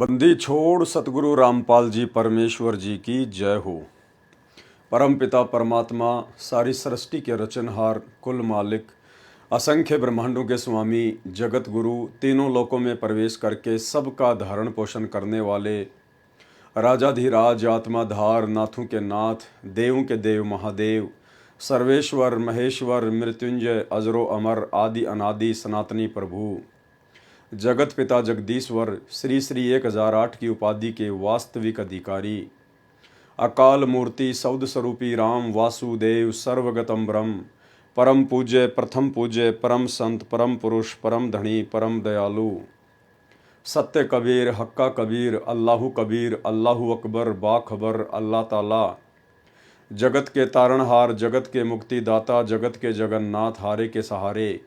बंदी छोड़ सतगुरु रामपाल जी परमेश्वर जी की जय हो। परम पिता परमात्मा, सारी सृष्टि के रचनहार, कुल मालिक, असंख्य ब्रह्मांडों के स्वामी, जगत गुरु, तीनों लोकों में प्रवेश करके सबका धारण पोषण करने वाले, राजाधिराज, आत्माधार, नाथों के नाथ, देवों के देव महादेव, सर्वेश्वर, महेश्वर, मृत्युंजय, अजरो अमर, आदि अनादि सनातनी प्रभु, जगत पिता जगदीश्वर, श्री श्री 1008 की उपाधि के वास्तविक अधिकारी, अकाल मूर्ति, सौद स्वरूपी राम वासुदेव, सर्वगतम ब्रह्म, परम पूज्य, प्रथम पूज्य, परम संत, परम पुरुष, परम धनी, परम दयालु, सत्य कबीर, हक्का कबीर, अल्लाहु कबीर, अल्लाहु अकबर, बाखबर, अल्लाह ताला, जगत के तारणहार, जगत के मुक्तिदाता, जगत के जगन्नाथ, हारे के सहारे,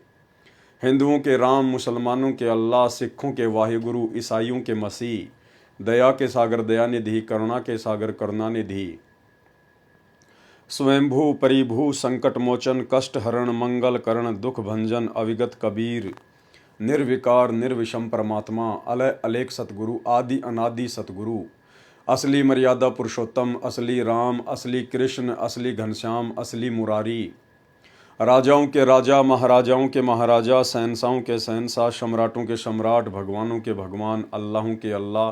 हिंदुओं के राम, मुसलमानों के अल्लाह, सिखों के वाहिगुरु, ईसाइयों के मसीह, दया के सागर दयानिधि, करुणा के सागर करुणानिधि, स्वयंभू परिभू, संकट मोचन, कष्ट हरण, मंगल करण, दुख भंजन, अविगत कबीर, निर्विकार निर्विषम परमात्मा, अलय अलेख सतगुरु, आदि अनादि सतगुरु, असली मर्यादा पुरुषोत्तम, असली राम, असली कृष्ण, असली घनश्याम, असली मुरारी, राजाओं के राजा, महाराजाओं के महाराजा, शहंशाहों के शहंशाह, सम्राटों के सम्राट, भगवानों के भगवान, अल्लाहों के अल्लाह,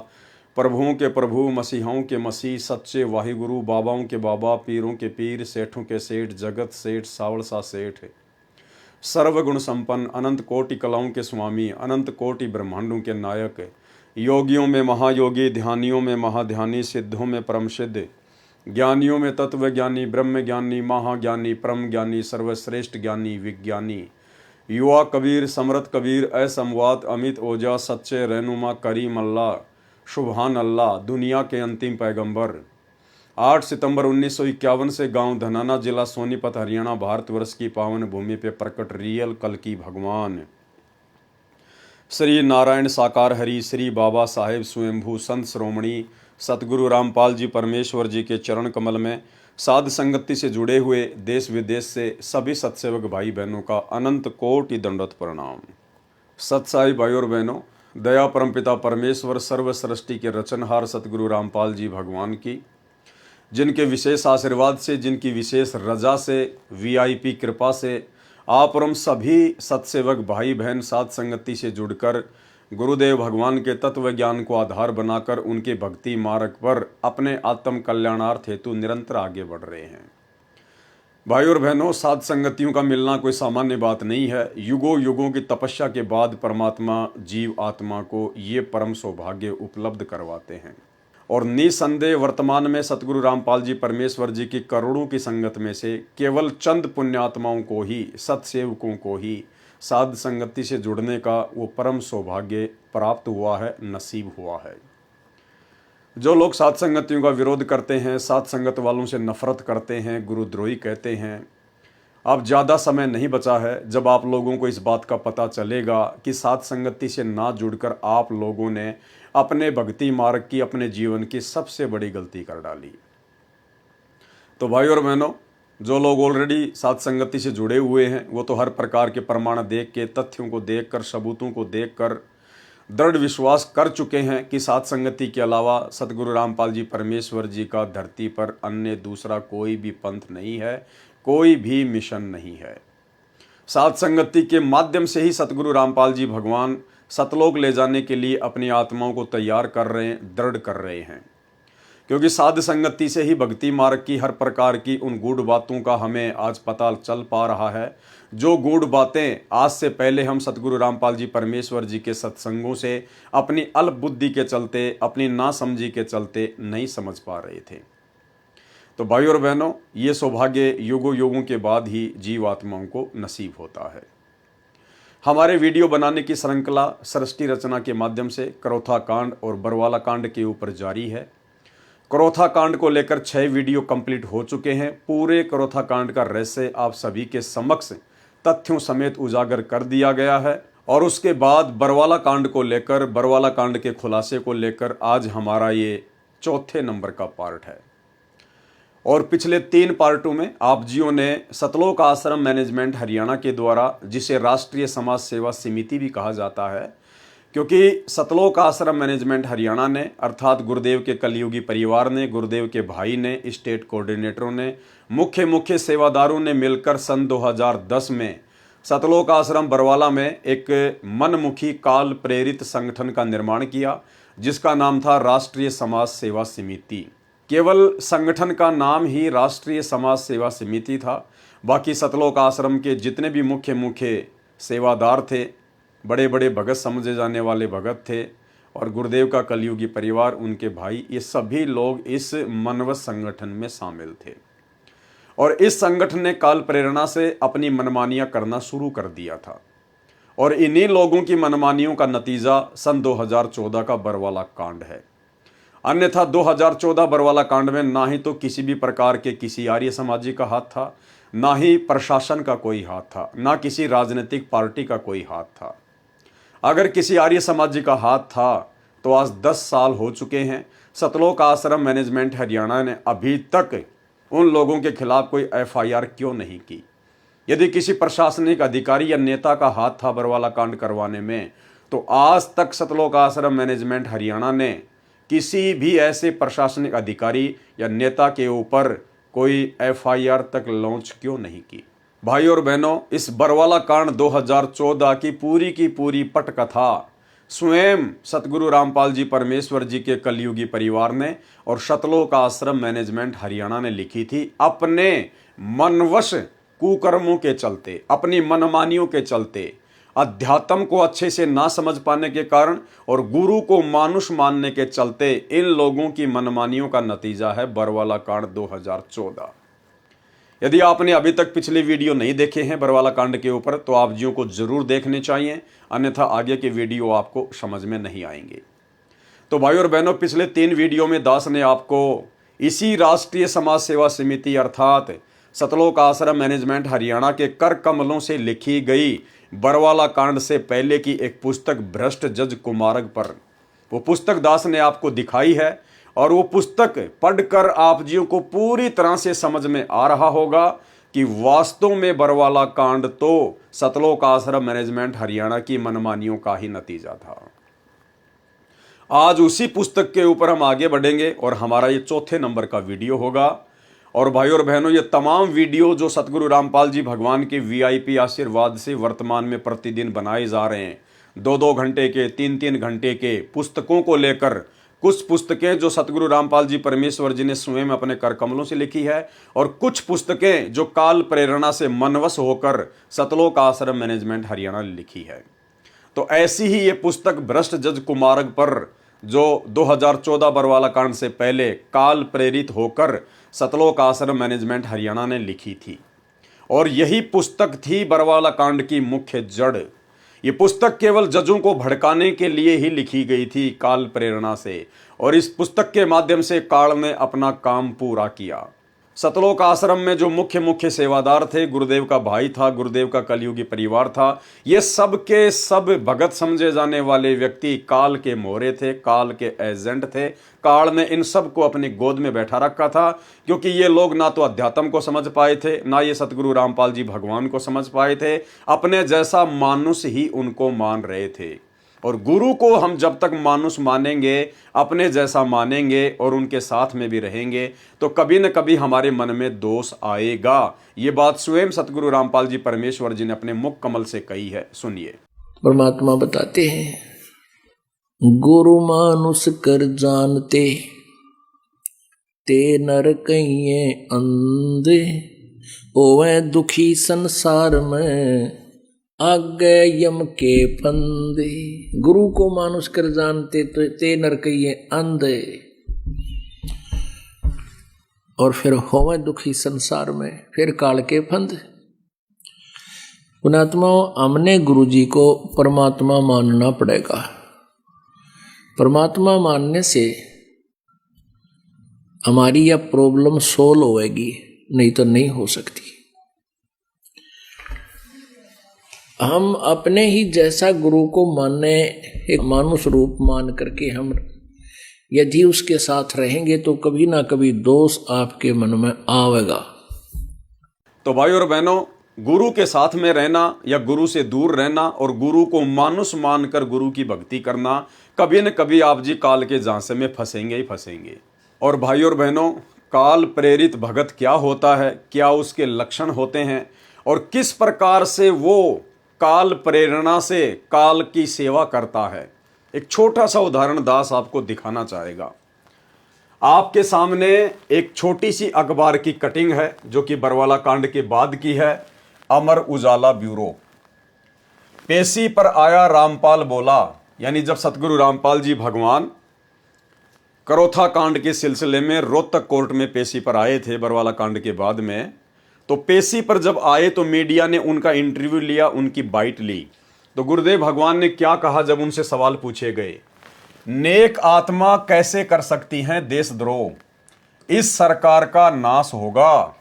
प्रभुओं के प्रभु, मसीहों के मसीह, सच्चे वाहिगुरु, बाबाओं के बाबा, पीरों के पीर, सेठों के सेठ, जगत सेठ, सावड़ सा सेठ, सर्वगुण संपन्न, अनंत कोटि कलाओं के स्वामी, अनंत कोटि ब्रह्मांडों के नायक, योगियों में महायोगी, ध्यानियों में महाध्यानी, सिद्धों में परम सिद्ध, ज्ञानियों में तत्व ज्ञानी, ब्रह्म ज्ञानी, महाज्ञानी, परम ज्ञानी, सर्वश्रेष्ठ ज्ञानी, विज्ञानी, युवा कबीर, समरथ कबीर, असमवात, अमित ओजा, सच्चे रहनुमा, करीम अल्लाह, सुबहान अल्लाह, दुनिया के अंतिम पैगंबर। 8 सितंबर 1951 से गांव धनाना, जिला सोनीपत, हरियाणा, भारतवर्ष की पावन भूमि पे प्रकट रियल कल की भगवान श्री नारायण साकार हरि, श्री बाबा साहेब स्वयंभू संत श्रोमणी सतगुरु रामपाल जी परमेश्वर जी के चरण कमल में साध संगति से जुड़े हुए देश विदेश से सभी सत्सेवक भाई बहनों का अनंत कोटि दंडवत प्रणाम। सत्साई भाई और बहनों, दया परमपिता परमेश्वर सर्व सृष्टि के रचनहार सतगुरु रामपाल जी भगवान की, जिनके विशेष आशीर्वाद से, जिनकी विशेष रजा से, वीआईपी कृपा से आप और हम सभी सत्सेवक भाई बहन साध संगति से जुड़कर गुरुदेव भगवान के तत्व ज्ञान को आधार बनाकर उनके भक्ति मार्ग पर अपने आत्म कल्याणार्थ हेतु निरंतर आगे बढ़ रहे हैं। भाई और बहनों, साध संगतियों का मिलना कोई सामान्य बात नहीं है। युगों युगों की तपस्या के बाद परमात्मा जीव आत्मा को ये परम सौभाग्य उपलब्ध करवाते हैं और निसंदेह वर्तमान में सतगुरु रामपाल जी परमेश्वर जी की करोड़ों की संगत में से केवल चंद पुण्यात्माओं को ही, सत्सेवकों को ही साध संगति से जुड़ने का वो परम सौभाग्य प्राप्त हुआ है, नसीब हुआ है। जो लोग साध संगतियों का विरोध करते हैं, साध संगत वालों से नफरत करते हैं, गुरुद्रोही कहते हैं, अब ज़्यादा समय नहीं बचा है जब आप लोगों को इस बात का पता चलेगा कि साध संगति से ना जुड़कर आप लोगों ने अपने भक्ति मार्ग की, अपने जीवन की सबसे बड़ी गलती कर डाली। तो भाई और बहनों, जो लोग ऑलरेडी साध संगति से जुड़े हुए हैं वो तो हर प्रकार के प्रमाण देख के, तथ्यों को देखकर, सबूतों को देखकर दृढ़ विश्वास कर चुके हैं कि साध संगति के अलावा सतगुरु रामपाल जी परमेश्वर जी का धरती पर अन्य दूसरा कोई भी पंथ नहीं है, कोई भी मिशन नहीं है। साध संगति के माध्यम से ही सतगुरु रामपाल जी भगवान सतलोक ले जाने के लिए अपनी आत्माओं को तैयार कर रहे हैं, दृढ़ कर रहे हैं। क्योंकि साध संगति से ही भक्ति मार्ग की हर प्रकार की उन गूढ़ बातों का हमें आज पता चल पा रहा है, जो गूढ़ बातें आज से पहले हम सतगुरु रामपाल जी परमेश्वर जी के सत्संगों से अपनी अल्प बुद्धि के चलते, अपनी नासमझी के चलते नहीं समझ पा रहे थे। तो भाई और बहनों, ये सौभाग्य युगों युगों के बाद ही जीव आत्माओं को नसीब होता है। हमारे वीडियो बनाने की श्रृंखला सृष्टि रचना के माध्यम से करोथा कांड और बरवाला कांड के ऊपर जारी है। करोथा कांड को लेकर 6 वीडियो कंप्लीट हो चुके हैं। पूरे करोथा कांड का रहस्य आप सभी के समक्ष तथ्यों समेत उजागर कर दिया गया है और उसके बाद बरवाला कांड को लेकर, बरवाला कांड के खुलासे को लेकर आज हमारा ये चौथे नंबर का पार्ट है। और पिछले 3 पार्टों में आप जियों ने सतलोक आश्रम मैनेजमेंट हरियाणा के द्वारा, जिसे राष्ट्रीय समाज सेवा समिति भी कहा जाता है, क्योंकि सतलोक आश्रम मैनेजमेंट हरियाणा ने अर्थात गुरुदेव के कलयुगी परिवार ने, गुरुदेव के भाई ने, स्टेट कोऑर्डिनेटरों ने, मुख्य सेवादारों ने मिलकर सन 2010 में सतलोक आश्रम बरवाला में एक मनमुखी काल प्रेरित संगठन का निर्माण किया, जिसका नाम था राष्ट्रीय समाज सेवा समिति। केवल संगठन का नाम ही राष्ट्रीय समाज सेवा समिति था। बाकी सतलोक आश्रम के जितने भी मुख्य सेवादार थे, बड़े बड़े भगत समझे जाने वाले भगत थे, और गुरुदेव का कलयुगी परिवार, उनके भाई, ये सभी लोग इस मनवत संगठन में शामिल थे। और इस संगठन ने काल प्रेरणा से अपनी मनमानियां करना शुरू कर दिया था, और इन्हीं लोगों की मनमानियों का नतीजा सन 2014 का बरवाला कांड है। अन्यथा 2014 बरवाला कांड में ना ही तो किसी भी प्रकार के किसी आर्य समाजी का हाथ था, ना ही प्रशासन का कोई हाथ था, ना किसी राजनीतिक पार्टी का कोई हाथ था। अगर किसी आर्य समाजी का हाथ था तो आज 10 साल हो चुके हैं, सतलोक आश्रम मैनेजमेंट हरियाणा ने अभी तक उन लोगों के खिलाफ कोई FIR क्यों नहीं की। यदि किसी प्रशासनिक अधिकारी या नेता का हाथ था बरवाला कांड करवाने में, तो आज तक सतलोक आश्रम मैनेजमेंट हरियाणा ने किसी भी ऐसे प्रशासनिक अधिकारी या नेता के ऊपर कोई FIR तक लॉन्च क्यों नहीं की। भाई और बहनों, इस बरवाला कांड 2014 की पूरी पटकथा स्वयं सतगुरु रामपाल जी परमेश्वर जी के कलयुगी परिवार ने और सतलोक आश्रम मैनेजमेंट हरियाणा ने लिखी थी, अपने मनवश कुकर्मों के चलते, अपनी मनमानियों के चलते, अध्यात्म को अच्छे से ना समझ पाने के कारण और गुरु को मानुष मानने के चलते इन लोगों की मनमानियों का नतीजा है बरवाला कांड 2014। यदि आपने अभी तक पिछले वीडियो नहीं देखे हैं बरवाला कांड के ऊपर, तो आप जियों को जरूर देखने चाहिए, अन्यथा आगे के वीडियो आपको समझ में नहीं आएंगे। तो भाई और बहनों, पिछले 3 वीडियो में दास ने आपको इसी राष्ट्रीय समाज सेवा समिति अर्थात सतलोक आश्रम मैनेजमेंट हरियाणा के कर कमलों से लिखी गई बरवाला कांड से पहले की एक पुस्तक भ्रष्ट जज कुमारक पर, वो पुस्तक दास ने आपको दिखाई है, और वो पुस्तक पढ़कर आप जियों को पूरी तरह से समझ में आ रहा होगा कि वास्तव में बरवाला कांड तो सतलोक आश्रम मैनेजमेंट हरियाणा की मनमानियों का ही नतीजा था। आज उसी पुस्तक के ऊपर हम आगे बढ़ेंगे और हमारा ये 4थे नंबर का वीडियो होगा। और भाई और बहनों, ये तमाम वीडियो जो सतगुरु रामपाल जी भगवान के VIP आशीर्वाद से वर्तमान में प्रतिदिन बनाए जा रहे हैं, 2-2 घंटे के, 3-3 घंटे के पुस्तकों को लेकर, कुछ पुस्तकें जो सतगुरु रामपाल जी परमेश्वर जी ने स्वयं अपने कर कमलों से लिखी है, और कुछ पुस्तकें जो काल प्रेरणा से मनवश होकर सतलोक आश्रम मैनेजमेंट हरियाणा ने लिखी है। तो ऐसी ही ये पुस्तक भ्रष्ट जज कुमारक पर जो 2014 बरवाला कांड से पहले काल प्रेरित होकर सतलोक आश्रम मैनेजमेंट हरियाणा ने लिखी थी, और यही पुस्तक थी बरवाला कांड की मुख्य जड़। ये पुस्तक केवल जजों को भड़काने के लिए ही लिखी गई थी काल प्रेरणा से, और इस पुस्तक के माध्यम से काल ने अपना काम पूरा किया। सतलोक आश्रम में जो मुख्य सेवादार थे, गुरुदेव का भाई था, गुरुदेव का कलयुगी परिवार था, ये सब के सब भगत समझे जाने वाले व्यक्ति काल के मोहरे थे, काल के एजेंट थे। काल ने इन सब को अपनी गोद में बैठा रखा था, क्योंकि ये लोग ना तो अध्यात्म को समझ पाए थे, ना ये सतगुरु रामपाल जी भगवान को समझ पाए थे। अपने जैसा मानुष ही उनको मान रहे थे, और गुरु को हम जब तक मानुष मानेंगे, अपने जैसा मानेंगे और उनके साथ में भी रहेंगे, तो कभी न कभी हमारे मन में दोष आएगा। ये बात स्वयं सतगुरु रामपाल जी परमेश्वर जी ने अपने मुख कमल से कही है, सुनिए। परमात्मा बताते हैं, गुरु मानुष कर जानते ते नर कहिए अंधे, ओवे दुखी संसार में आगे यम के फंदे। गुरु को मानुष कर जानते तो ते नर कहिए अंधे, और फिर होवे दुखी संसार में, फिर काल के फंदे। पुणात्मा, हमने गुरु जी को परमात्मा मानना पड़ेगा। परमात्मा मानने से हमारी यह प्रॉब्लम सोल्व होएगी, नहीं तो नहीं हो सकती। हम अपने ही जैसा गुरु को माने, एक मानुष रूप मान करके हम यदि उसके साथ रहेंगे तो कभी ना कभी दोष आपके मन में आवेगा। तो भाई और बहनों, गुरु के साथ में रहना या गुरु से दूर रहना और गुरु को मानुष मानकर गुरु की भक्ति करना, कभी न कभी आप जी काल के झांसे में फंसेंगे ही फंसेंगे। और भाई और बहनों, काल प्रेरित भगत क्या होता है, क्या उसके लक्षण होते हैं और किस प्रकार से वो काल प्रेरणा से काल की सेवा करता है, एक छोटा सा उदाहरण दास आपको दिखाना चाहेगा। आपके सामने एक छोटी सी अखबार की कटिंग है जो कि बरवाला कांड के बाद की है। अमर उजाला ब्यूरो। पेशी पर आया रामपाल बोला, यानी जब सतगुरु रामपाल जी भगवान करोथा कांड के सिलसिले में रोहतक कोर्ट में पेशी पर आए थे बरवाला कांड के बाद में, तो पेशी पर जब आए तो मीडिया ने उनका इंटरव्यू लिया, उनकी बाइट ली। तो गुरुदेव भगवान ने क्या कहा जब उनसे सवाल पूछे गए, नेक आत्मा कैसे कर सकती हैं देशद्रोह, इस सरकार का नाश होगा।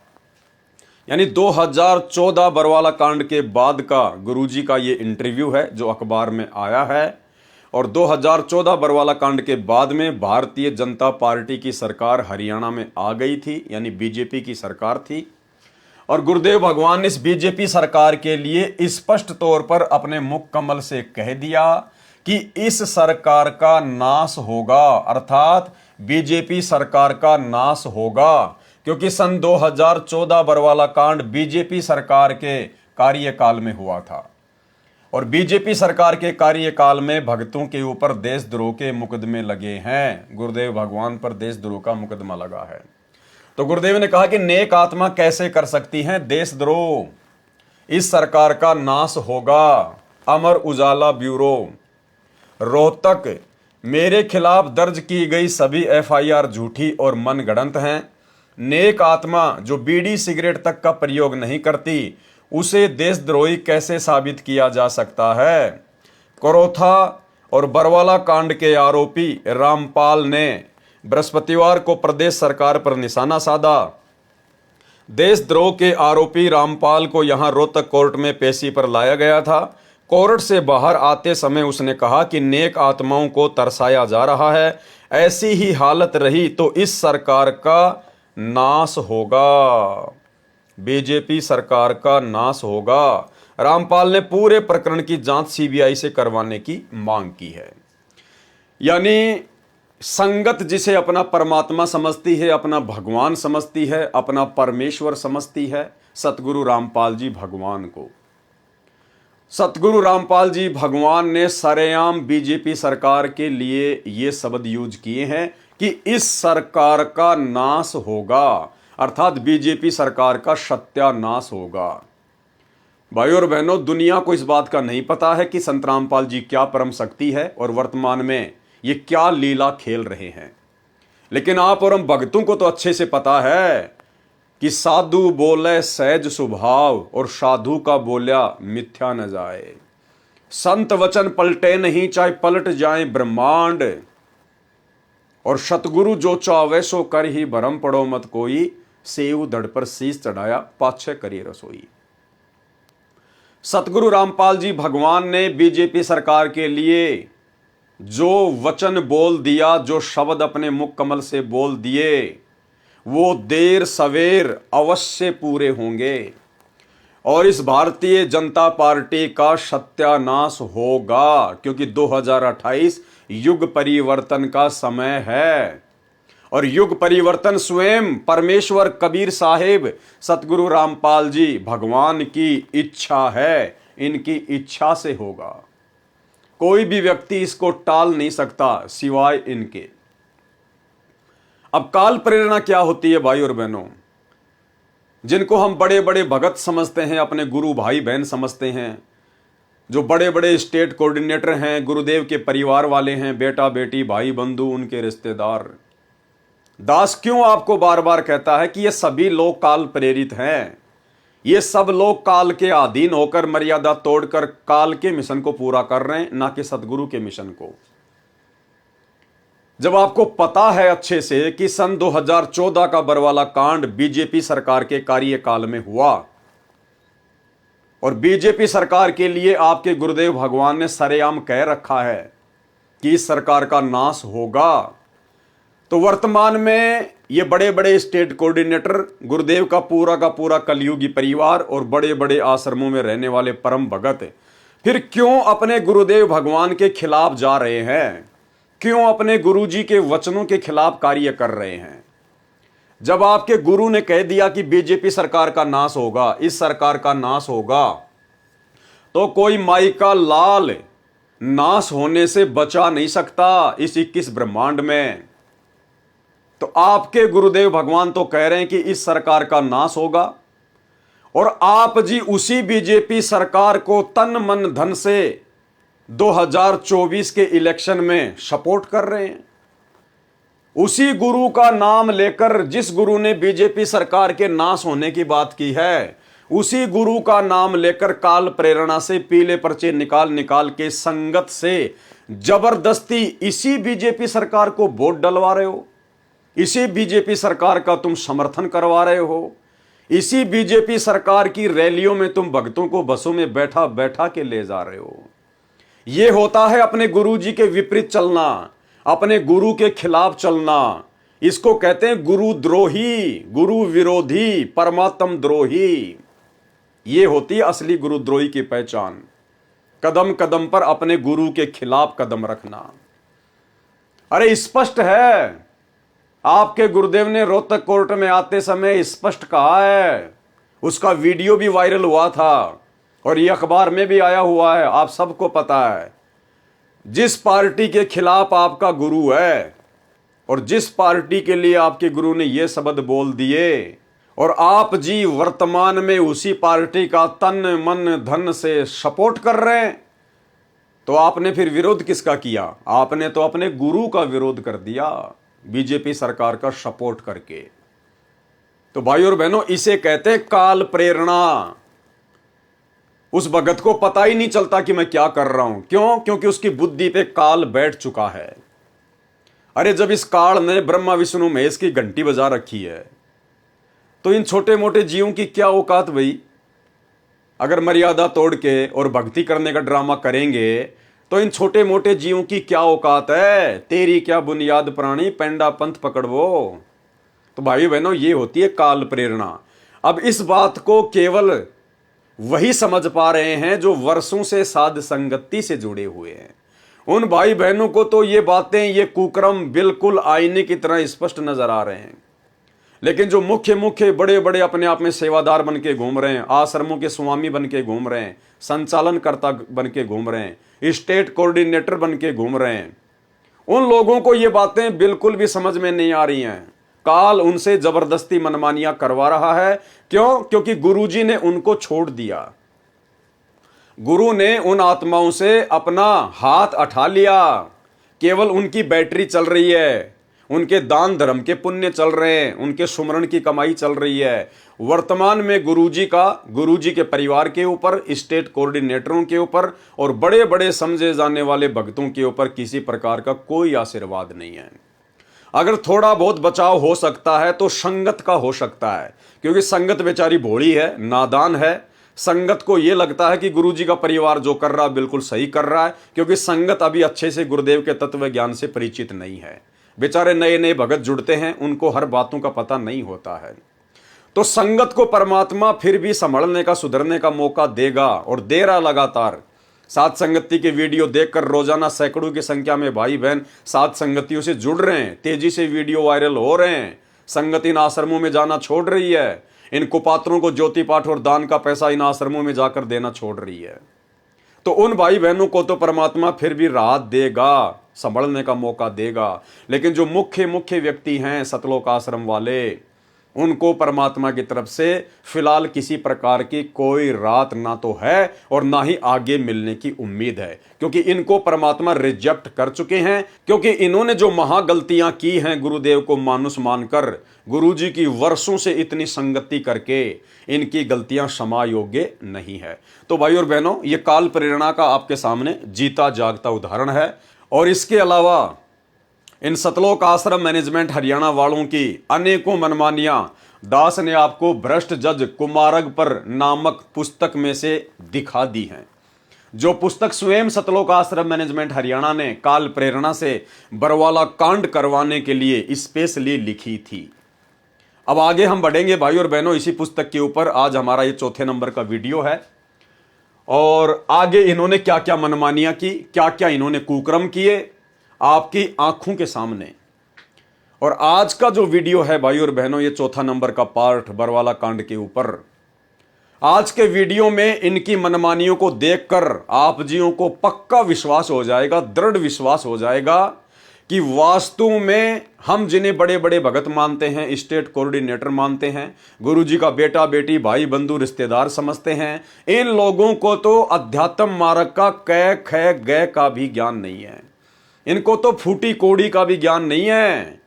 यानी 2014 बरवाला कांड के बाद का गुरुजी का ये इंटरव्यू है जो अखबार में आया है। और 2014 बरवाला कांड के बाद में भारतीय जनता पार्टी की सरकार हरियाणा में आ गई थी, यानी बीजेपी की सरकार थी। और गुरुदेव भगवान ने इस बीजेपी सरकार के लिए स्पष्ट तौर पर अपने मुख कमल से कह दिया कि इस सरकार का नाश होगा, अर्थात बीजेपी सरकार का नाश होगा, क्योंकि सन 2014 बरवाला कांड बीजेपी सरकार के कार्यकाल में हुआ था। और बीजेपी सरकार के कार्यकाल में भक्तों के ऊपर देशद्रोह के मुकदमे लगे हैं। गुरुदेव भगवान पर देशद्रोह का मुकदमा लगा है। तो गुरुदेव ने कहा कि नेक आत्मा कैसे कर सकती हैं देशद्रोह, इस सरकार का नाश होगा। अमर उजाला ब्यूरो। रोहतक, मेरे खिलाफ दर्ज की गई सभी एफआईआर झूठी और मनगढ़ंत हैं। नेक आत्मा जो बीड़ी सिगरेट तक का प्रयोग नहीं करती, उसे देशद्रोही कैसे साबित किया जा सकता है। करोथा और बरवाला कांड के आरोपी रामपाल ने बृहस्पतिवार को प्रदेश सरकार पर निशाना साधा। देशद्रोह के आरोपी रामपाल को यहां रोहतक कोर्ट में पेशी पर लाया गया था। कोर्ट से बाहर आते समय उसने कहा कि नेक आत्माओं को तरसाया जा रहा है, ऐसी ही हालत रही तो इस सरकार का नाश होगा, बीजेपी सरकार का नाश होगा। रामपाल ने पूरे प्रकरण की जांच सीबीआई से करवाने की मांग की है। यानी संगत जिसे अपना परमात्मा समझती है, अपना भगवान समझती है, अपना परमेश्वर समझती है, सतगुरु रामपाल जी भगवान को, सतगुरु रामपाल जी भगवान ने सरेआम बीजेपी सरकार के लिए ये शब्द यूज किए हैं कि इस सरकार का नाश होगा, अर्थात बीजेपी सरकार का सत्यानाश होगा। भाई और बहनों, दुनिया को इस बात का नहीं पता है कि संत रामपाल जी क्या परम शक्ति है और वर्तमान में ये क्या लीला खेल रहे हैं। लेकिन आप और हम भक्तों को तो अच्छे से पता है कि साधु बोले सहज स्वभाव और साधु का बोल्या मिथ्या न जाए। संत वचन पलटे नहीं, चाहे पलट जाए ब्रह्मांड। और सतगुरु जो चावे सो कर ही भरम पड़ो मत कोई, सेव धड़ पर शीश चढ़ाया पाछे करी रसोई। सतगुरु रामपाल जी भगवान ने बीजेपी सरकार के लिए जो वचन बोल दिया, जो शब्द अपने मुख कमल से बोल दिए, वो देर सवेर अवश्य पूरे होंगे और इस भारतीय जनता पार्टी का सत्यानाश होगा, क्योंकि 2028 युग परिवर्तन का समय है। और युग परिवर्तन स्वयं परमेश्वर कबीर साहिब सतगुरु रामपाल जी भगवान की इच्छा है, इनकी इच्छा से होगा। कोई भी व्यक्ति इसको टाल नहीं सकता सिवाय इनके। अब काल प्रेरणा क्या होती है भाई और बहनों, जिनको हम बड़े बड़े भगत समझते हैं, अपने गुरु भाई बहन समझते हैं, जो बड़े बड़े स्टेट कोऑर्डिनेटर हैं, गुरुदेव के परिवार वाले हैं, बेटा बेटी भाई बंधु उनके रिश्तेदार। दास क्यों आपको बार बार कहता है कि ये सभी लोग काल प्रेरित हैं, ये सब लोग काल के अधीन होकर मर्यादा तोड़कर काल के मिशन को पूरा कर रहे हैं, ना कि सतगुरु के मिशन को। जब आपको पता है अच्छे से कि सन 2014 का बरवाला कांड बीजेपी सरकार के कार्यकाल में हुआ और बीजेपी सरकार के लिए आपके गुरुदेव भगवान ने सरेआम कह रखा है कि इस सरकार का नाश होगा, तो वर्तमान में ये बड़े बड़े स्टेट कोऑर्डिनेटर, गुरुदेव का पूरा कलयुगी परिवार और बड़े बड़े आश्रमों में रहने वाले परम भगत फिर क्यों अपने गुरुदेव भगवान के खिलाफ जा रहे हैं? क्यों अपने गुरुजी के वचनों के खिलाफ कार्य कर रहे हैं? जब आपके गुरु ने कह दिया कि बीजेपी सरकार का नाश होगा, इस सरकार का नाश होगा, तो कोई माई का लाल नाश होने से बचा नहीं सकता इस 21 ब्रह्मांड में। तो आपके गुरुदेव भगवान तो कह रहे हैं कि इस सरकार का नाश होगा, और आप जी उसी बीजेपी सरकार को तन मन धन से 2024 के इलेक्शन में सपोर्ट कर रहे हैं। उसी गुरु का नाम लेकर, जिस गुरु ने बीजेपी सरकार के नाश होने की बात की है, उसी गुरु का नाम लेकर काल प्रेरणा से पीले पर्चे निकाल निकाल के संगत से जबरदस्ती इसी बीजेपी सरकार को वोट डलवा रहे हो। इसी बीजेपी सरकार का तुम समर्थन करवा रहे हो। इसी बीजेपी सरकार की रैलियों में तुम भक्तों को बसों में बैठा बैठा के ले जा रहे हो। यह होता है अपने गुरु जी के विपरीत चलना, अपने गुरु के खिलाफ चलना। इसको कहते हैं गुरु द्रोही, गुरु विरोधी, परमात्म द्रोही। यह होती है असली गुरुद्रोही की पहचान। कदम कदम पर अपने गुरु के खिलाफ कदम रखना। अरे स्पष्ट है, आपके गुरुदेव ने रोहतक कोर्ट में आते समय स्पष्ट कहा है। उसका वीडियो भी वायरल हुआ था और यह अखबार में भी आया हुआ है, आप सबको पता है। जिस पार्टी के खिलाफ आपका गुरु है और जिस पार्टी के लिए आपके गुरु ने यह शब्द बोल दिए, और आप जी वर्तमान में उसी पार्टी का तन मन धन से सपोर्ट कर रहे हैं, तो आपने फिर विरोध किसका किया? आपने तो अपने गुरु का विरोध कर दिया, बीजेपी सरकार का सपोर्ट करके। तो भाई और बहनों, इसे कहते हैं काल प्रेरणा। उस भगत को पता ही नहीं चलता कि मैं क्या कर रहा हूं। क्यों? क्योंकि उसकी बुद्धि पे काल बैठ चुका है। अरे जब इस काल ने ब्रह्मा विष्णु महेश की घंटी बजा रखी है, तो इन छोटे मोटे जीवों की क्या औकात भाई? अगर मर्यादा तोड़ के और भक्ति करने का ड्रामा करेंगे, तो इन छोटे मोटे जीवों की क्या औकात है? तेरी क्या बुनियाद प्राणी, पेंडा पंथ पकड़वो। तो भाई बहनों, ये होती है काल प्रेरणा। अब इस बात को केवल वही समझ पा रहे हैं जो वर्षों से साध संगति से जुड़े हुए हैं। उन भाई बहनों को तो ये बातें, ये कुक्रम बिल्कुल आईने की तरह स्पष्ट नजर आ रहे हैं। लेकिन जो मुख्य बड़े बड़े अपने आप में सेवादार बन के घूम रहे हैं, आश्रमों के स्वामी बन के घूम रहे हैं, संचालनकर्ता बन के घूम रहे हैं, स्टेट कोऑर्डिनेटर बन के घूम रहे हैं, उन लोगों को ये बातें बिल्कुल भी समझ में नहीं आ रही हैं। काल उनसे जबरदस्ती मनमानियां करवा रहा है। क्यों? क्योंकि गुरुजी ने उनको छोड़ दिया। गुरु ने उन आत्माओं से अपना हाथ उठा लिया। केवल उनकी बैटरी चल रही है, उनके दान धर्म के पुण्य चल रहे हैं, उनके सुमरण की कमाई चल रही है। वर्तमान में गुरुजी के परिवार के ऊपर, स्टेट कोऑर्डिनेटरों के ऊपर और बड़े बड़े समझे जाने वाले भक्तों के ऊपर किसी प्रकार का कोई आशीर्वाद नहीं है। अगर थोड़ा बहुत बचाव हो सकता है तो संगत का हो सकता है, क्योंकि संगत बेचारी भोली है, नादान है। संगत को यह लगता है कि गुरुजी का परिवार जो कर रहा है बिल्कुल सही कर रहा है, क्योंकि संगत अभी अच्छे से गुरुदेव के तत्व ज्ञान से परिचित नहीं है। बेचारे नए नए भगत जुड़ते हैं, उनको हर बातों का पता नहीं होता है। तो संगत को परमात्मा फिर भी संभलने का, सुधरने का मौका देगा और दे रहा लगातार। साथ संगति के वीडियो देखकर रोजाना सैकड़ों की संख्या में भाई बहन साथ संगतियों से जुड़ रहे हैं, तेजी से वीडियो वायरल हो रहे हैं। संगत इन आश्रमों में जाना छोड़ रही है, इन कुपात्रों को ज्योति पाठ और दान का पैसा इन आश्रमों में जाकर देना छोड़ रही है। तो उन भाई बहनों को तो परमात्मा फिर भी राहत देगा, संभलने का मौका देगा। लेकिन जो मुख्य व्यक्ति हैं सतलोक आश्रम वाले, उनको परमात्मा की तरफ से फिलहाल किसी प्रकार की कोई राहत ना तो है और ना ही आगे मिलने की उम्मीद है, क्योंकि इनको परमात्मा रिजेक्ट कर चुके हैं। क्योंकि इन्होंने जो महागलतियां की हैं गुरुदेव को मानुष मानकर, गुरुजी की वर्षों से इतनी संगति करके, इनकी गलतियां क्षमा योग्य नहीं है। तो भाई और बहनों, ये काल प्रेरणा का आपके सामने जीता जागता उदाहरण है। और इसके अलावा इन सतलोक आश्रम मैनेजमेंट हरियाणा वालों की अनेकों मनमानियां दास ने आपको भ्रष्ट जज कुमारग पर नामक पुस्तक में से दिखा दी हैं, जो पुस्तक स्वयं सतलोक आश्रम मैनेजमेंट हरियाणा ने काल प्रेरणा से बरवाला कांड करवाने के लिए स्पेशली लिखी थी। अब आगे हम बढ़ेंगे भाई और बहनों इसी पुस्तक के ऊपर। आज हमारा ये चौथे नंबर का वीडियो है और आगे इन्होंने क्या क्या मनमानियां की, क्या क्या इन्होंने कुकर्म किए आपकी आंखों के सामने। और आज का जो वीडियो है भाई और बहनों, ये चौथा नंबर का पार्ट बरवाला कांड के ऊपर। आज के वीडियो में इनकी मनमानियों को देखकर आप जियों को पक्का विश्वास हो जाएगा, दृढ़ विश्वास हो जाएगा कि वास्तु में हम जिन्हें बड़े बड़े भगत मानते हैं, स्टेट कोऑर्डिनेटर मानते हैं, गुरुजी का बेटा बेटी भाई बंधु रिश्तेदार समझते हैं, इन लोगों को तो अध्यात्म मार्ग का कै ख गै का भी ज्ञान नहीं है। इनको तो फूटी कोड़ी का भी ज्ञान नहीं है।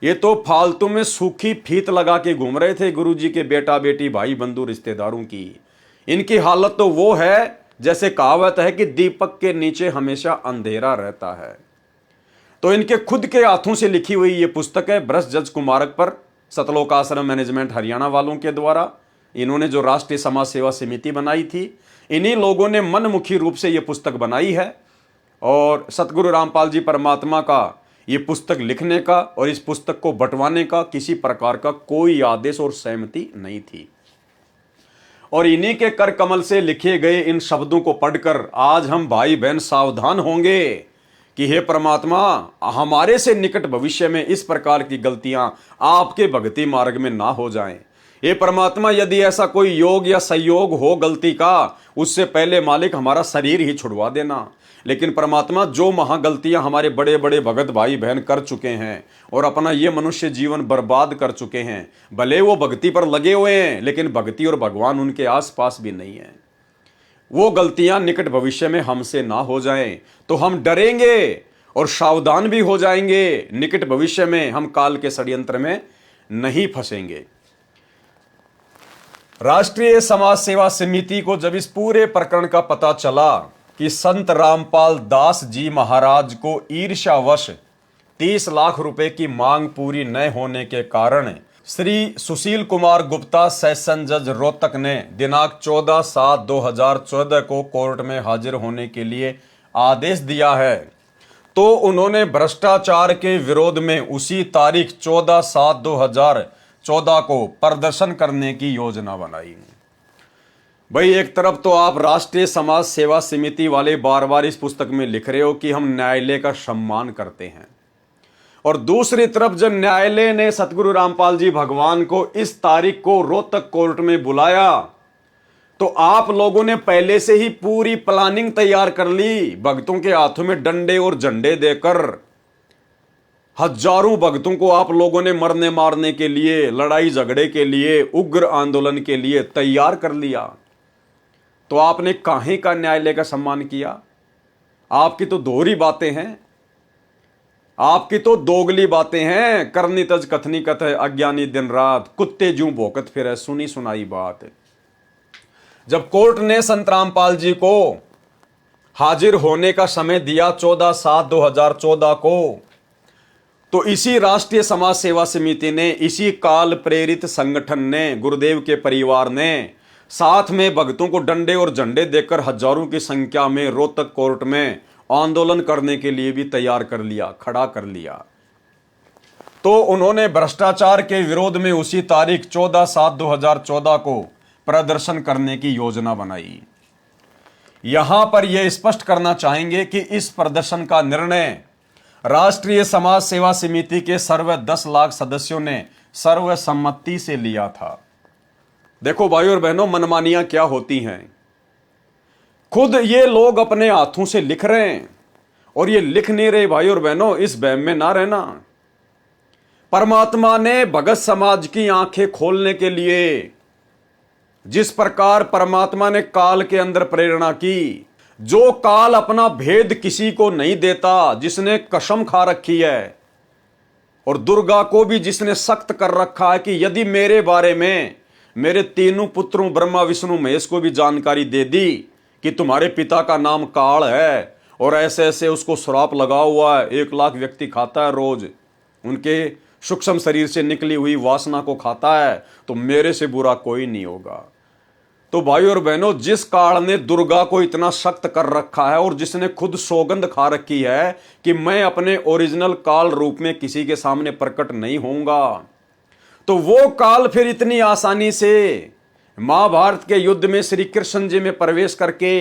ये तो फालतू में सूखी फीत लगा के घूम रहे थे गुरुजी के बेटा बेटी भाई बंधु रिश्तेदारों की। इनकी हालत तो वो है जैसे कहावत है कि दीपक के नीचे हमेशा अंधेरा रहता है। तो इनके खुद के हाथों से लिखी हुई ये पुस्तक है ब्रश जज कुमारक पर, सतलोक आश्रम मैनेजमेंट हरियाणा वालों के द्वारा। इन्होंने जो राष्ट्रीय समाज सेवा समिति बनाई थी, इन्हीं लोगों ने मनमुखी रूप से ये पुस्तक बनाई है। और सतगुरु रामपाल जी परमात्मा का ये पुस्तक लिखने का और इस पुस्तक को बंटवाने का किसी प्रकार का कोई आदेश और सहमति नहीं थी। और इन्हीं के कर कमल से लिखे गए इन शब्दों को पढ़कर आज हम भाई बहन सावधान होंगे कि हे परमात्मा, हमारे से निकट भविष्य में इस प्रकार की गलतियां आपके भक्ति मार्ग में ना हो जाएं। हे परमात्मा, यदि ऐसा कोई योग या संयोग हो गलती का, उससे पहले मालिक हमारा शरीर ही छुड़वा देना। लेकिन परमात्मा, जो महागलतियां हमारे बड़े बड़े भगत भाई बहन कर चुके हैं और अपना ये मनुष्य जीवन बर्बाद कर चुके हैं, भले वो भक्ति पर लगे हुए हैं लेकिन भक्ति और भगवान उनके आसपास भी नहीं है, वो गलतियां निकट भविष्य में हमसे ना हो जाएं तो हम डरेंगे और सावधान भी हो जाएंगे। निकट भविष्य में हम काल के षड्यंत्र में नहीं फंसेंगे। राष्ट्रीय समाज सेवा समिति को जब इस पूरे प्रकरण का पता चला कि संत रामपाल दास जी महाराज को ईर्ष्यावश 30 लाख रुपए की मांग पूरी न होने के कारण श्री सुशील कुमार गुप्ता सेशन जज रोहतक ने दिनांक 14/7/2014 को कोर्ट में हाजिर होने के लिए आदेश दिया है, तो उन्होंने भ्रष्टाचार के विरोध में उसी तारीख 14/7/2014 को प्रदर्शन करने की योजना बनाई। भाई, एक तरफ तो आप राष्ट्रीय समाज सेवा समिति वाले बार बार इस पुस्तक में लिख रहे हो कि हम न्यायालय का सम्मान करते हैं, और दूसरी तरफ जब न्यायालय ने सतगुरु रामपाल जी भगवान को इस तारीख को रोहतक कोर्ट में बुलाया तो आप लोगों ने पहले से ही पूरी प्लानिंग तैयार कर ली। भक्तों के हाथों में डंडे और झंडे देकर हजारों भक्तों को आप लोगों ने मरने मारने के लिए, लड़ाई झगड़े के लिए, उग्र आंदोलन के लिए तैयार कर लिया। तो आपने काहे का न्यायालय का सम्मान किया? आपकी तो दोहरी बातें हैं, आपकी तो दोगली बातें हैं। करनी तज कथनी कथ है, अज्ञानी दिन रात, कुत्ते जूं भौंकत फिरे, सुनी सुनाई बात। जब कोर्ट ने संत रामपाल जी को हाजिर होने का समय दिया 14/7/2014 को, तो इसी राष्ट्रीय समाज सेवा समिति ने, इसी काल प्रेरित संगठन ने, गुरुदेव के परिवार ने साथ में भक्तों को डंडे और झंडे देकर हजारों की संख्या में रोहतक कोर्ट में आंदोलन करने के लिए भी तैयार कर लिया, खड़ा कर लिया। तो उन्होंने भ्रष्टाचार के विरोध में उसी तारीख 14/7/2014 को प्रदर्शन करने की योजना बनाई। यहां पर यह स्पष्ट करना चाहेंगे कि इस प्रदर्शन का निर्णय राष्ट्रीय समाज सेवा समिति के सर्व 10 लाख सदस्यों ने सर्वसम्मति से लिया था। देखो भाई और बहनों, मनमानियां क्या होती हैं। खुद ये लोग अपने हाथों से लिख रहे हैं और ये लिख नहीं रहे। भाई और बहनों, इस वहम में ना रहना। परमात्मा ने भगत समाज की आंखें खोलने के लिए, जिस प्रकार परमात्मा ने काल के अंदर प्रेरणा की, जो काल अपना भेद किसी को नहीं देता, जिसने कसम खा रखी है, और दुर्गा को भी जिसने सख्त कर रखा है कि यदि मेरे बारे में मेरे तीनों पुत्रों ब्रह्मा विष्णु महेश को भी जानकारी दे दी कि तुम्हारे पिता का नाम काल है और ऐसे ऐसे उसको श्राप लगा हुआ है, 1 लाख व्यक्ति खाता है रोज, उनके सूक्ष्म शरीर से निकली हुई वासना को खाता है, तो मेरे से बुरा कोई नहीं होगा। तो भाई और बहनों, जिस काल ने दुर्गा को इतना सख्त कर रखा है और जिसने खुद सौगंध खा रखी है कि मैं अपने ओरिजिनल काल रूप में किसी के सामने प्रकट नहीं होऊंगा, तो वो काल फिर इतनी आसानी से महाभारत के युद्ध में श्री कृष्ण जी में प्रवेश करके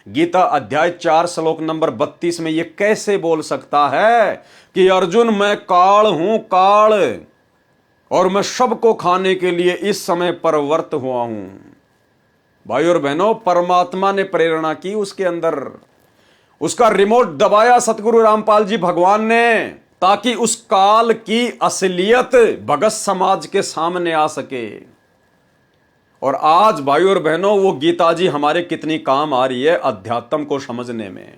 गीता अध्याय 4 श्लोक नंबर 32 में ये कैसे बोल सकता है कि अर्जुन मैं काल हूं, काल, और मैं सबको खाने के लिए इस समय परवर्त हुआ हूं। भाई और बहनों, परमात्मा ने प्रेरणा की उसके अंदर, उसका रिमोट दबाया सतगुरु रामपाल जी भगवान ने, ताकि उस काल की असलियत भगत समाज के सामने आ सके। और आज भाई और बहनों, वो गीता जी हमारे कितनी काम आ रही है अध्यात्म को समझने में,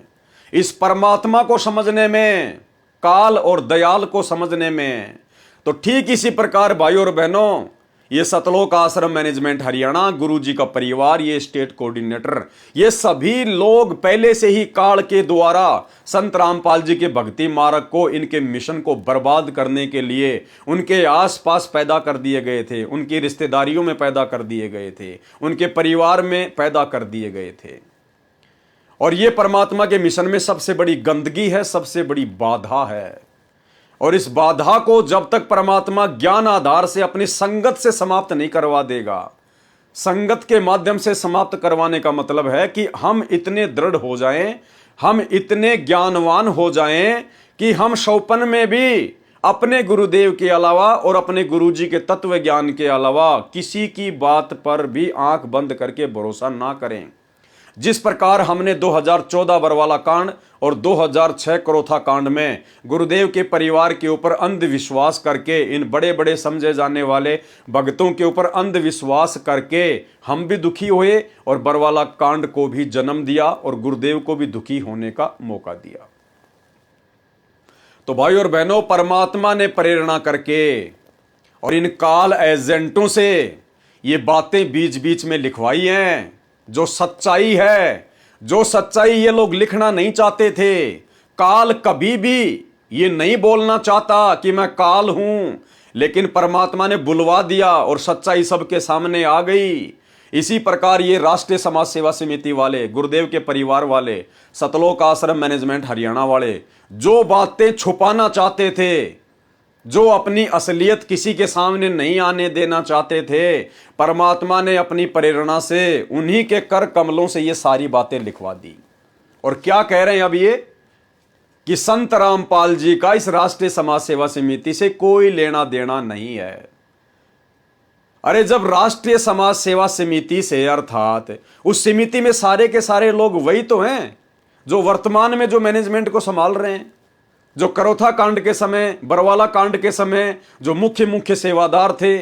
इस परमात्मा को समझने में, काल और दयाल को समझने में। तो ठीक इसी प्रकार भाई और बहनों, ये सतलोक आश्रम मैनेजमेंट हरियाणा, गुरु जी का परिवार, ये स्टेट कोऑर्डिनेटर, ये सभी लोग पहले से ही काल के द्वारा संत रामपाल जी के भक्ति मार्ग को, इनके मिशन को बर्बाद करने के लिए उनके आसपास पैदा कर दिए गए थे, उनकी रिश्तेदारियों में पैदा कर दिए गए थे, उनके परिवार में पैदा कर दिए गए थे। और ये परमात्मा के मिशन में सबसे बड़ी गंदगी है, सबसे बड़ी बाधा है। और इस बाधा को जब तक परमात्मा ज्ञान आधार से अपनी संगत से समाप्त नहीं करवा देगा, संगत के माध्यम से समाप्त करवाने का मतलब है कि हम इतने दृढ़ हो जाएं, हम इतने ज्ञानवान हो जाएं कि हम शौपन में भी अपने गुरुदेव के अलावा और अपने गुरुजी के तत्व ज्ञान के अलावा किसी की बात पर भी आंख बंद करके भरोसा ना करें। जिस प्रकार हमने 2014 बरवाला कांड और 2006 करोथा कांड में गुरुदेव के परिवार के ऊपर अंधविश्वास करके, इन बड़े बड़े समझे जाने वाले भक्तों के ऊपर अंधविश्वास करके हम भी दुखी हुए और बरवाला कांड को भी जन्म दिया और गुरुदेव को भी दुखी होने का मौका दिया। तो भाई और बहनों, परमात्मा ने प्रेरणा करके और इन काल एजेंटों से ये बातें बीच बीच में लिखवाई हैं। जो सच्चाई है, जो सच्चाई ये लोग लिखना नहीं चाहते थे। काल कभी भी ये नहीं बोलना चाहता कि मैं काल हूं, लेकिन परमात्मा ने बुलवा दिया और सच्चाई सबके सामने आ गई। इसी प्रकार ये राष्ट्रीय समाज सेवा समिति वाले, गुरुदेव के परिवार वाले, सतलोक आश्रम मैनेजमेंट हरियाणा वाले जो बातें छुपाना चाहते थे, जो अपनी असलियत किसी के सामने नहीं आने देना चाहते थे, परमात्मा ने अपनी प्रेरणा से उन्हीं के कर कमलों से ये सारी बातें लिखवा दी। और क्या कह रहे हैं अब ये कि संत रामपाल जी का इस राष्ट्रीय समाज सेवा समिति से कोई लेना देना नहीं है। अरे जब राष्ट्रीय समाज सेवा समिति से, अर्थात उस समिति में सारे के सारे लोग वही तो हैं जो वर्तमान में जो मैनेजमेंट को संभाल रहे हैं, जो करोथा कांड के समय, बरवाला कांड के समय जो मुख्य सेवादार थे,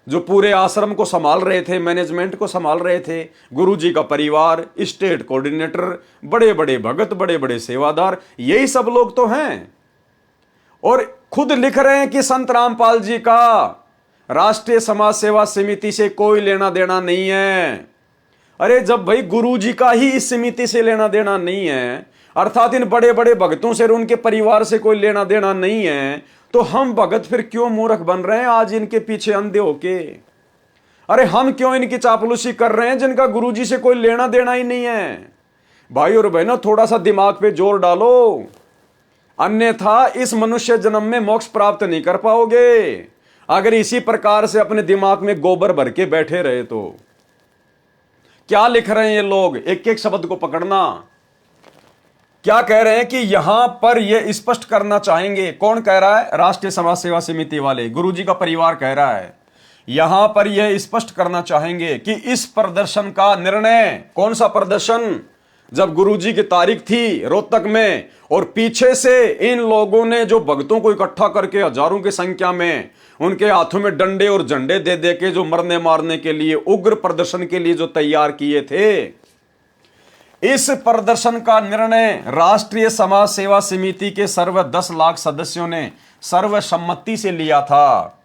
जो पूरे आश्रम को संभाल रहे थे, मैनेजमेंट को संभाल रहे थे, गुरुजी का परिवार, स्टेट कोऑर्डिनेटर, बड़े बड़े भगत, बड़े बड़े सेवादार, यही सब लोग तो हैं। और खुद लिख रहे हैं कि संत रामपाल जी का राष्ट्रीय समाज सेवा समिति से कोई लेना देना नहीं है। अरे जब भाई गुरुजी का ही इस समिति से लेना देना नहीं है, अर्थात इन बड़े बड़े भक्तों से और उनके परिवार से कोई लेना देना नहीं है, तो हम भगत फिर क्यों मूर्ख बन रहे हैं आज इनके पीछे अंधे होके? अरे हम क्यों इनकी चापलूसी कर रहे हैं जिनका गुरुजी से कोई लेना देना ही नहीं है? भाई और बहनों, थोड़ा सा दिमाग पे जोर डालो, अन्यथा इस मनुष्य जन्म में मोक्ष प्राप्त नहीं कर पाओगे। अगर इसी प्रकार से अपने दिमाग में गोबर भर के बैठे रहे तो क्या लिख रहे हैं ये लोग? एक एक शब्द को पकड़ना। क्या कह रहे हैं कि यहां पर ये स्पष्ट करना चाहेंगे। कौन कह रहा है? राष्ट्रीय समाज सेवा समिति वाले, गुरुजी का परिवार कह रहा है। यहां पर यह स्पष्ट करना चाहेंगे कि इस प्रदर्शन का निर्णय, कौन सा प्रदर्शन? जब गुरुजी की तारीख थी रोहतक में और पीछे से इन लोगों ने जो भक्तों को इकट्ठा करके हजारों की संख्या में उनके हाथों में डंडे और झंडे दे दे के जो मरने मारने के लिए उग्र प्रदर्शन के लिए जो तैयार किए थे, इस प्रदर्शन का निर्णय राष्ट्रीय समाज सेवा समिति के सर्व 10 लाख सदस्यों ने सर्वसम्मति से लिया था।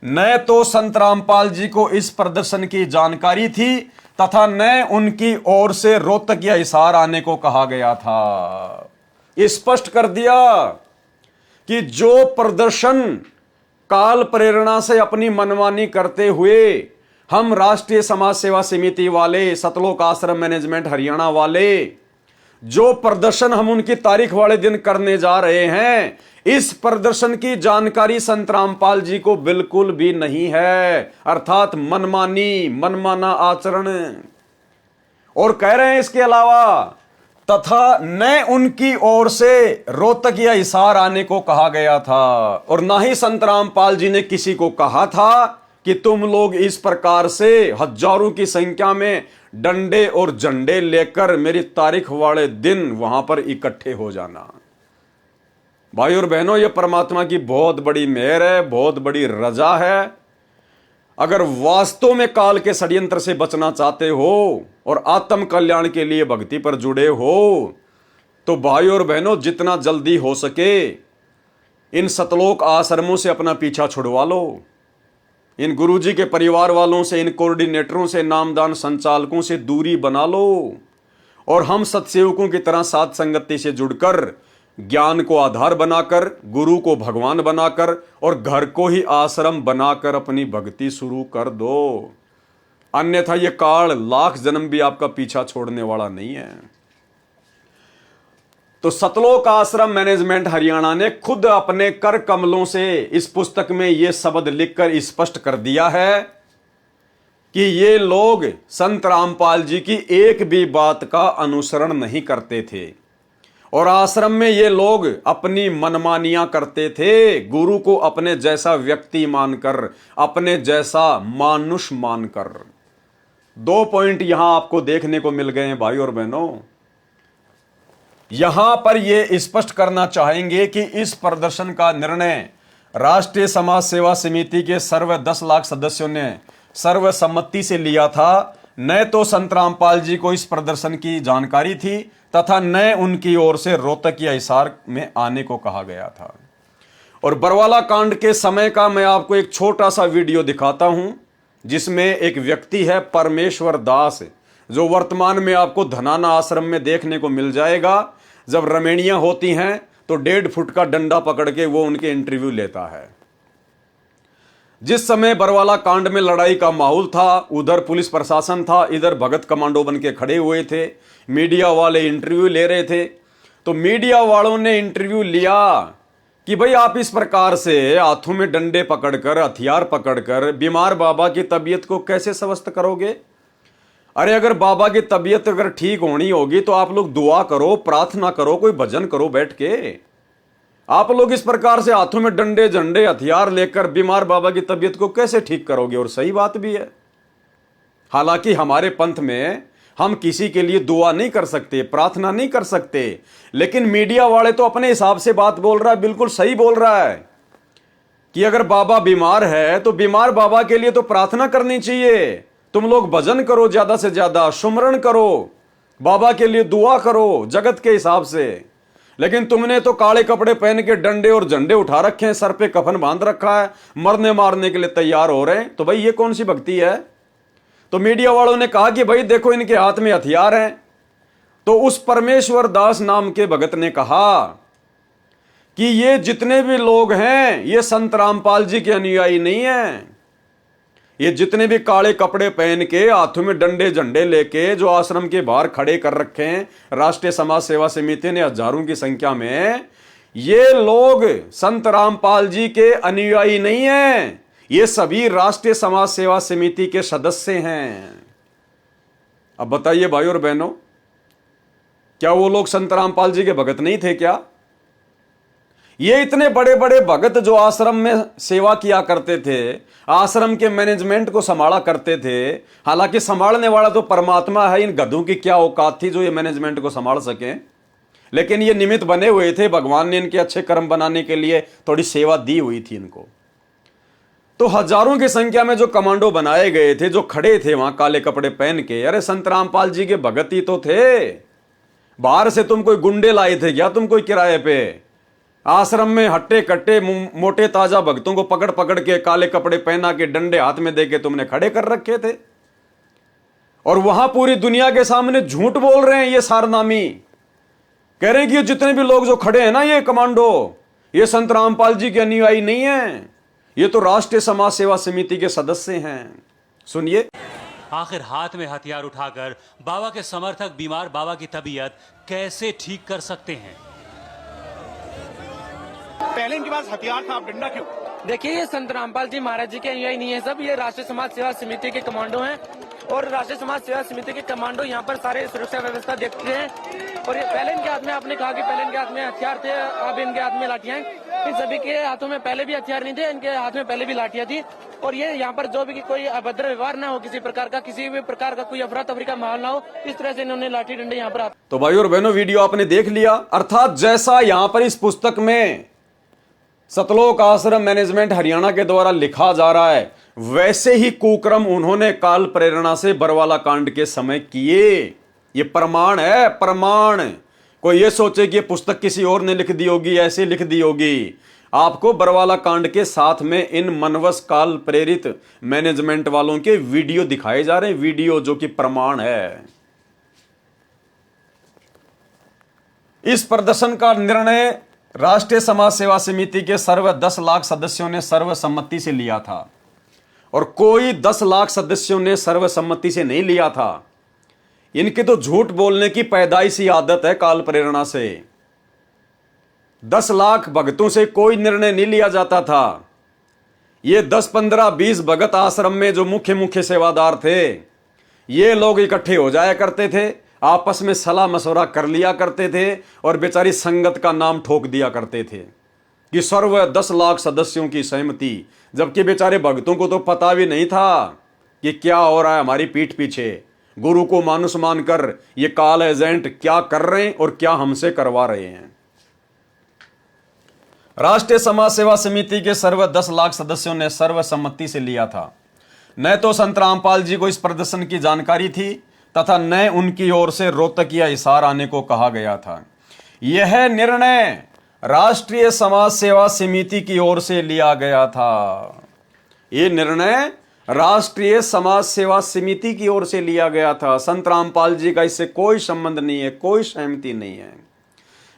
न तो संत रामपाल जी को इस प्रदर्शन की जानकारी थी तथा न उनकी ओर से रोहतक या हिसार आने को कहा गया था। स्पष्ट कर दिया कि जो प्रदर्शन काल प्रेरणा से अपनी मनमानी करते हुए हम राष्ट्रीय समाज सेवा समिति वाले, सतलोक आश्रम मैनेजमेंट हरियाणा वाले जो प्रदर्शन हम उनकी तारीख वाले दिन करने जा रहे हैं, इस प्रदर्शन की जानकारी संत रामपाल जी को बिल्कुल भी नहीं है, अर्थात मनमानी, मनमाना आचरण। और कह रहे हैं इसके अलावा, तथा न उनकी ओर से रोहतक या हिसार आने को कहा गया था, और ना ही संत रामपाल जी ने किसी को कहा था कि तुम लोग इस प्रकार से हजारों की संख्या में डंडे और झंडे लेकर मेरी तारीख वाले दिन वहां पर इकट्ठे हो जाना। भाई और बहनों, यह परमात्मा की बहुत बड़ी मेहर है, बहुत बड़ी रजा है। अगर वास्तव में काल के षड्यंत्र से बचना चाहते हो और आत्म कल्याण के लिए भक्ति पर जुड़े हो, तो भाई और बहनों, जितना जल्दी हो सके इन सतलोक आश्रमों से अपना पीछा छुड़वा लो। इन गुरुजी के परिवार वालों से, इन कोऑर्डिनेटरों से, नामदान संचालकों से दूरी बना लो, और हम सत्सेवकों की तरह साथ संगति से जुड़कर ज्ञान को आधार बनाकर, गुरु को भगवान बनाकर और घर को ही आश्रम बनाकर अपनी भक्ति शुरू कर दो। अन्यथा यह काल लाख जन्म भी आपका पीछा छोड़ने वाला नहीं है। तो सतलोक आश्रम मैनेजमेंट हरियाणा ने खुद अपने कर कमलों से इस पुस्तक में यह शब्द लिखकर स्पष्ट कर दिया है कि ये लोग संत रामपाल जी की एक भी बात का अनुसरण नहीं करते थे, और आश्रम में ये लोग अपनी मनमानियां करते थे, गुरु को अपने जैसा व्यक्ति मानकर, अपने जैसा मानुष मानकर। 2 पॉइंट यहां आपको देखने को मिल गए हैं भाई और बहनों। यहां पर यह स्पष्ट करना चाहेंगे कि इस प्रदर्शन का निर्णय राष्ट्रीय समाज सेवा समिति के सर्व 10 लाख सदस्यों ने सर्वसम्मति से लिया था। न तो संत रामपाल जी को इस प्रदर्शन की जानकारी थी, तथा न उनकी ओर से रोहतक या हिसार में आने को कहा गया था। और बरवाला कांड के समय का मैं आपको एक छोटा सा वीडियो दिखाता हूं, जिसमें एक व्यक्ति है परमेश्वर दास, जो वर्तमान में आपको धनाना आश्रम में देखने को मिल जाएगा। जब रमेणियां होती हैं तो 1.5 फुट का डंडा पकड़ के वो उनके इंटरव्यू लेता है। जिस समय बरवाला कांड में लड़ाई का माहौल था, उधर पुलिस प्रशासन था, इधर भगत कमांडो बन के खड़े हुए थे, मीडिया वाले इंटरव्यू ले रहे थे। तो मीडिया वालों ने इंटरव्यू लिया कि भाई आप इस प्रकार से हाथों में डंडे पकड़कर, हथियार पकड़कर बीमार बाबा की तबीयत को कैसे स्वस्थ करोगे? अरे अगर बाबा की तबीयत अगर ठीक होनी होगी तो आप लोग दुआ करो, प्रार्थना करो, कोई भजन करो बैठ के। आप लोग इस प्रकार से हाथों में डंडे झंडे हथियार लेकर बीमार बाबा की तबीयत को कैसे ठीक करोगे? और सही बात भी है। हालांकि हमारे पंथ में हम किसी के लिए दुआ नहीं कर सकते, प्रार्थना नहीं कर सकते, लेकिन मीडिया वाले तो अपने हिसाब से बात बोल रहा है, बिल्कुल सही बोल रहा है कि अगर बाबा बीमार है तो बीमार बाबा के लिए तो प्रार्थना करनी चाहिए। तुम लोग भजन करो, ज्यादा से ज्यादा सुमरण करो, बाबा के लिए दुआ करो जगत के हिसाब से। लेकिन तुमने तो काले कपड़े पहन के डंडे और झंडे उठा रखे हैं, सर पे कफन बांध रखा है, मरने मारने के लिए तैयार हो रहे हैं। तो भाई ये कौन सी भक्ति है? तो मीडिया वालों ने कहा कि भाई देखो इनके हाथ में हथियार हैं। तो उस परमेश्वर दास नाम के भगत ने कहा कि ये जितने भी लोग हैं ये संत रामपाल जी के अनुयायी नहीं हैं। ये जितने भी काले कपड़े पहन के हाथों में डंडे झंडे लेके जो आश्रम के बाहर खड़े कर रखे हैं राष्ट्रीय समाज सेवा समिति ने हजारों की संख्या में, ये लोग संत रामपाल जी के अनुयायी नहीं हैं। ये सभी राष्ट्रीय समाज सेवा समिति के सदस्य हैं। अब बताइए भाई और बहनों, क्या वो लोग संत रामपाल जी के भगत नहीं थे क्या? ये इतने बड़े बड़े भगत जो आश्रम में सेवा किया करते थे, आश्रम के मैनेजमेंट को संभाला करते थे, हालांकि संभालने वाला तो परमात्मा है, इन गधों की क्या औकात थी जो ये मैनेजमेंट को संभाल सके। लेकिन ये निमित्त बने हुए थे, भगवान ने इनके अच्छे कर्म बनाने के लिए थोड़ी सेवा दी हुई थी इनको। तो हजारों की संख्या में जो कमांडो बनाए गए थे, जो खड़े थे वहां काले कपड़े पहन के, अरे संत रामपाल जी के भगत ही तो थे। बाहर से तुम कोई गुंडे लाए थे क्या? तुम कोई किराए पे? आश्रम में हट्टे कट्टे मोटे ताजा भक्तों को पकड़ पकड़ के काले कपड़े पहना के डंडे हाथ में देके तुमने खड़े कर रखे थे, और वहां पूरी दुनिया के सामने झूठ बोल रहे हैं ये सारनामी। कह रहे हैं कि ये जितने भी लोग जो खड़े हैं ना, ये कमांडो, ये संत रामपाल जी के अनुयायी नहीं है, ये तो राष्ट्रीय समाज सेवा समिति के सदस्य हैं। सुनिए। आखिर हाथ में हथियार उठाकर बाबा के समर्थक बीमार बाबा की तबीयत कैसे ठीक कर सकते हैं? पहले इनके पास हथियार था, अब डंडा क्यों? देखिए, ये संत रामपाल जी महाराज जी के अनुयायी नहीं है सब, ये राष्ट्रीय समाज सेवा समिति के कमांडो हैं और राष्ट्रीय समाज सेवा समिति के कमांडो यहाँ पर सारे सुरक्षा व्यवस्था देखते हैं। और ये पहले इनके हाथ में, आपने कहा कि पहले इनके हाथ में हथियार थे, अब इनके हाथ में लाठियां हैं। इन सभी के हाथों में पहले भी हथियार नहीं थे, इनके हाथ में पहले भी लाठियां थी। और ये यहाँ पर जो भी कोई अभद्र व्यवहार ना हो, किसी प्रकार का, किसी भी प्रकार का कोई अफरा तफरी का माहौल ना हो, इस तरह से इन्होंने लाठी डंडे यहाँ पर। तो भाई और बहनों, वीडियो आपने देख लिया। अर्थात जैसा यहां पर इस पुस्तक में सतलोक आश्रम मैनेजमेंट हरियाणा के द्वारा लिखा जा रहा है, वैसे ही कुक्रम उन्होंने काल प्रेरणा से बरवाला कांड के समय किए। ये प्रमाण है, प्रमाण। कोई ये सोचे कि ये पुस्तक किसी और ने लिख दी होगी, ऐसे लिख दी होगी। आपको बरवाला कांड के साथ में इन मनवस काल प्रेरित मैनेजमेंट वालों के वीडियो दिखाए जा रहे हैं, वीडियो जो कि प्रमाण है। इस प्रदर्शन का निर्णय राष्ट्रीय समाज सेवा समिति के सर्व 10 लाख सदस्यों ने सर्वसम्मति से लिया था और कोई 10 लाख सदस्यों ने सर्वसम्मति से नहीं लिया था। इनके तो झूठ बोलने की पैदाइशी आदत है काल प्रेरणा से। 10 लाख भक्तों से कोई निर्णय नहीं लिया जाता था। ये 10, 15, 20 भगत आश्रम में जो मुख्य सेवादार थे, ये लोग इकट्ठे हो जाया करते थे, आपस में सलाह मशवरा कर लिया करते थे और बेचारी संगत का नाम ठोक दिया करते थे कि सर्व 10 लाख सदस्यों की सहमति, जबकि बेचारे भक्तों को तो पता भी नहीं था कि क्या हो रहा है हमारी पीठ पीछे। गुरु को मानुष मानकर ये काल एजेंट क्या कर रहे हैं और क्या हमसे करवा रहे हैं। राष्ट्रीय समाज सेवा समिति के सर्व 10 लाख सदस्यों ने सर्वसम्मति से लिया था। न तो संत रामपाल जी को इस प्रदर्शन की जानकारी थी तथा न उनकी ओर से रोहतक या हिसार आने को कहा गया था। यह निर्णय राष्ट्रीय समाज सेवा समिति की ओर से लिया गया था। यह निर्णय राष्ट्रीय समाज सेवा समिति की ओर से लिया गया था। संत रामपाल जी का इससे कोई संबंध नहीं है, कोई सहमति नहीं है।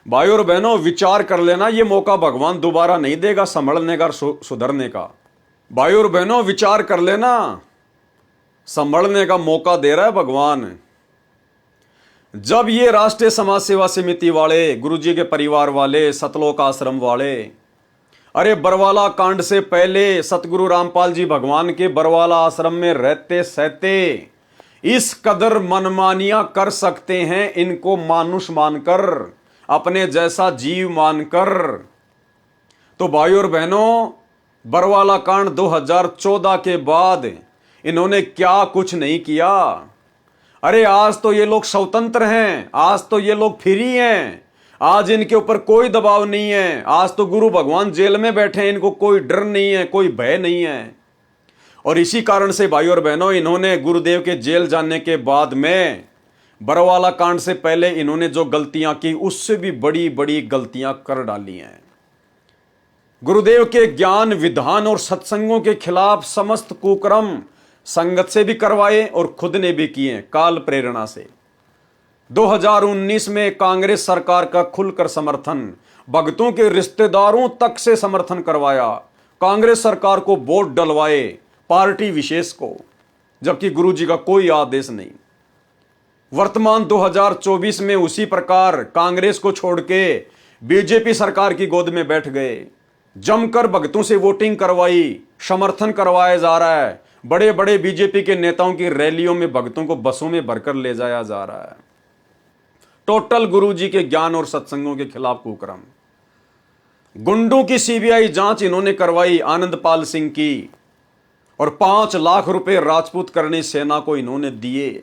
भाई और बहनों, विचार कर लेना, यह मौका भगवान दोबारा नहीं देगा संभलने का, सुधरने का। भाई और बहनों, विचार कर लेना, संभलने का मौका दे रहा है भगवान। जब ये राष्ट्रीय समाज सेवा समिति वाले, गुरुजी के परिवार वाले, सतलोक आश्रम वाले, अरे बरवाला कांड से पहले सतगुरु रामपाल जी भगवान के बरवाला आश्रम में रहते सहते इस कदर मनमानियां कर सकते हैं, इनको मानुष मानकर, अपने जैसा जीव मानकर, तो भाई और बहनों, बरवाला कांड 2014 के बाद इन्होंने क्या कुछ नहीं किया। अरे आज तो ये लोग स्वतंत्र हैं, आज तो ये लोग फ्री हैं, आज इनके ऊपर कोई दबाव नहीं है। आज तो गुरु भगवान जेल में बैठे हैं, इनको कोई डर नहीं है, कोई भय नहीं है। और इसी कारण से भाई और बहनों, इन्होंने गुरुदेव के जेल जाने के बाद में बरवाला कांड से पहले इन्होंने जो गलतियां की, उससे भी बड़ी बड़ी गलतियां कर डाली हैं। गुरुदेव के ज्ञान, विधान और सत्संगों के खिलाफ समस्त कुकर्म संगत से भी करवाए और खुद ने भी किए काल प्रेरणा से। 2019 में कांग्रेस सरकार का खुलकर समर्थन, भक्तों के रिश्तेदारों तक से समर्थन करवाया, कांग्रेस सरकार को वोट डलवाए, पार्टी विशेष को, जबकि गुरुजी का कोई आदेश नहीं। वर्तमान 2024 में उसी प्रकार कांग्रेस को छोड़ के बीजेपी सरकार की गोद में बैठ गए, जमकर भक्तों से वोटिंग करवाई, समर्थन करवाया जा रहा है। बड़े बड़े बीजेपी के नेताओं की रैलियों में भक्तों को बसों में भरकर ले जाया जा रहा है। टोटल गुरुजी के ज्ञान और सत्संगों के खिलाफ कुकर्म। गुंडों की सीबीआई जांच इन्होंने करवाई आनंदपाल सिंह की, और 5 लाख रुपए राजपूत करणी सेना को इन्होंने दिए,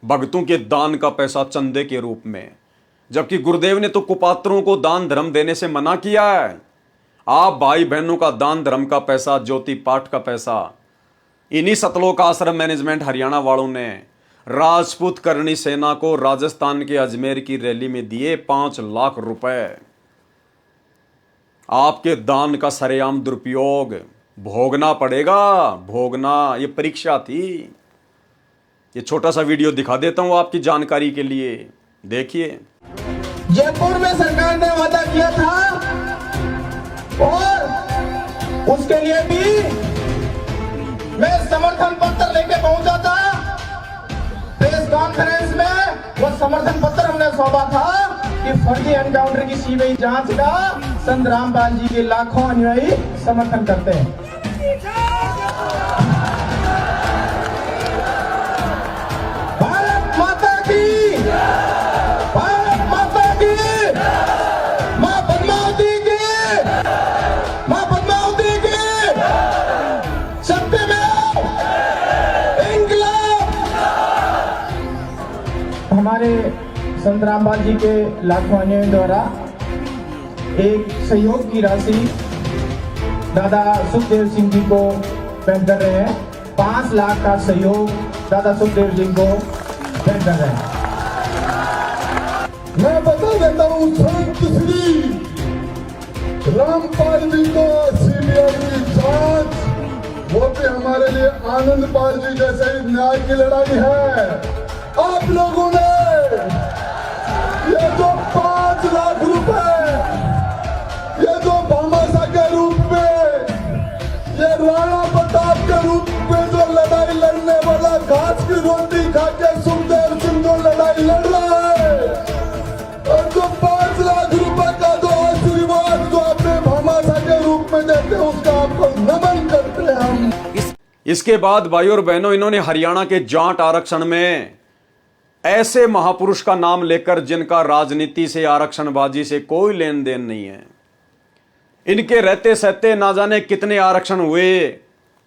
भक्तों के दान का पैसा चंदे के रूप में, जबकि गुरुदेव ने तो कुपात्रों को दान धर्म देने से मना किया है। आप भाई बहनों का दान धर्म का पैसा, ज्योति पाठ का पैसा, इन्हीं सतलोक आश्रम मैनेजमेंट हरियाणा वालों ने राजपूत करणी सेना को राजस्थान के अजमेर की रैली में दिए 5 लाख रुपए। आपके दान का सरेआम दुरुपयोग भोगना पड़ेगा, भोगना। ये परीक्षा थी। ये छोटा सा वीडियो दिखा देता हूं आपकी जानकारी के लिए, देखिए। जयपुर में सरकार ने वादा किया था और उसके लिए भी मैं समर्थन पत्र लेके पहुंचा था। प्रेस कॉन्फ्रेंस में वो समर्थन पत्र हमने सौदा था कि फर्जी एनकाउंटर की सीबीआई जांच का संत रामपाल जी के लाखों अनुयायी समर्थन करते हैं। भारत माता की, भारत माता की, मां पद्मावती की, मां पद्मावती की, सत्यमेव इंकलाब। हमारे संत रामपाल जी के लाखों अनुयायियों द्वारा एक सहयोग की राशि दादा सुखदेव सिंह जी को भेंट कर रहे हैं। 5 लाख का सहयोग दादा सुखदेव जी को भेंट कर रहे हैं। मैं बता देता हूँ संत श्री रामपाल जी को सीबीआई की जांच, वो भी हमारे लिए आनंद पाल जी जैसे ही न्याय की लड़ाई है। आप लोगों ने ये जो 5 लाख रुपए, ये जो भामाशाह के रूप में, ये राणा प्रताप के रूप में जो लड़ाई लड़ने वाला घास की रोटी खा के सुखदेव सिंह जो लड़ाई लड़ रहा है, और जो 5 लाख रुपए का जो आशीर्वाद जो अपने भामाशाह के रूप में देते हैं, उसका आपको नमन करते हैं हम। इसके बाद भाई और बहनों, इन्होंने हरियाणा के जाट आरक्षण में ऐसे महापुरुष का नाम लेकर जिनका राजनीति से, आरक्षणबाजी से कोई लेन देन नहीं है, इनके रहते सहते ना जाने कितने आरक्षण हुए,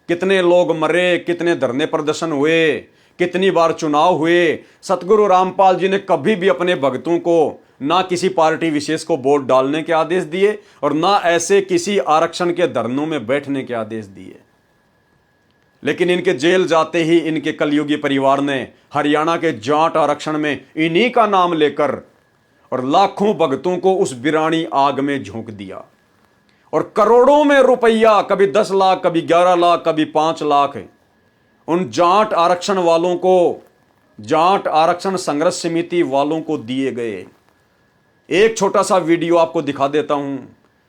कितने लोग मरे, कितने धरने प्रदर्शन हुए, कितनी बार चुनाव हुए। सतगुरु रामपाल जी ने कभी भी अपने भक्तों को ना किसी पार्टी विशेष को वोट डालने के आदेश दिए और ना ऐसे किसी आरक्षण के धरनों में बैठने के आदेश दिए। लेकिन इनके जेल जाते ही इनके कलयुगी परिवार ने हरियाणा के जाट आरक्षण में इन्हीं का नाम लेकर और लाखों भक्तों को उस बिरानी आग में झोंक दिया और करोड़ों में रुपया, कभी 10 लाख, कभी 11 लाख, कभी 5 लाख उन जाट आरक्षण वालों को, जाट आरक्षण संघर्ष समिति वालों को दिए गए। एक छोटा सा वीडियो आपको दिखा देता हूं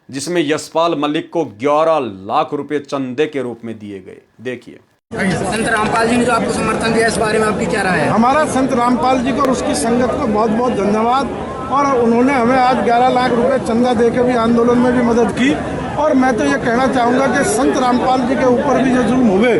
जिसमें यशपाल मलिक को 11 लाख रुपए चंदे के रूप में दिए गए। देखिए। संत रामपाल जी ने जो आपको समर्थन दिया, इस बारे में आपकी क्या राय है? हमारा संत रामपाल जी को और उसकी संगत को बहुत बहुत धन्यवाद। और उन्होंने हमें आज 11 लाख रुपए चंदा देकर भी आंदोलन में भी मदद की। और मैं तो ये कहना चाहूँगा कि संत रामपाल जी के ऊपर भी जो जुल्म हुए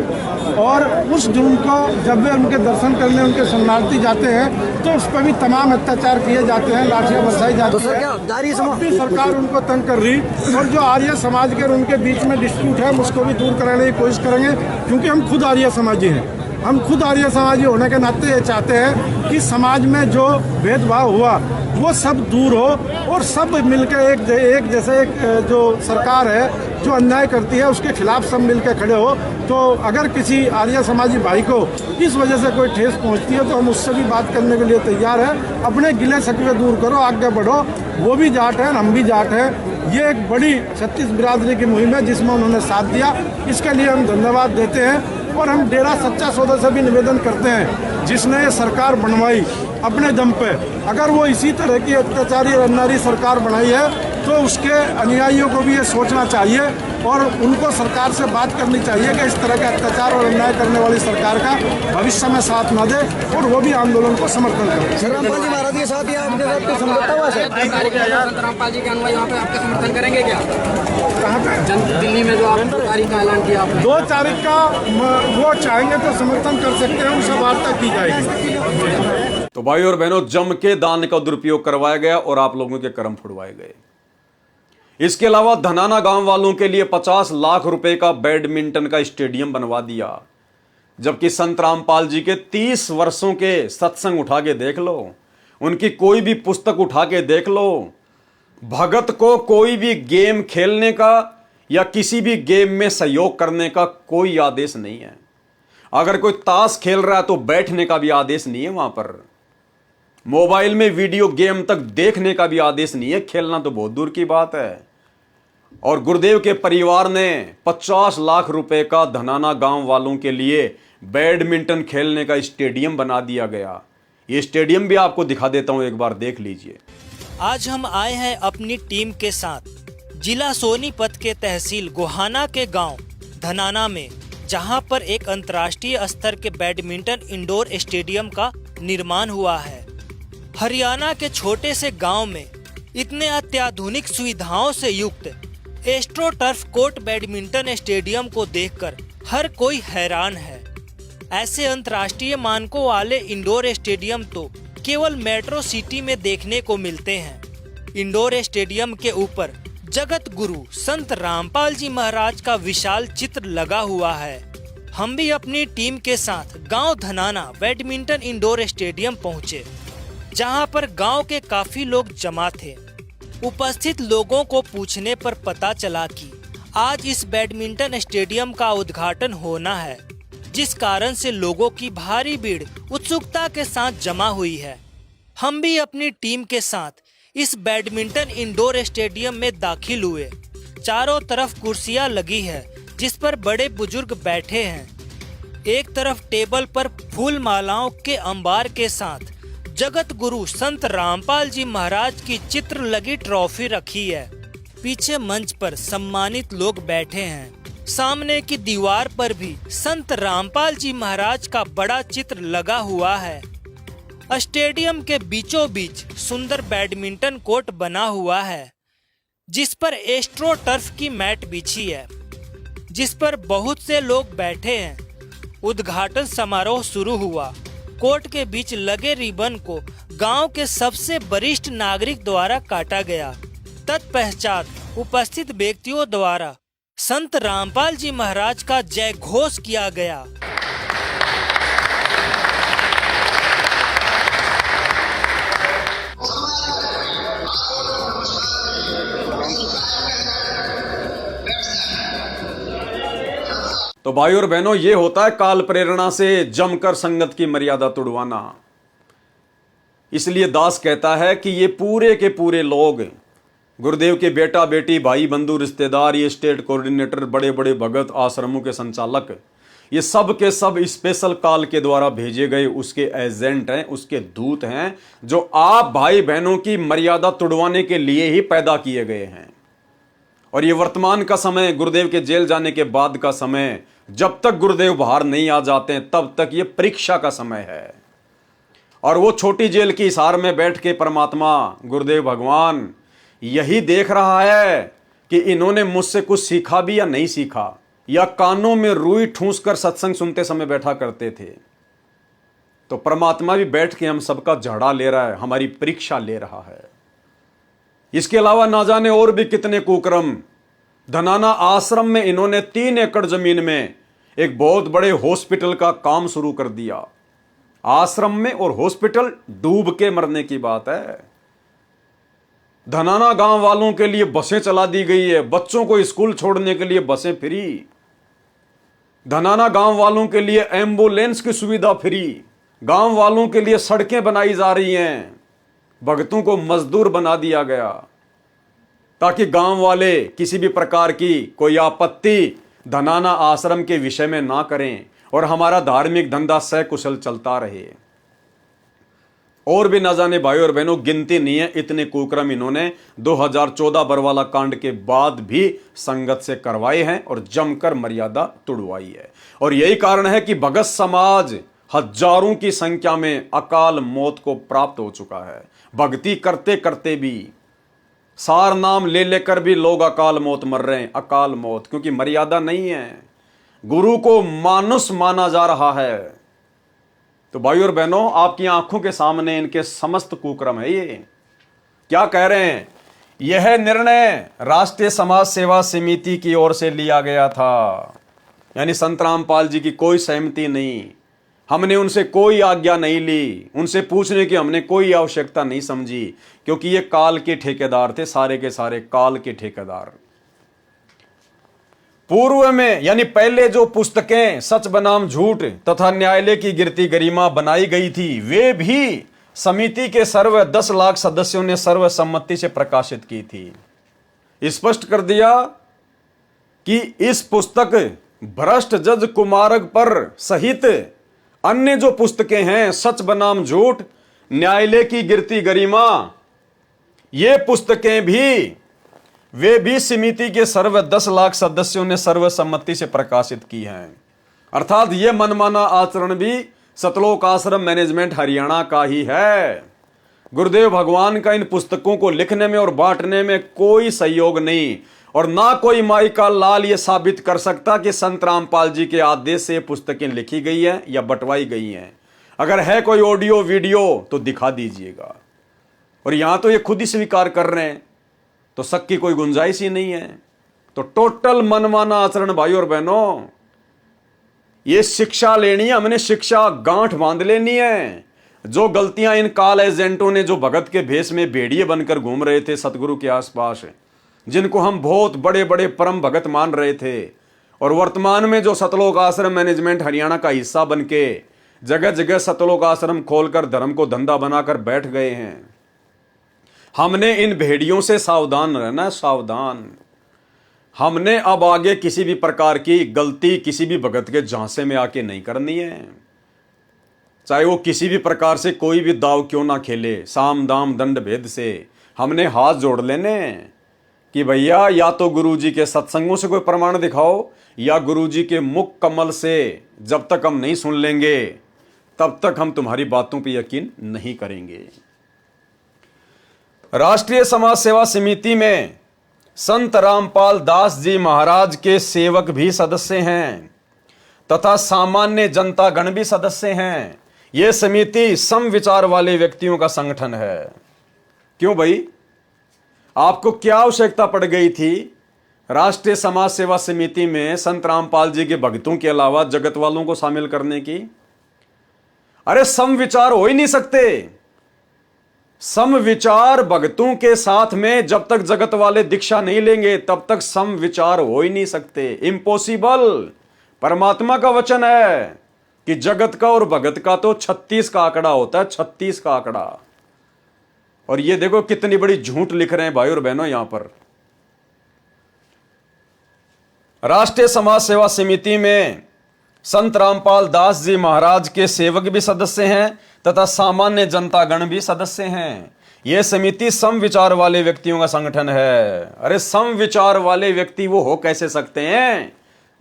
और उस जुल्म को जब वे उनके दर्शन करने उनके शरणार्थी जाते हैं तो उस पर भी तमाम अत्याचार किए जाते हैं, लाठियाँ बरसाई जाती है। सरकार उनको तंग कर रही और जो आर्य समाज के और उनके बीच में डिस्प्यूट है उसको भी दूर कराने की कोशिश करेंगे, क्योंकि हम खुद आर्य समाजी हैं। हम खुद आर्य समाजी होने के नाते ये चाहते हैं कि समाज में जो भेदभाव हुआ वो सब दूर हो और सब मिलकर एक जैसे एक जो सरकार है जो अन्याय करती है उसके खिलाफ सब मिलकर खड़े हो। तो अगर किसी आर्य समाजी भाई को इस वजह से कोई ठेस पहुंचती है तो हम उससे भी बात करने के लिए तैयार हैं। अपने गिले शिकवे दूर करो, आगे बढ़ो। वो भी जाट हैं, हम भी जाट हैं। ये एक बड़ी 36 बिरादरी की मुहिम है जिसमें उन्होंने साथ दिया, इसके लिए हम धन्यवाद देते हैं। और हम डेरा सच्चा सौदा से भी निवेदन करते हैं, जिसने ये सरकार बनवाई अपने दम पे, अगर वो इसी तरह की अत्याचारी और अन्यायी सरकार बनाई है तो उसके अनुयायियों को भी ये सोचना चाहिए और उनको सरकार से बात करनी चाहिए कि इस तरह के अत्याचार और अन्याय करने वाली सरकार का भविष्य में साथ न दे और वो भी आंदोलन को समर्थन करें। रामपाल जी महाराज के साथ या आपके साथ कोई समझौता हुआ है? संत रामपाल जी के अनुयायी यहाँ पे आपका समर्थन करेंगे क्या? कहाँ पे? दिल्ली में जो आप 2 तारीख का ऐलान किया आपने। 2 तारीख का वो चाहेंगे तो समर्थन कर सकते हैं, उनसे वार्ता की जाएगी। तो भाई और बहनों, जम के दान का दुरुपयोग करवाया गया और आप लोगों के कर्म फुड़वाए गए। इसके अलावा धनाना गांव वालों के लिए 50 लाख रुपए का बैडमिंटन का स्टेडियम बनवा दिया, जबकि संत रामपाल जी के 30 वर्षों के सत्संग उठा के देख लो, उनकी कोई भी पुस्तक उठा के देख लो, भगत को कोई भी गेम खेलने का या किसी भी गेम में सहयोग करने का कोई आदेश नहीं है। अगर कोई ताश खेल रहा है तो बैठने का भी आदेश नहीं है वहां पर। मोबाइल में वीडियो गेम तक देखने का भी आदेश नहीं है, खेलना तो बहुत दूर की बात है। और गुरुदेव के परिवार ने 50 लाख रुपए का धनाना गांव वालों के लिए बैडमिंटन खेलने का स्टेडियम बना दिया गया। ये स्टेडियम भी आपको दिखा देता हूं, एक बार देख लीजिए। आज हम आए हैं अपनी टीम के साथ जिला सोनीपत के तहसील गोहाना के गांव धनाना में, जहां पर एक अंतर्राष्ट्रीय स्तर के बैडमिंटन इंडोर स्टेडियम का निर्माण हुआ है। हरियाणा के छोटे से गांव में इतने अत्याधुनिक सुविधाओं से युक्त astro turf court badminton stadium को देखकर हर कोई हैरान है। ऐसे अंतर्राष्ट्रीय मानकों वाले इंडोर स्टेडियम तो केवल मेट्रो सिटी में देखने को मिलते हैं। इंडोर स्टेडियम के ऊपर जगत गुरु संत रामपाल जी महाराज का विशाल चित्र लगा हुआ है। हम भी अपनी टीम के साथ गांव धनाना बैडमिंटन इंडोर स्टेडियम पहुंचे, जहां पर गांव के काफी लोग जमा थे। उपस्थित लोगों को पूछने पर पता चला कि आज इस बैडमिंटन स्टेडियम का उद्घाटन होना है, जिस कारण से लोगों की भारी भीड़ उत्सुकता के साथ जमा हुई है। हम भी अपनी टीम के साथ इस बैडमिंटन इंडोर स्टेडियम में दाखिल हुए। चारों तरफ कुर्सियां लगी है, जिस पर बड़े बुजुर्ग बैठे हैं। एक तरफ टेबल पर फूल मालाओं के अंबार के साथ जगत गुरु संत रामपाल जी महाराज की चित्र लगी ट्रॉफी रखी है। पीछे मंच पर सम्मानित लोग बैठे हैं। सामने की दीवार पर भी संत रामपाल जी महाराज का बड़ा चित्र लगा हुआ है। स्टेडियम के बीचों बीच सुंदर बैडमिंटन कोर्ट बना हुआ है, जिस पर एस्ट्रो टर्फ की मैट बिछी है, जिस पर बहुत से लोग बैठे हैं। उद्घाटन समारोह शुरू हुआ। कोर्ट के बीच लगे रिबन को गांव के सबसे वरिष्ठ नागरिक द्वारा काटा गया। तत्पश्चात उपस्थित व्यक्तियों द्वारा संत रामपाल जी महाराज का जय घोष किया गया। तो भाई और बहनों, ये होता है काल प्रेरणा से जमकर संगत की मर्यादा तुड़वाना। इसलिए दास कहता है कि ये पूरे के पूरे लोग, गुरुदेव के बेटा बेटी, भाई बंधु रिश्तेदार, ये स्टेट कोऑर्डिनेटर, बड़े बड़े भगत, आश्रमों के संचालक, ये सब के सब स्पेशल काल के द्वारा भेजे गए उसके एजेंट हैं, उसके दूत हैं, जो आप भाई बहनों की मर्यादा तुड़वाने के लिए ही पैदा किए गए हैं। और ये वर्तमान का समय, गुरुदेव के जेल जाने के बाद का समय, जब तक गुरुदेव बाहर नहीं आ जाते तब तक ये परीक्षा का समय है। और वो छोटी जेल की हिसार में बैठ के परमात्मा गुरुदेव भगवान यही देख रहा है कि इन्होंने मुझसे कुछ सीखा भी या नहीं सीखा, या कानों में रुई ठूंस कर सत्संग सुनते समय बैठा करते थे। तो परमात्मा भी बैठ के हम सबका झड़ा ले रहा है, हमारी परीक्षा ले रहा है। इसके अलावा ना जाने और भी कितने कुकर्म। धनाना आश्रम में इन्होंने 3 एकड़ जमीन में एक बहुत बड़े हॉस्पिटल का काम शुरू कर दिया। आश्रम में और हॉस्पिटल डूब के मरने की बात है। धनाना गांव वालों के लिए बसें चला दी गई है, बच्चों को स्कूल छोड़ने के लिए बसें फ्री। धनाना गांव वालों के लिए एम्बुलेंस की सुविधा फ्री। गांव वालों के लिए सड़कें बनाई जा रही हैं। भगतों को मजदूर बना दिया गया ताकि गांव वाले किसी भी प्रकार की कोई आपत्ति धनाना आश्रम के विषय में ना करें और हमारा धार्मिक धंधा सकुशल चलता रहे। और भी ना जाने भाई और बहनों, गिनती नहीं है इतने कुकर्म इन्होंने 2014 बरवाला कांड के बाद भी संगत से करवाए हैं और जमकर मर्यादा तुड़वाई है। और यही कारण है कि भगत समाज हजारों की संख्या में अकाल मौत को प्राप्त हो चुका है। भक्ति करते करते भी, सार नाम ले लेकर भी लोग अकाल मौत मर रहे हैं। अकाल मौत क्योंकि मर्यादा नहीं है, गुरु को मानुष माना जा रहा है। तो भाई और बहनों, आपकी आंखों के सामने इनके समस्त कुकर्म है। ये क्या कह रहे हैं? यह निर्णय राष्ट्रीय समाज सेवा समिति की ओर से लिया गया था, यानी संत रामपाल जी की कोई सहमति नहीं, हमने उनसे कोई आज्ञा नहीं ली, उनसे पूछने की हमने कोई आवश्यकता नहीं समझी, क्योंकि ये काल के ठेकेदार थे, सारे के सारे काल के ठेकेदार। पूर्व में यानी पहले जो पुस्तकें सच बनाम झूठ तथा न्यायालय की गिरती गरिमा बनाई गई थी, वे भी समिति के सर्व 10 लाख सदस्यों ने सर्वसम्मति से प्रकाशित की थी। स्पष्ट कर दिया कि इस पुस्तक भ्रष्ट जज कुमारक पर सहित अन्य जो पुस्तकें हैं, सच बनाम झूठ, न्यायालय की गिरती गरिमा, ये पुस्तकें भी वे भी समिति के सर्व 10 लाख सदस्यों ने सर्वसम्मति से प्रकाशित की हैं। अर्थात ये मनमाना आचरण भी सतलोक आश्रम मैनेजमेंट हरियाणा का ही है। गुरुदेव भगवान का इन पुस्तकों को लिखने में और बांटने में कोई सहयोग नहीं, और ना कोई माई का लाल ये साबित कर सकता कि संत रामपाल जी के आदेश से ये पुस्तकें लिखी गई हैं या बंटवाई गई हैं। अगर है कोई ऑडियो वीडियो तो दिखा दीजिएगा। और यहां तो ये खुद ही स्वीकार कर रहे हैं, तो शक की कोई गुंजाइश ही नहीं है। तो टोटल मनमाना आचरण भाई और बहनों, ये शिक्षा लेनी है, हमने शिक्षा गांठ बांध लेनी है। जो गलतियां इन काल एजेंटों ने, जो भगत के भेष में भेड़िए बनकर घूम रहे थे सतगुरु के आसपास, जिनको हम बहुत बड़े बड़े परम भगत मान रहे थे, और वर्तमान में जो सतलोक आश्रम मैनेजमेंट हरियाणा का हिस्सा बनके जगह जगह सतलोक आश्रम खोलकर धर्म को धंधा बनाकर बैठ गए हैं, हमने इन भेड़ियों से सावधान रहना, सावधान। हमने अब आगे किसी भी प्रकार की गलती किसी भी भगत के झांसे में आके नहीं करनी है, चाहे वो किसी भी प्रकार से कोई भी दाव क्यों ना खेले। साम दाम दंड भेद से हमने हाथ जोड़ लेने कि भैया या तो गुरुजी के सत्संगों से कोई प्रमाण दिखाओ, या गुरुजी के मुख कमल से जब तक हम नहीं सुन लेंगे तब तक हम तुम्हारी बातों पर यकीन नहीं करेंगे। राष्ट्रीय समाज सेवा समिति में संत रामपाल दास जी महाराज के सेवक भी सदस्य हैं तथा सामान्य जनता गण भी सदस्य हैं। यह समिति समविचार वाले व्यक्तियों का संगठन है। क्यों भाई, आपको क्या आवश्यकता पड़ गई थी राष्ट्रीय समाज सेवा समिति में संत रामपाल जी के भक्तों के अलावा जगत वालों को शामिल करने की? अरे समविचार हो ही नहीं सकते। समविचार भक्तों के साथ में जब तक जगत वाले दीक्षा नहीं लेंगे तब तक समविचार हो ही नहीं सकते। इम्पॉसिबल। परमात्मा का वचन है कि जगत का और भगत का तो 36 का आंकड़ा होता है, 36 का आंकड़ा। और ये देखो कितनी बड़ी झूठ लिख रहे हैं भाई और बहनों यहां पर। राष्ट्रीय समाज सेवा समिति में संत रामपाल दास जी महाराज के सेवक भी सदस्य हैं तथा सामान्य जनता गण भी सदस्य हैं। यह समिति समविचार वाले व्यक्तियों का संगठन है। अरे समविचार वाले व्यक्ति वो हो कैसे सकते हैं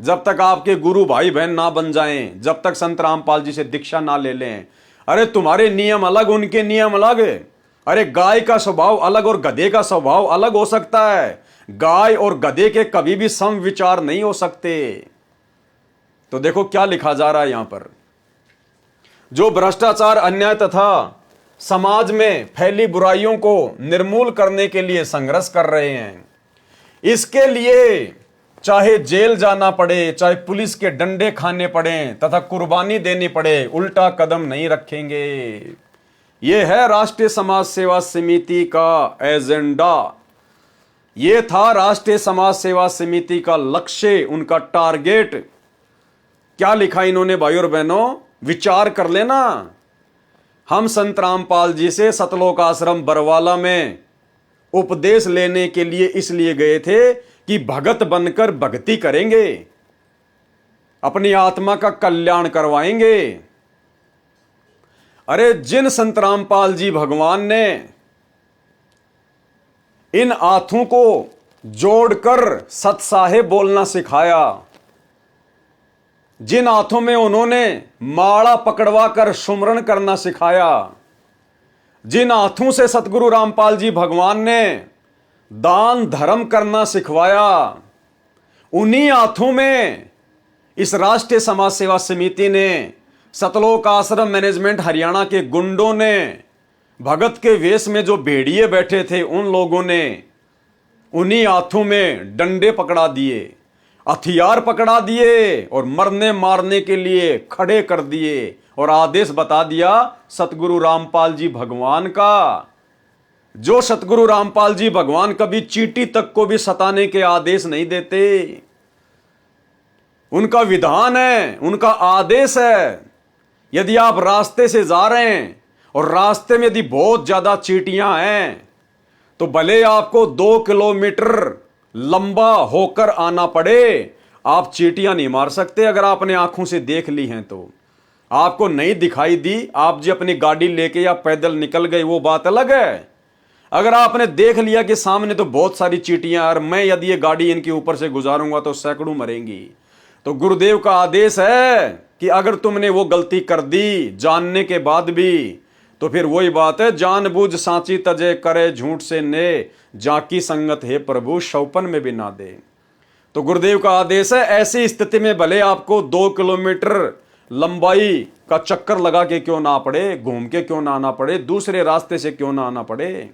जब तक आपके गुरु भाई बहन ना बन जाएं, जब तक संत रामपाल जी से दीक्षा ना ले लें। अरे तुम्हारे नियम अलग, उनके नियम अलग। अरे गाय का स्वभाव अलग और गधे का स्वभाव अलग हो सकता है। गाय और गधे के कभी भी समविचार नहीं हो सकते। तो देखो क्या लिखा जा रहा है यहां पर। जो भ्रष्टाचार, अन्याय तथा समाज में फैली बुराइयों को निर्मूल करने के लिए संघर्ष कर रहे हैं, इसके लिए चाहे जेल जाना पड़े, चाहे पुलिस के डंडे खाने पड़े तथा कुर्बानी देनी पड़े, उल्टा कदम नहीं रखेंगे। यह है राष्ट्रीय समाज सेवा समिति का एजेंडा। यह था राष्ट्रीय समाज सेवा समिति का लक्ष्य, उनका टारगेट। क्या लिखा इन्होंने भाई और बहनों, विचार कर लेना। हम संत रामपाल जी से सतलोक आश्रम बरवाला में उपदेश लेने के लिए इसलिए गए थे कि भगत बनकर भक्ति करेंगे, अपनी आत्मा का कल्याण करवाएंगे। अरे जिन संत रामपाल जी भगवान ने इन हाथों को जोड़कर सतसाहेब बोलना सिखाया, जिन हाथों में उन्होंने माला पकड़वा कर सुमरण करना सिखाया, जिन हाथों से सतगुरु रामपाल जी भगवान ने दान धर्म करना सिखवाया, उन्हीं हाथों में इस राष्ट्रीय समाज सेवा समिति ने, सतलोक आश्रम मैनेजमेंट हरियाणा के गुंडों ने, भगत के वेश में जो भेड़िए बैठे थे उन लोगों ने उन्हीं हाथों में डंडे पकड़ा दिए, हथियार पकड़ा दिए और मरने मारने के लिए खड़े कर दिए और आदेश बता दिया सतगुरु रामपाल जी भगवान का। जो सतगुरु रामपाल जी भगवान कभी चींटी तक को भी सताने के आदेश नहीं देते। उनका विधान है, उनका आदेश है। यदि आप रास्ते से जा रहे हैं और रास्ते में यदि बहुत ज्यादा चींटियां हैं तो भले आपको 2 किलोमीटर लंबा होकर आना पड़े, आप चींटियां नहीं मार सकते। अगर आपने आंखों से देख ली हैं तो आपको नहीं दिखाई दी, आप जी अपनी गाड़ी लेके या पैदल निकल गए, वो बात अलग है। अगर आपने देख लिया कि सामने तो बहुत सारी चींटियां और मैं यदि ये गाड़ी इनके ऊपर से गुजारूंगा तो सैकड़ों मरेंगी, तो गुरुदेव का आदेश है कि अगर तुमने वो गलती कर दी जानने के बाद भी, तो फिर वही बात है, जानबूझ सांची तजे करे झूठ से ने, जाकी संगत है प्रभु शौपन में भी ना दे। तो गुरुदेव का आदेश है, ऐसी स्थिति में भले आपको 2 किलोमीटर लंबाई का चक्कर लगा के क्यों ना पड़े, घूम के क्यों ना आना पड़े, दूसरे रास्ते से क्यों ना आना पड़े,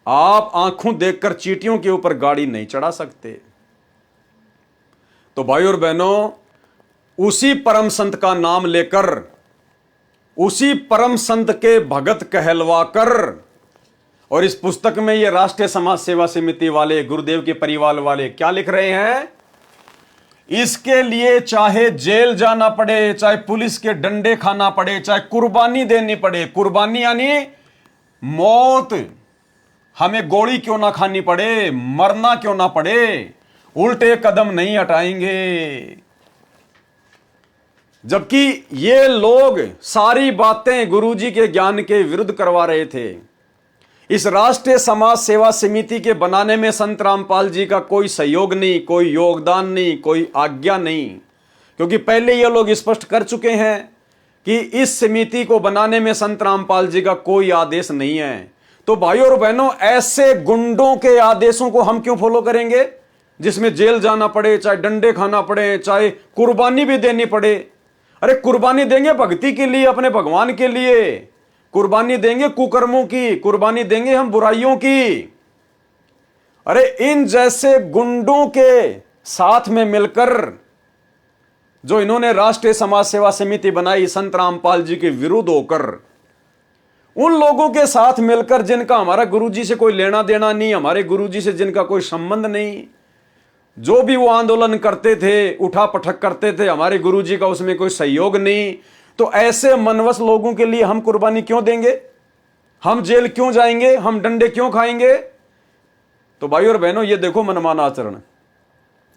आप आंखों देखकर चींटियों के ऊपर गाड़ी नहीं चढ़ा सकते। तो भाई और बहनों, उसी परम संत का नाम लेकर, उसी परम संत के भगत कहलवाकर, और इस पुस्तक में ये राष्ट्रीय समाज सेवा समिति वाले, गुरुदेव के परिवार वाले क्या लिख रहे हैं, इसके लिए चाहे जेल जाना पड़े, चाहे पुलिस के डंडे खाना पड़े, चाहे कुर्बानी देनी पड़े, कुर्बानी यानी मौत, हमें गोली क्यों ना खानी पड़े, मरना क्यों ना पड़े, उल्टे कदम नहीं हटाएंगे। जबकि ये लोग सारी बातें गुरुजी के ज्ञान के विरुद्ध करवा रहे थे। इस राष्ट्रीय समाज सेवा समिति के बनाने में संत रामपाल जी का कोई सहयोग नहीं, कोई योगदान नहीं, कोई आज्ञा नहीं, क्योंकि पहले ये लोग स्पष्ट कर चुके हैं कि इस समिति को बनाने में संत रामपाल जी का कोई आदेश नहीं है। तो भाइयों और बहनों, ऐसे गुंडों के आदेशों को हम क्यों फॉलो करेंगे, जिसमें जेल जाना पड़े, चाहे डंडे खाना पड़े, चाहे कुर्बानी भी देनी पड़े। अरे कुर्बानी देंगे भक्ति के लिए, अपने भगवान के लिए, कुर्बानी देंगे कुकर्मों की, कुर्बानी देंगे हम बुराइयों की। अरे इन जैसे गुंडों के साथ में मिलकर जो इन्होंने राष्ट्रीय समाज सेवा समिति बनाई संत रामपाल जी के विरुद्ध होकर, उन लोगों के साथ मिलकर जिनका हमारा गुरुजी से कोई लेना देना नहीं, हमारे गुरुजी से जिनका कोई संबंध नहीं, जो भी वो आंदोलन करते थे, उठा पटक करते थे, हमारे गुरुजी का उसमें कोई सहयोग नहीं, तो ऐसे मनवस लोगों के लिए हम कुर्बानी क्यों देंगे, हम जेल क्यों जाएंगे, हम डंडे क्यों खाएंगे। तो भाई और बहनों, ये देखो मनमाना आचरण,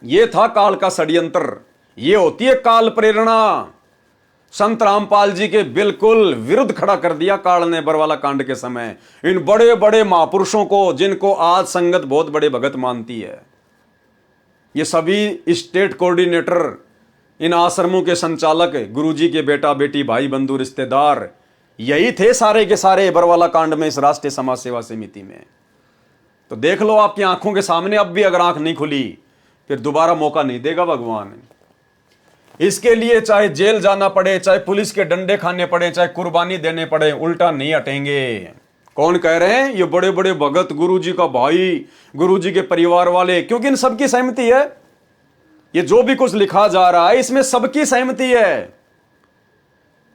ये था काल का षड्यंत्र, ये होती है काल प्रेरणा। संत रामपाल जी के बिल्कुल विरुद्ध खड़ा कर दिया काल ने बरवाला कांड के समय इन बड़े बड़े महापुरुषों को, जिनको आज संगत बहुत बड़े भगत मानती है। ये सभी स्टेट कोऑर्डिनेटर, इन आश्रमों के संचालक, गुरुजी के बेटा बेटी, भाई बंधु, रिश्तेदार, यही थे सारे के सारे बरवाला कांड में इस राष्ट्रीय समाज सेवा समिति में। तो देख लो आपकी आंखों के सामने, अब भी अगर आंख नहीं खुली फिर दोबारा मौका नहीं देगा भगवान। इसके लिए चाहे जेल जाना पड़े, चाहे पुलिस के डंडे खाने पड़े, चाहे कुर्बानी देने पड़े, उल्टा नहीं हटेंगे। कौन कह रहे हैं? ये बड़े बड़े भगत, गुरुजी का भाई, गुरुजी के परिवार वाले, क्योंकि इन सबकी सहमति है। ये जो भी कुछ लिखा जा रहा है इसमें सबकी सहमति है।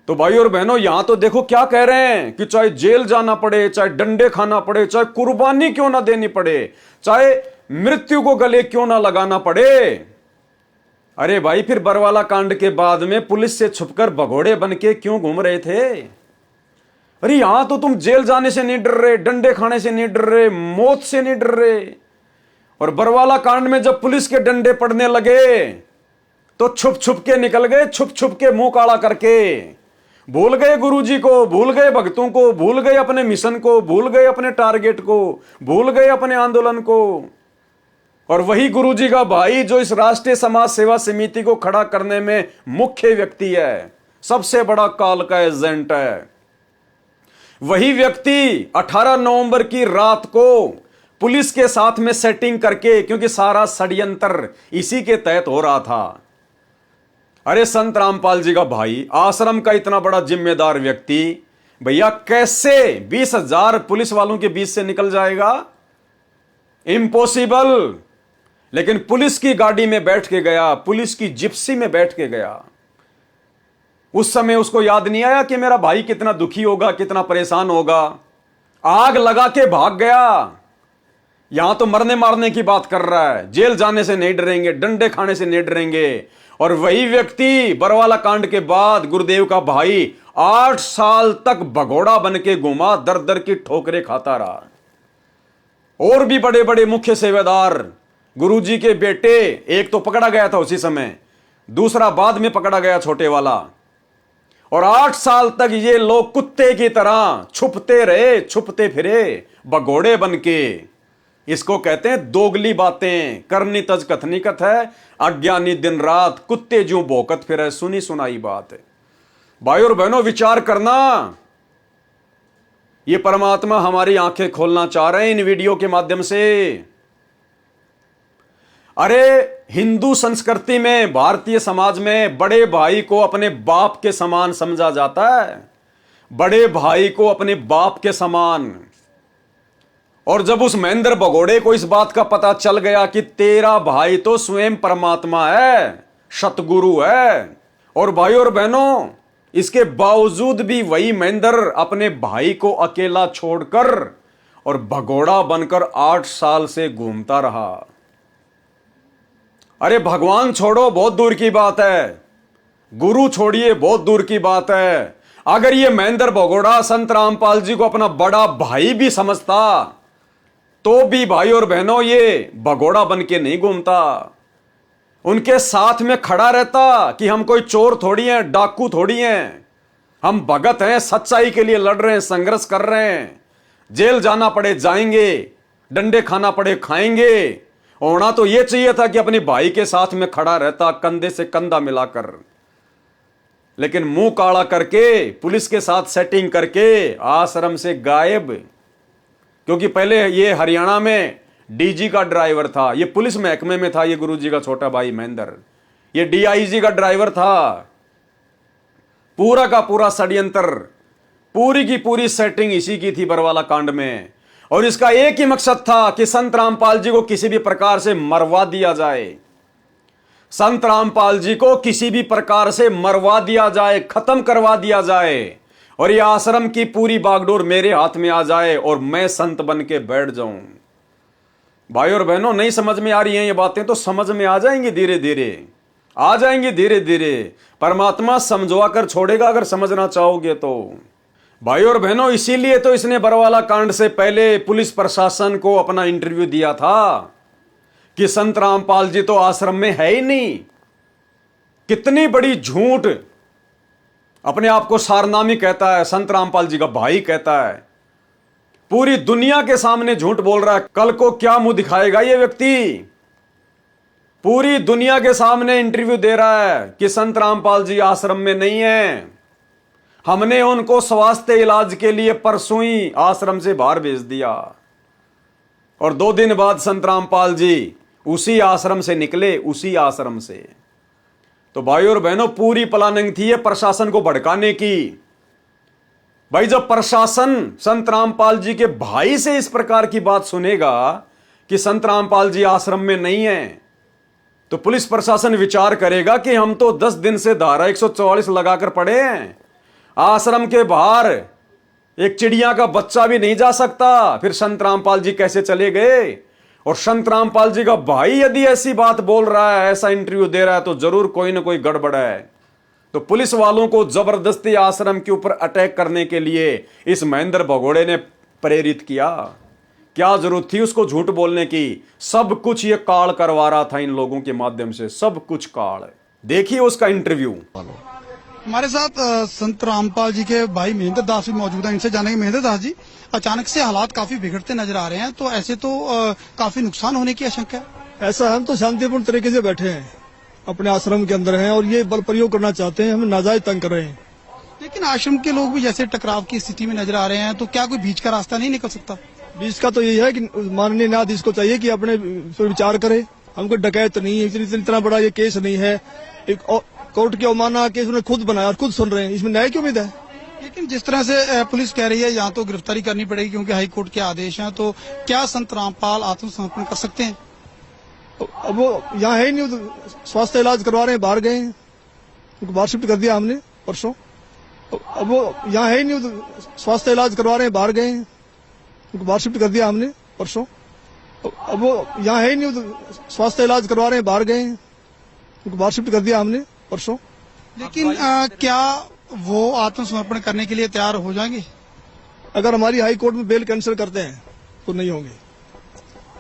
तो भाई और बहनों, यहां तो देखो क्या कह रहे हैं कि चाहे जेल जाना पड़े, चाहे डंडे खाना पड़े, चाहे कुर्बानी क्यों ना देनी पड़े, चाहे मृत्यु को गले क्यों ना लगाना पड़े। अरे भाई, फिर बरवाला कांड के बाद में पुलिस से छुपकर भगोड़े बन के क्यों घूम रहे थे? अरे यहां तो तुम जेल जाने से नहीं डर रहे, डंडे खाने से नहीं डर रहे, मौत से नहीं डर रहे, और बरवाला कांड में जब पुलिस के डंडे पड़ने लगे तो छुप छुप के निकल गए, छुप छुप के मुंह काला करके। भूल गए गुरुजी को, भूल गए भक्तों को, भूल गए अपने मिशन को, भूल गए अपने टारगेट को, भूल गए अपने आंदोलन को। और वही गुरुजी का भाई जो इस राष्ट्रीय समाज सेवा समिति को खड़ा करने में मुख्य व्यक्ति है, सबसे बड़ा काल का एजेंट है, वही व्यक्ति 18 नवंबर की रात को पुलिस के साथ में सेटिंग करके, क्योंकि सारा षड्यंत्र इसी के तहत हो रहा था। अरे संत रामपाल जी का भाई, आश्रम का इतना बड़ा जिम्मेदार व्यक्ति, भैया कैसे 20,000 पुलिस वालों के बीच से निकल जाएगा? इम्पॉसिबल। लेकिन पुलिस की गाड़ी में बैठ के गया, पुलिस की जिप्सी में बैठ के गया। उस समय उसको याद नहीं आया कि मेरा भाई कितना दुखी होगा, कितना परेशान होगा। आग लगा के भाग गया। यहां तो मरने मारने की बात कर रहा है, जेल जाने से नहीं डरेंगे, डंडे खाने से नहीं डरेंगे। और वही व्यक्ति बरवाला कांड के बाद गुरुदेव का भाई 8 साल तक भगोड़ा बन के घूमा, दर दर की ठोकरें खाता रहा। और भी बड़े बड़े मुख्य सेवादार, गुरुजी के बेटे, एक तो पकड़ा गया था उसी समय, दूसरा बाद में पकड़ा गया, छोटे वाला। और 8 साल तक ये लोग कुत्ते की तरह छुपते रहे, छुपते फिरे, भगोड़े बन के। इसको कहते हैं दोगली बातें, करनी तज कथनी कथ है, अज्ञानी दिन रात कुत्ते ज्यों भौंकत फिरे, सुनी सुनाई बात है। भाई और बहनों, विचार करना, ये परमात्मा हमारी आंखें खोलना चाह रहे हैं इन वीडियो के माध्यम से। अरे हिंदू संस्कृति में, भारतीय समाज में बड़े भाई को अपने बाप के समान समझा जाता है, बड़े भाई को अपने बाप के समान। और जब उस महेंद्र भगोड़े को इस बात का पता चल गया कि तेरा भाई तो स्वयं परमात्मा है, सतगुरु है, और भाई और बहनों, इसके बावजूद भी वही महेंद्र अपने भाई को अकेला छोड़कर और भगोड़ा बनकर 8 साल से घूमता रहा। अरे भगवान छोड़ो, बहुत दूर की बात है, गुरु छोड़िए, बहुत दूर की बात है। अगर ये महेंद्र भगोड़ा संत रामपाल जी को अपना बड़ा भाई भी समझता तो भी भाई और बहनों ये भगोड़ा बन के नहीं घूमता, उनके साथ में खड़ा रहता कि हम कोई चोर थोड़ी हैं, डाकू थोड़ी हैं, हम भगत हैं, सच्चाई के लिए लड़ रहे हैं, संघर्ष कर रहे हैं, जेल जाना पड़े जाएंगे, डंडे खाना पड़े खाएंगे। होना तो यह चाहिए था कि अपने भाई के साथ में खड़ा रहता, कंधे से कंधा मिलाकर। लेकिन मुंह काला करके, पुलिस के साथ सेटिंग करके आश्रम से गायब। क्योंकि पहले ये हरियाणा में डीजी का ड्राइवर था, ये पुलिस महकमे में था, ये गुरुजी का छोटा भाई महेंद्र, ये डीआईजी का ड्राइवर था। पूरा का पूरा षड्यंत्र, पूरी की पूरी सेटिंग इसी की थी बरवाला कांड में। और इसका एक ही मकसद था कि संत रामपाल जी को किसी भी प्रकार से मरवा दिया जाए, संत रामपाल जी को किसी भी प्रकार से मरवा दिया जाए, खत्म करवा दिया जाए, और यह आश्रम की पूरी बागडोर मेरे हाथ में आ जाए और मैं संत बन के बैठ जाऊं। भाई और बहनों, नहीं समझ में आ रही हैं ये बातें तो समझ में आ जाएंगी, धीरे धीरे आ जाएंगी, धीरे धीरे। परमात्मा समझवा कर छोड़ेगा अगर समझना चाहोगे तो। भाई और बहनों, इसीलिए तो इसने बरवाला कांड से पहले पुलिस प्रशासन को अपना इंटरव्यू दिया था कि संत रामपाल जी तो आश्रम में है ही नहीं। कितनी बड़ी झूठ, अपने आप को सारनामी कहता है, संत रामपाल जी का भाई कहता है, पूरी दुनिया के सामने झूठ बोल रहा है। कल को क्या मुंह दिखाएगा ये व्यक्ति? पूरी दुनिया के सामने इंटरव्यू दे रहा है कि संत रामपाल जी आश्रम में नहीं है, हमने उनको स्वास्थ्य इलाज के लिए परसों ही आश्रम से बाहर भेज दिया। और 2 दिन बाद संत रामपाल जी उसी आश्रम से निकले, उसी आश्रम से। तो भाई और बहनों, पूरी प्लानिंग थी ये प्रशासन को भड़काने की। भाई, जब प्रशासन संत रामपाल जी के भाई से इस प्रकार की बात सुनेगा कि संत रामपाल जी आश्रम में नहीं है, तो पुलिस प्रशासन विचार करेगा कि हम तो 10 दिन से धारा 144 लगाकर पड़े हैं, आश्रम के बाहर एक चिड़िया का बच्चा भी नहीं जा सकता, फिर संत रामपाल जी कैसे चले गए? और संत रामपाल जी का भाई यदि ऐसी बात बोल रहा है, ऐसा इंटरव्यू दे रहा है, तो जरूर कोई ना कोई गड़बड़ है। तो पुलिस वालों को जबरदस्ती आश्रम के ऊपर अटैक करने के लिए इस महेंद्र भगोड़े ने प्रेरित किया। क्या जरूरत थी उसको झूठ बोलने की? सब कुछ ये काल करवा रहा था इन लोगों के माध्यम से, सब कुछ काल। देखिए उसका इंटरव्यू। हमारे साथ संत रामपाल जी के भाई महेंद्र दास भी मौजूद हैं। इनसे जानेंगे, महेंद्र दास जी, अचानक से हालात काफी बिगड़ते नजर आ रहे हैं, तो ऐसे तो काफी नुकसान होने की आशंका है। ऐसा, हम तो शांतिपूर्ण तरीके से बैठे हैं, अपने आश्रम के अंदर हैं और ये बल प्रयोग करना चाहते हैं, हमें नाजायज तंग कर रहे हैं। लेकिन आश्रम के लोग भी जैसे टकराव की स्थिति में नजर आ रहे हैं, तो क्या कोई बीच का रास्ता नहीं निकल सकता? बीच का तो यही है कि माननीय न्यायाधीश को चाहिए कि अपने पर विचार करे। हमको डकैत नहीं है, इतना बड़ा ये केस नहीं है, एक कोर्ट की अवमानना केस उन्होंने खुद बनाया और खुद सुन रहे हैं, इसमें न्याय की उम्मीद है। लेकिन जिस तरह से पुलिस कह रही है यहाँ तो गिरफ्तारी करनी पड़ेगी क्योंकि हाईकोर्ट के आदेश हैं, तो क्या संत रामपाल आत्मसमर्पण कर सकते हैं? अब वो यहाँ है ही नहीं, स्वास्थ्य इलाज करवा रहे हैं, बाहर गए हैं, उनको बाहर शिफ्ट कर दिया हमने परसों। अब वो यहाँ है ही नहीं, स्वास्थ्य इलाज करवा रहे हैं, बाहर गए हैं, उनको बाहर शिफ्ट कर दिया हमने परसों। अब वो यहाँ है ही नहीं, स्वास्थ्य इलाज करवा रहे हैं, बाहर गए हैं, उनको बाहर शिफ्ट कर दिया हमने परसों। लेकिन क्या वो आत्मसमर्पण करने के लिए तैयार हो जाएंगे? अगर हमारी हाई कोर्ट में बेल कैंसिल करते हैं तो नहीं होंगे,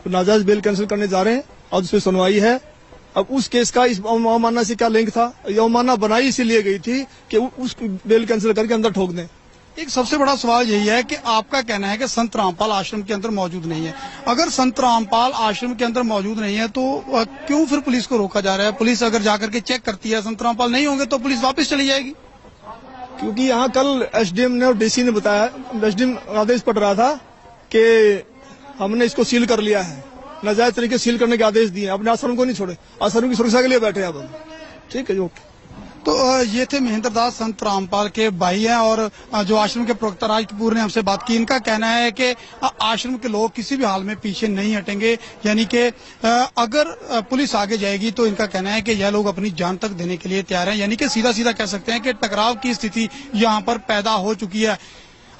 तो नाजायज बेल कैंसिल करने जा रहे हैं, आज उस पर सुनवाई है। अब उस केस का इस अवमानना से क्या लिंक था? ये अवमानना बनाई इसीलिए गई थी कि उस बेल कैंसिल करके अंदर ठोक दें। एक सबसे बड़ा सवाल यही है कि आपका कहना है कि संत रामपाल आश्रम के अंदर मौजूद नहीं है। अगर संत रामपाल आश्रम के अंदर मौजूद नहीं है तो क्यों फिर पुलिस को रोका जा रहा है? पुलिस अगर जाकर के चेक करती है संत रामपाल नहीं होंगे तो पुलिस वापस चली जाएगी। क्योंकि यहाँ कल एसडीएम ने और डीसी ने बताया, एसडीएम आदेश पड़ रहा था कि हमने इसको सील कर लिया है, नाजायज तरीके सील करने के आदेश दिए, अपने आश्रम को नहीं छोड़े, आश्रम की सुरक्षा के लिए बैठे अब हम। ठीक है जी, ओके। तो ये थे महेंद्र दास संत रामपाल के भाई हैं और जो आश्रम के प्रवक्ता राज कपूर ने हमसे बात की। इनका कहना है कि आश्रम के लोग किसी भी हाल में पीछे नहीं हटेंगे, यानी कि अगर पुलिस आगे जाएगी तो इनका कहना है कि यह लोग अपनी जान तक देने के लिए तैयार हैं, यानी कि सीधा सीधा कह सकते हैं कि टकराव की स्थिति यहाँ पर पैदा हो चुकी है।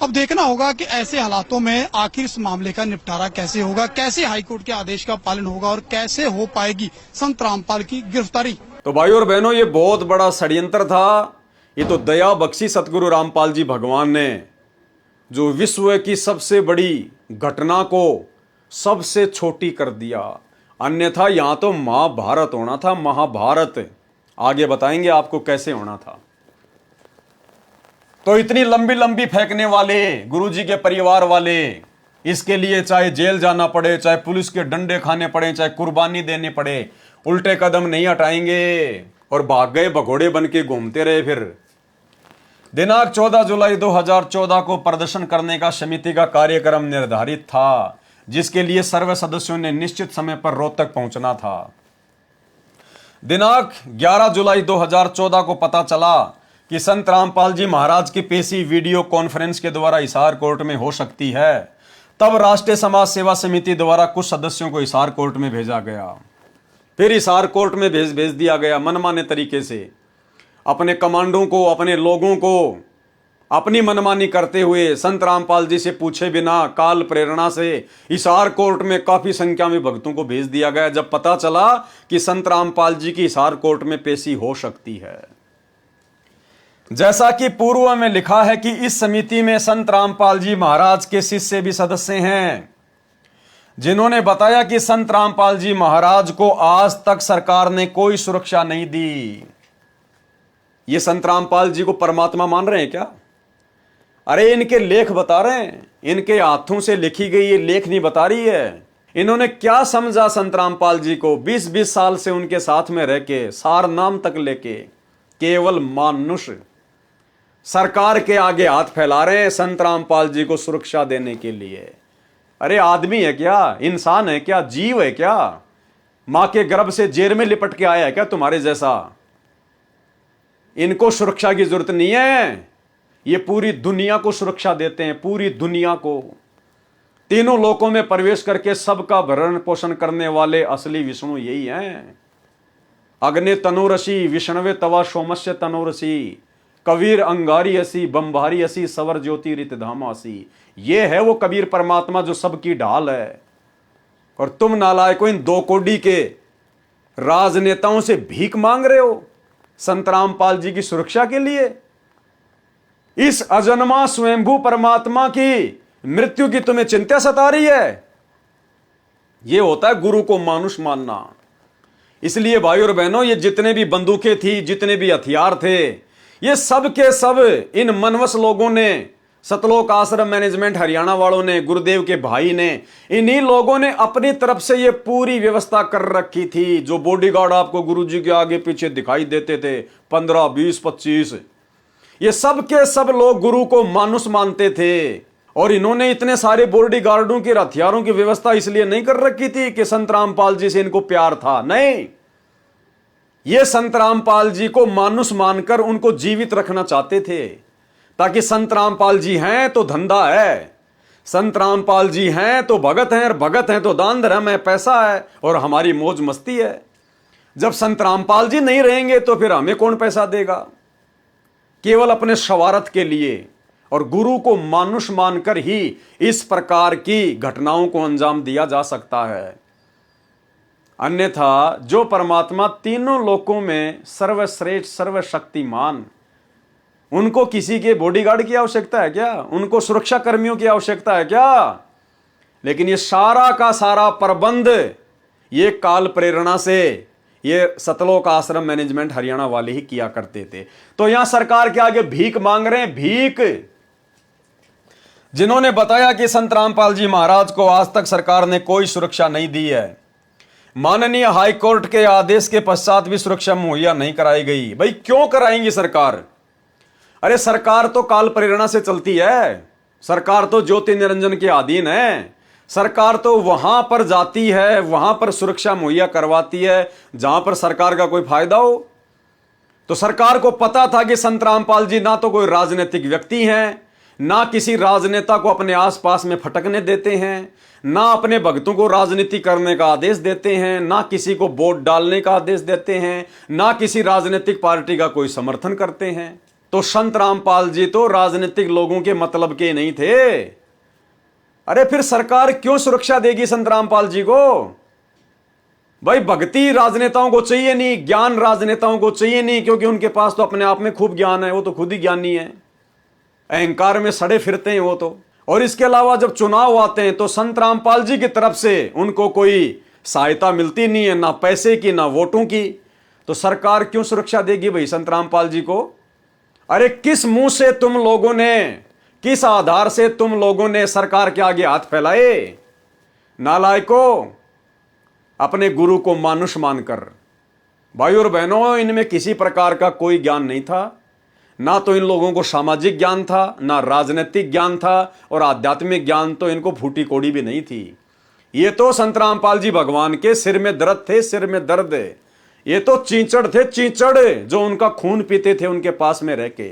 अब देखना होगा कि ऐसे हालातों में आखिर इस मामले का निपटारा कैसे होगा, कैसे हाईकोर्ट के आदेश का पालन होगा और कैसे हो पाएगी संत रामपाल की गिरफ्तारी। तो भाई और बहनों, ये बहुत बड़ा षड्यंत्र था। ये तो दया बख्शी सतगुरु रामपाल जी भगवान ने, जो विश्व की सबसे बड़ी घटना को सबसे छोटी कर दिया। अन्यथा यहां तो महाभारत होना था, महाभारत। आगे बताएंगे आपको कैसे होना था। तो इतनी लंबी लंबी फेंकने वाले गुरुजी के परिवार वाले, इसके लिए चाहे जेल जाना पड़े, चाहे पुलिस के डंडे खाने पड़े, चाहे कुर्बानी देने पड़े, उल्टे कदम नहीं हटाएंगे और भाग गए, भगोड़े बन के घूमते रहे। फिर दिनांक 14 जुलाई 2014 को प्रदर्शन करने का समिति का कार्यक्रम निर्धारित था, जिसके लिए सर्व सदस्यों ने निश्चित समय पर रोहतक पहुंचना था। दिनांक 11 जुलाई 2014 को पता चला कि संत रामपाल जी महाराज की पेशी वीडियो कॉन्फ्रेंस के द्वारा हिसार कोर्ट में हो सकती है। तब राष्ट्रीय समाज सेवा समिति द्वारा कुछ सदस्यों को हिसार कोर्ट में भेजा गया। फिर हिसार कोर्ट में भेज दिया गया मनमाने तरीके से। अपने कमांडों को, अपने लोगों को अपनी मनमानी करते हुए संत रामपाल जी से पूछे बिना काल प्रेरणा से हिसार कोर्ट में काफी संख्या में भक्तों को भेज दिया गया, जब पता चला कि संत रामपाल जी की हिसार कोर्ट में पेशी हो सकती है। जैसा कि पूर्व में लिखा है कि इस समिति में संत रामपाल जी महाराज के शिष्य भी सदस्य हैं, जिन्होंने बताया कि संत रामपाल जी महाराज को आज तक सरकार ने कोई सुरक्षा नहीं दी। ये संत रामपाल जी को परमात्मा मान रहे हैं क्या? अरे इनके लेख बता रहे हैं, इनके हाथों से लिखी गई ये लेख नहीं बता रही है। इन्होंने क्या समझा संत रामपाल जी को? 20-20 साल से उनके साथ में रह के, सार नाम तक लेके, केवल मानुष सरकार के आगे हाथ फैला रहे हैं संत रामपाल जी को सुरक्षा देने के लिए। अरे आदमी है क्या? इंसान है क्या? जीव है क्या? मां के गर्भ से जेल में लिपट के आया है क्या तुम्हारे जैसा? इनको सुरक्षा की जरूरत नहीं है। ये पूरी दुनिया को सुरक्षा देते हैं, पूरी दुनिया को। तीनों लोकों में प्रवेश करके सबका भरण पोषण करने वाले असली विष्णु यही हैं। अग्नि तनुरसी विष्णवे तवा सोमस्य तनुरसी, कबीर अंगारी असी बंबारी असी सवर ज्योति रित धामासी। ये है वो कबीर परमात्मा जो सबकी ढाल है। और तुम नालायकों इन 2 कोड़ी के राजनेताओं से भीख मांग रहे हो संत रामपाल जी की सुरक्षा के लिए। इस अजन्मा स्वयंभू परमात्मा की मृत्यु की तुम्हें चिंता सता रही है। यह होता है गुरु को मानुष मानना। इसलिए भाई और बहनों, ये जितने भी बंदूकें थी, जितने भी हथियार थे, ये सब के सब इन मनवस लोगों ने, सतलोक आश्रम मैनेजमेंट हरियाणा वालों ने, गुरुदेव के भाई ने, इन्हीं लोगों ने अपनी तरफ से ये पूरी व्यवस्था कर रखी थी। जो बॉडीगार्ड आपको गुरुजी के आगे पीछे दिखाई देते थे, 15, 20, 25, ये सब के सब लोग गुरु को मानुष मानते थे। और इन्होंने इतने सारे बॉडीगार्डों के हथियारों की व्यवस्था इसलिए नहीं कर रखी थी कि संत रामपाल जी से इनको प्यार था, नहीं। ये संत रामपाल जी को मानुष मानकर उनको जीवित रखना चाहते थे, ताकि संत रामपाल जी हैं तो धंधा है, संत रामपाल जी हैं तो भगत हैं, और भगत हैं तो दान धर्म है, पैसा है और हमारी मौज मस्ती है। जब संत रामपाल जी नहीं रहेंगे तो फिर हमें कौन पैसा देगा? केवल अपने स्वार्थ के लिए। और गुरु को मानुष मानकर ही इस प्रकार की घटनाओं को अंजाम दिया जा सकता है। अन्यथा जो परमात्मा तीनों लोकों में सर्वश्रेष्ठ सर्वशक्तिमान, उनको किसी के बॉडीगार्ड की आवश्यकता है क्या? उनको सुरक्षा कर्मियों की आवश्यकता है क्या? लेकिन ये सारा का सारा प्रबंध ये काल प्रेरणा से ये सतलोक आश्रम मैनेजमेंट हरियाणा वाले ही किया करते थे। तो यहां सरकार के आगे भीख मांग रहे हैं, भीख। जिन्होंने बताया कि संत रामपाल जी महाराज को आज तक सरकार ने कोई सुरक्षा नहीं दी है, माननीय हाईकोर्ट के आदेश के पश्चात भी सुरक्षा मुहैया नहीं कराई गई। भाई क्यों कराएंगी सरकार? अरे सरकार तो काल प्रेरणा से चलती है, सरकार तो ज्योति निरंजन के अधीन है, सरकार तो वहां पर जाती है, वहां पर सुरक्षा मुहैया करवाती है जहां पर सरकार का कोई फायदा हो। तो सरकार को पता था कि संत रामपाल जी ना तो कोई राजनीतिक व्यक्ति हैं, ना किसी राजनेता को अपने आसपास में फटकने देते हैं, ना अपने भक्तों को राजनीति करने का आदेश देते हैं, ना किसी को वोट डालने का आदेश देते हैं, ना किसी राजनीतिक पार्टी का कोई समर्थन करते हैं। तो संत रामपाल जी तो राजनीतिक लोगों के मतलब के नहीं थे। अरे फिर सरकार क्यों सुरक्षा देगी संत रामपाल जी को? भाई भक्ति राजनेताओं को चाहिए नहीं, ज्ञान राजनेताओं को चाहिए नहीं, क्योंकि उनके पास तो अपने आप में खूब ज्ञान है, वो तो खुद ही ज्ञानी है, अहंकार में सड़े फिरते हैं वो तो। और इसके अलावा जब चुनाव आते हैं तो संत रामपाल जी की तरफ से उनको कोई सहायता मिलती नहीं है, ना पैसे की ना वोटों की। तो सरकार क्यों सुरक्षा देगी भाई संत रामपाल जी को? अरे किस मुंह से तुम लोगों ने, किस आधार से तुम लोगों ने सरकार के आगे हाथ फैलाए? नालायकों, अपने गुरु को मानुष मानकर। भाई और बहनों, इनमें किसी प्रकार का कोई ज्ञान नहीं था, ना तो इन लोगों को सामाजिक ज्ञान था, ना राजनीतिक ज्ञान था, और आध्यात्मिक ज्ञान तो इनको फूटी कोड़ी भी नहीं थी। ये तो संत रामपाल जी भगवान के सिर में दर्द थे, सिर में दर्द। ये तो चींचड़ थे, चींचड़, जो उनका खून पीते थे उनके पास में रह के।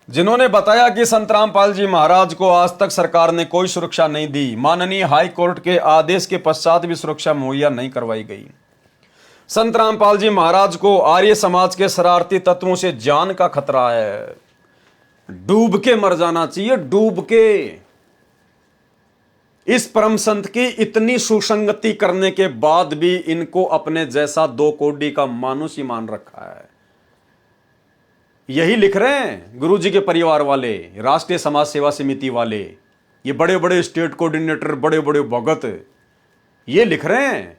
जिन्होंने बताया कि संत रामपाल जी महाराज को आज तक सरकार ने कोई सुरक्षा नहीं दी, माननीय हाई कोर्ट के आदेश के पश्चात भी सुरक्षा मुहैया नहीं करवाई गई। संत रामपाल जी महाराज को आर्य समाज के शरारती तत्वों से जान का खतरा है। डूब के मर जाना चाहिए, डूब के। इस परम संत की इतनी सुसंगति करने के बाद भी इनको अपने जैसा 2 कौड़ी का मानुष ही मान रखा है। यही लिख रहे हैं गुरु जी के परिवार वाले, राष्ट्रीय समाज सेवा समिति वाले, ये बड़े बड़े स्टेट कोऑर्डिनेटर, बड़े बड़े भगत, ये लिख रहे हैं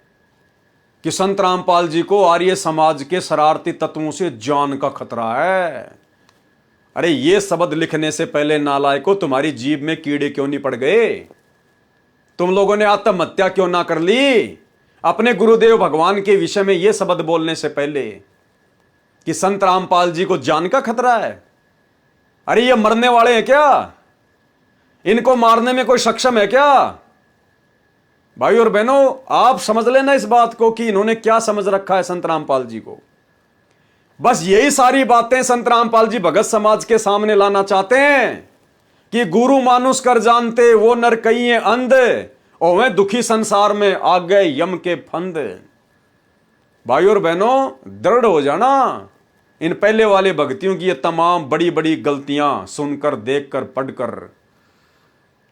कि संत रामपाल जी को आर्य समाज के शरारती तत्वों से जान का खतरा है। अरे ये शब्द लिखने से पहले नालायकों, तुम्हारी जीभ में कीड़े क्यों नहीं पड़ गए? तुम लोगों ने आत्महत्या क्यों ना कर ली अपने गुरुदेव भगवान के विषय में यह शब्द बोलने से पहले कि संत रामपाल जी को जान का खतरा है? अरे ये मरने वाले हैं क्या? इनको मारने में कोई सक्षम है क्या? भाई और बहनों, आप समझ लेना इस बात को कि इन्होंने क्या समझ रखा है संत रामपाल जी को। बस यही सारी बातें संत रामपाल जी भगत समाज के सामने लाना चाहते हैं कि गुरु मानुष कर जानते वो नर कई हैं अंध, और वह दुखी संसार में आ गए यम के फंद। भाई और बहनों, दृढ़ हो जाना। इन पहले वाले भक्तियों की ये तमाम बड़ी बड़ी गलतियां सुनकर, देखकर, पढ़कर,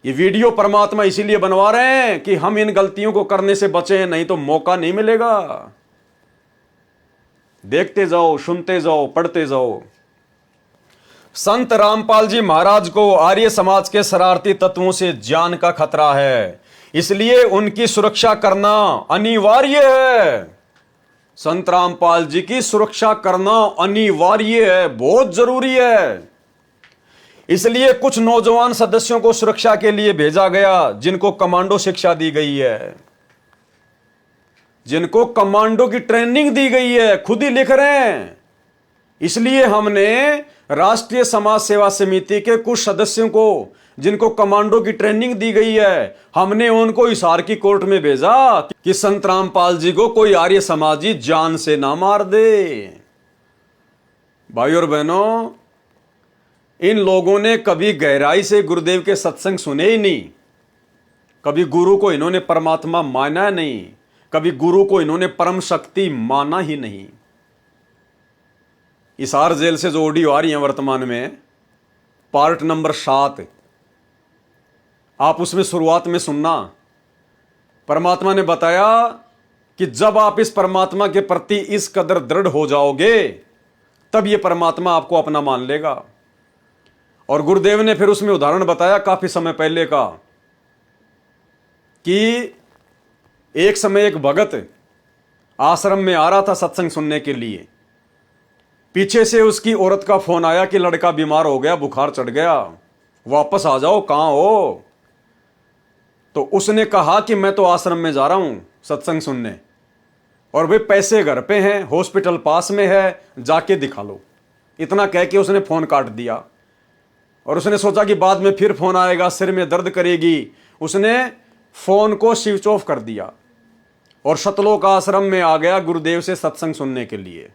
ये वीडियो परमात्मा इसीलिए बनवा रहे हैं कि हम इन गलतियों को करने से बचें, नहीं तो मौका नहीं मिलेगा। देखते जाओ, सुनते जाओ, पढ़ते जाओ। संत रामपाल जी महाराज को आर्य समाज के शरारती तत्वों से जान का खतरा है, इसलिए उनकी सुरक्षा करना अनिवार्य है। संत रामपाल जी की सुरक्षा करना अनिवार्य है, बहुत जरूरी है। इसलिए कुछ नौजवान सदस्यों को सुरक्षा के लिए भेजा गया, जिनको कमांडो शिक्षा दी गई है, जिनको कमांडो की ट्रेनिंग दी गई है, खुद ही लिख रहे हैं। इसलिए हमने राष्ट्रीय समाज सेवा समिति के कुछ सदस्यों को, जिनको कमांडो की ट्रेनिंग दी गई है, हमने उनको हिसार की कोर्ट में भेजा कि संत रामपाल जी को कोई आर्य समाजी जान से ना मार दे। भाई और बहनों, इन लोगों ने कभी गहराई से गुरुदेव के सत्संग सुने ही नहीं, कभी गुरु को इन्होंने परमात्मा माना नहीं, कभी गुरु को इन्होंने परम शक्ति माना ही नहीं। हिसार जेल से जो ऑडियो आ रही है वर्तमान में, पार्ट नंबर 7, आप उसमें शुरुआत में सुनना। परमात्मा ने बताया कि जब आप इस परमात्मा के प्रति इस कदर दृढ़ हो जाओगे, तब यह परमात्मा आपको अपना मान लेगा। और गुरुदेव ने फिर उसमें उदाहरण बताया काफी समय पहले का, कि एक समय एक भगत आश्रम में आ रहा था सत्संग सुनने के लिए। पीछे से उसकी औरत का फोन आया कि लड़का बीमार हो गया, बुखार चढ़ गया, वापस आ जाओ, कहां हो? तो उसने कहा कि मैं तो आश्रम में जा रहा हूं सत्संग सुनने, और वे पैसे घर पे हैं, हॉस्पिटल पास में है, जाके दिखा लो। इतना कह के उसने फोन काट दिया और उसने सोचा कि बाद में फिर फोन आएगा, सिर में दर्द करेगी। उसने फोन को स्विच ऑफ कर दिया और सतलोक आश्रम में आ गया गुरुदेव से सत्संग सुनने के लिए।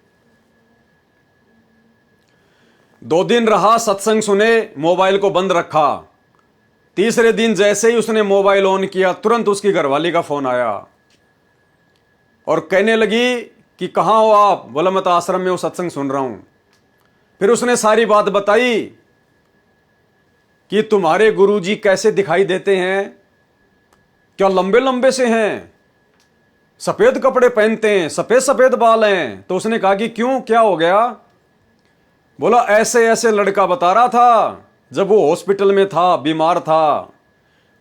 2 दिन रहा, सत्संग सुने, मोबाइल को बंद रखा। तीसरे दिन जैसे ही उसने मोबाइल ऑन किया, तुरंत उसकी घरवाली का फोन आया और कहने लगी कि कहाँ हो आप? बोला मैं तो आश्रम में वो सत्संग सुन रहा हूं। फिर उसने सारी बात बताई कि तुम्हारे गुरुजी कैसे दिखाई देते हैं, क्या लंबे लंबे से हैं, सफेद कपड़े पहनते हैं, सफेद सफेद बाल हैं। तो उसने कहा कि क्यों, क्या हो गया? बोला ऐसे ऐसे लड़का बता रहा था जब वो हॉस्पिटल में था, बीमार था।